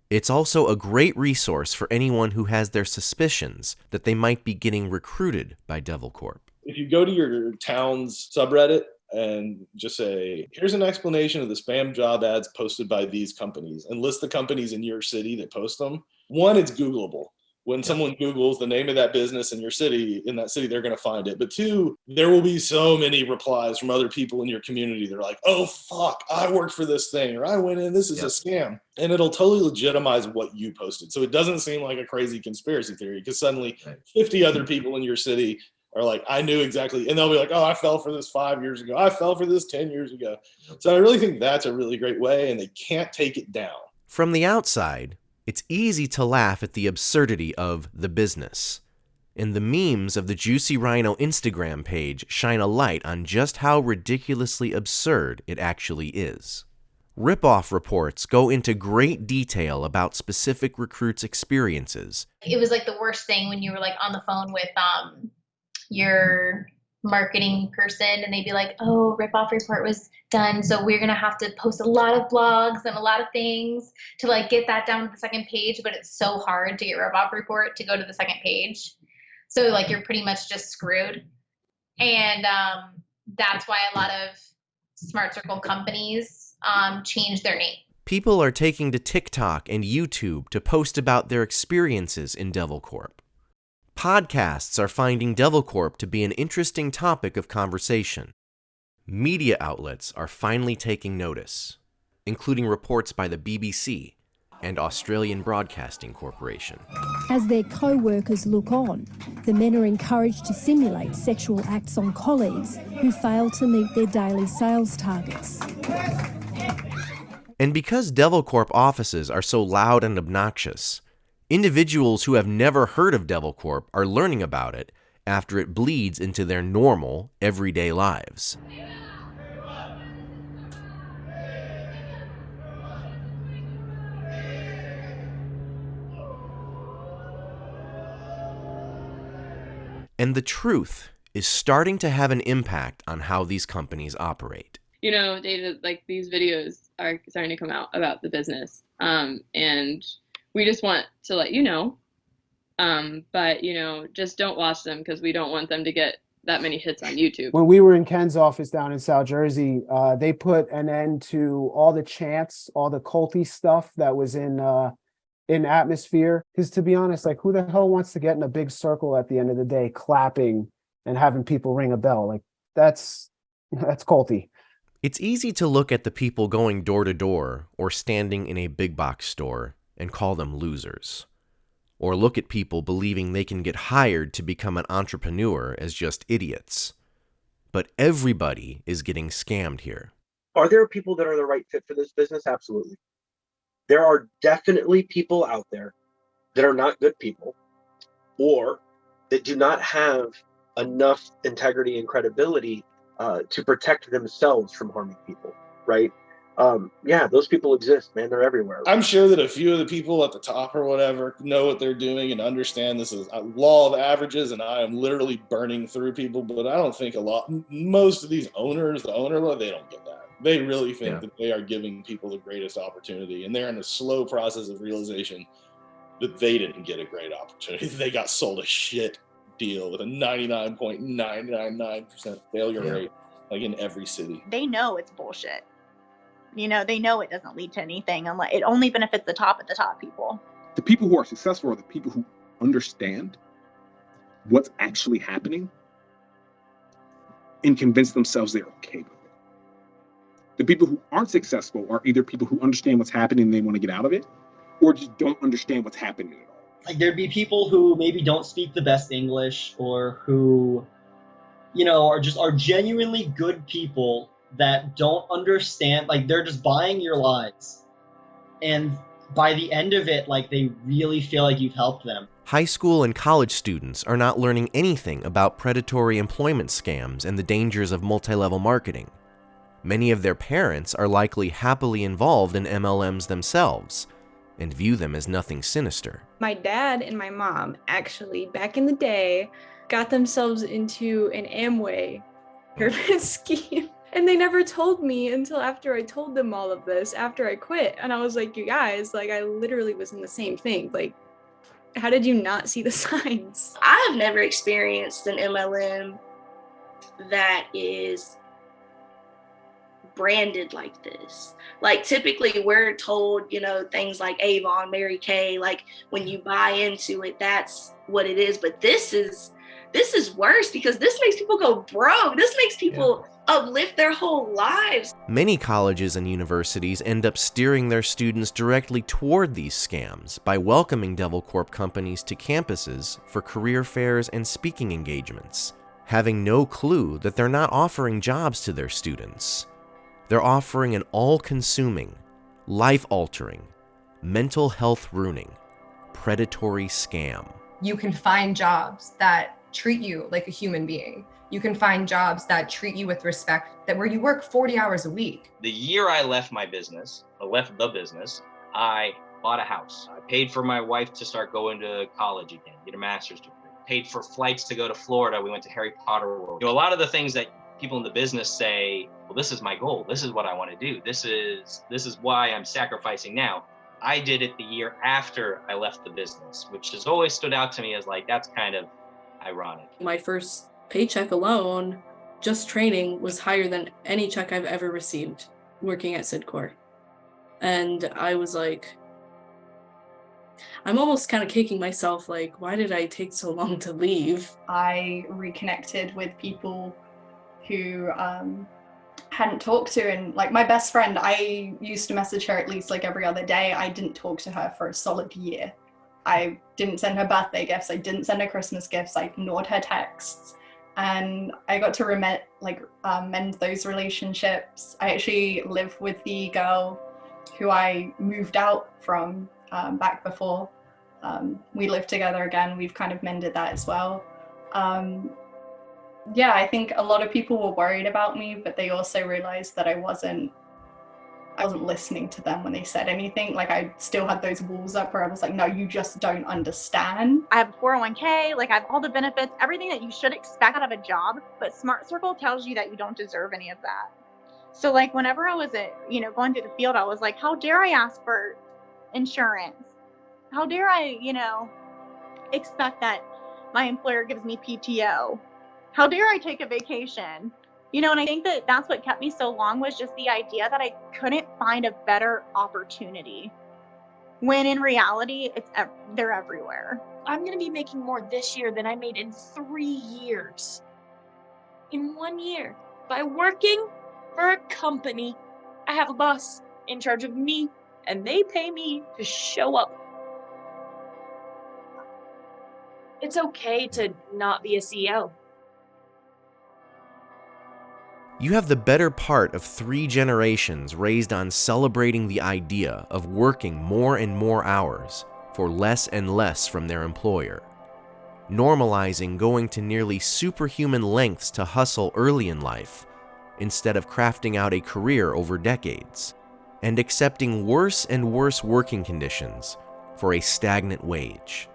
It's also a great resource for anyone who has their suspicions that they might be getting recruited by Devilcorp. If you go to your town's subreddit and just say, here's an explanation of the spam job ads posted by these companies, and list the companies in your city that post them, one, it's Googleable. When someone Googles the name of that business in your city, in that city, they're going to find it. But two, there will be so many replies from other people in your community. They're like, oh, fuck, I worked for this thing, or I went in, this is a scam. And it'll totally legitimize what you posted. So it doesn't seem like a crazy conspiracy theory, because suddenly 50 other people in your city are like, I knew exactly. And they'll be like, oh, I fell for this 5 years ago. I fell for this 10 years ago. So I really think that's a really great way, and they can't take it down. From the outside, it's easy to laugh at the absurdity of the business. And the memes of the Juicy Rhino Instagram page shine a light on just how ridiculously absurd it actually is. Rip-off reports go into great detail about specific recruits' experiences. It was like the worst thing when you were like on the phone with your marketing person and they'd be like, oh, rip-off report was done, so we're gonna have to post a lot of blogs and a lot of things to like get that down to the second page, but it's so hard to get rip-off report to go to the second page, so like you're pretty much just screwed. And that's why a lot of Smart Circle companies change their name. People are taking to TikTok and YouTube to post about their experiences in Devilcorp. Podcasts are finding Devilcorp to be an interesting topic of conversation. Media outlets are finally taking notice, including reports by the BBC and Australian Broadcasting Corporation. As their co-workers look on, the men are encouraged to simulate sexual acts on colleagues who fail to meet their daily sales targets. And because Devilcorp offices are so loud and obnoxious, individuals who have never heard of Devilcorp are learning about it after it bleeds into their normal, everyday lives. And the truth is starting to have an impact on how these companies operate. You know, like these videos are starting to come out about the business, and we just want to let you know, but you know, just don't watch them because we don't want them to get that many hits on YouTube. When we were in Ken's office down in South Jersey, they put an end to all the chants, all the culty stuff that was in atmosphere. Because to be honest, like who the hell wants to get in a big circle at the end of the day, clapping and having people ring a bell? Like that's culty. It's easy to look at the people going door to door or standing in a big box store and call them losers. Or look at people believing they can get hired to become an entrepreneur as just idiots. But everybody is getting scammed here. Are there people that are the right fit for this business? Absolutely. There are definitely people out there that are not good people or that do not have enough integrity and credibility to protect themselves from harming people, right? Yeah, those people exist, man. They're everywhere. I'm sure that a few of the people at the top or whatever know what they're doing and understand this is a law of averages, and I am literally burning through people, but I don't think most of these owners, they don't get that. They really think that they are giving people the greatest opportunity, and they're in a slow process of realization that they didn't get a great opportunity. They got sold a shit deal with a 99.999% failure rate, like in every city. They know it's bullshit. You know, they know it doesn't lead to anything unless it only benefits the top people. The people who are successful are the people who understand what's actually happening and convince themselves they're okay with it. The people who aren't successful are either people who understand what's happening and they want to get out of it, or just don't understand what's happening at all. Like there'd be people who maybe don't speak the best English, or who, you know, are genuinely good people that don't understand, like they're just buying your lies. And by the end of it, like they really feel like you've helped them. High school and college students are not learning anything about predatory employment scams and the dangers of multi-level marketing. Many of their parents are likely happily involved in MLMs themselves and view them as nothing sinister. My dad and my mom actually, back in the day, got themselves into an Amway pyramid scheme. And they never told me until after I told them all of this, after I quit. And I was like, you guys, like I literally was in the same thing. Like, how did you not see the signs? I have never experienced an MLM that is branded like this. Like typically we're told, things like Avon, Mary Kay, like when you buy into it, that's what it is. But this is worse because this makes people go broke. This makes people uplift their whole lives. Many colleges and universities end up steering their students directly toward these scams by welcoming Devilcorp companies to campuses for career fairs and speaking engagements, having no clue that they're not offering jobs to their students. They're offering an all-consuming, life-altering, mental health-ruining, predatory scam. You can find jobs that treat you like a human being. You can find jobs that treat you with respect, that where you work 40 hours a week. The year I left the business, I bought a house. I paid for my wife to start going to college again, get a master's degree. Paid for flights to go to Florida. We went to Harry Potter World. A lot of the things that people in the business say, well, this is my goal. This is what I want to do. This is why I'm sacrificing now. I did it the year after I left the business, which has always stood out to me as like, that's kind of ironic. My first paycheck alone, just training, was higher than any check I've ever received working at Sidcor. And I was like, I'm almost kind of kicking myself, like, why did I take so long to leave? I reconnected with people who hadn't talked to, and like my best friend, I used to message her at least like every other day. I didn't talk to her for a solid year. I didn't send her birthday gifts. I didn't send her Christmas gifts. I ignored her texts. And I got to mend those relationships. I actually live with the girl who I moved out from back before. We live together again. We've kind of mended that as well. I think a lot of people were worried about me, but they also realized that I wasn't listening to them when they said anything. Like I still had those walls up where I was like, no, you just don't understand. I have a 401k, like I have all the benefits, everything that you should expect out of a job, but Smart Circle tells you that you don't deserve any of that. So like whenever I was going through the field, I was like, how dare I ask for insurance? How dare I, expect that my employer gives me PTO? How dare I take a vacation? And I think that that's what kept me so long, was just the idea that I couldn't find a better opportunity. When in reality, they're everywhere. I'm going to be making more this year than I made in 3 years. In 1 year. By working for a company, I have a boss in charge of me, and they pay me to show up. It's okay to not be a CEO. You have the better part of 3 generations raised on celebrating the idea of working more and more hours for less and less from their employer, normalizing going to nearly superhuman lengths to hustle early in life instead of crafting out a career over decades, and accepting worse and worse working conditions for a stagnant wage.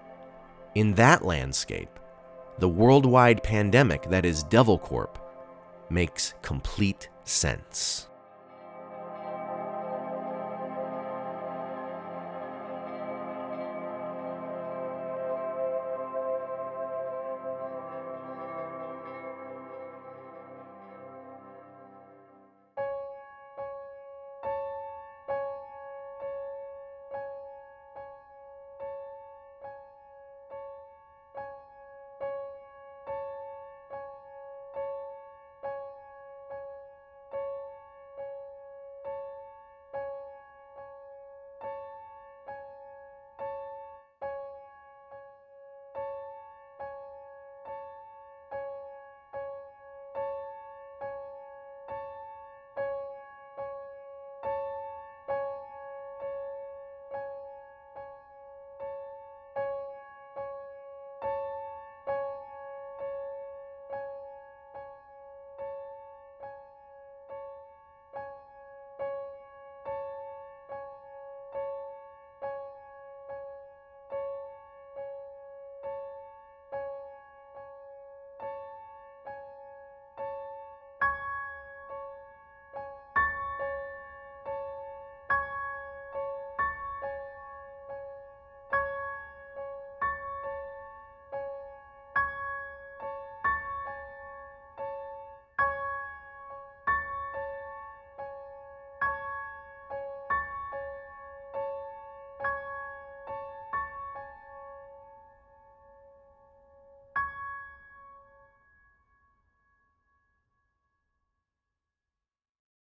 In that landscape, the worldwide pandemic that is Devilcorp makes complete sense.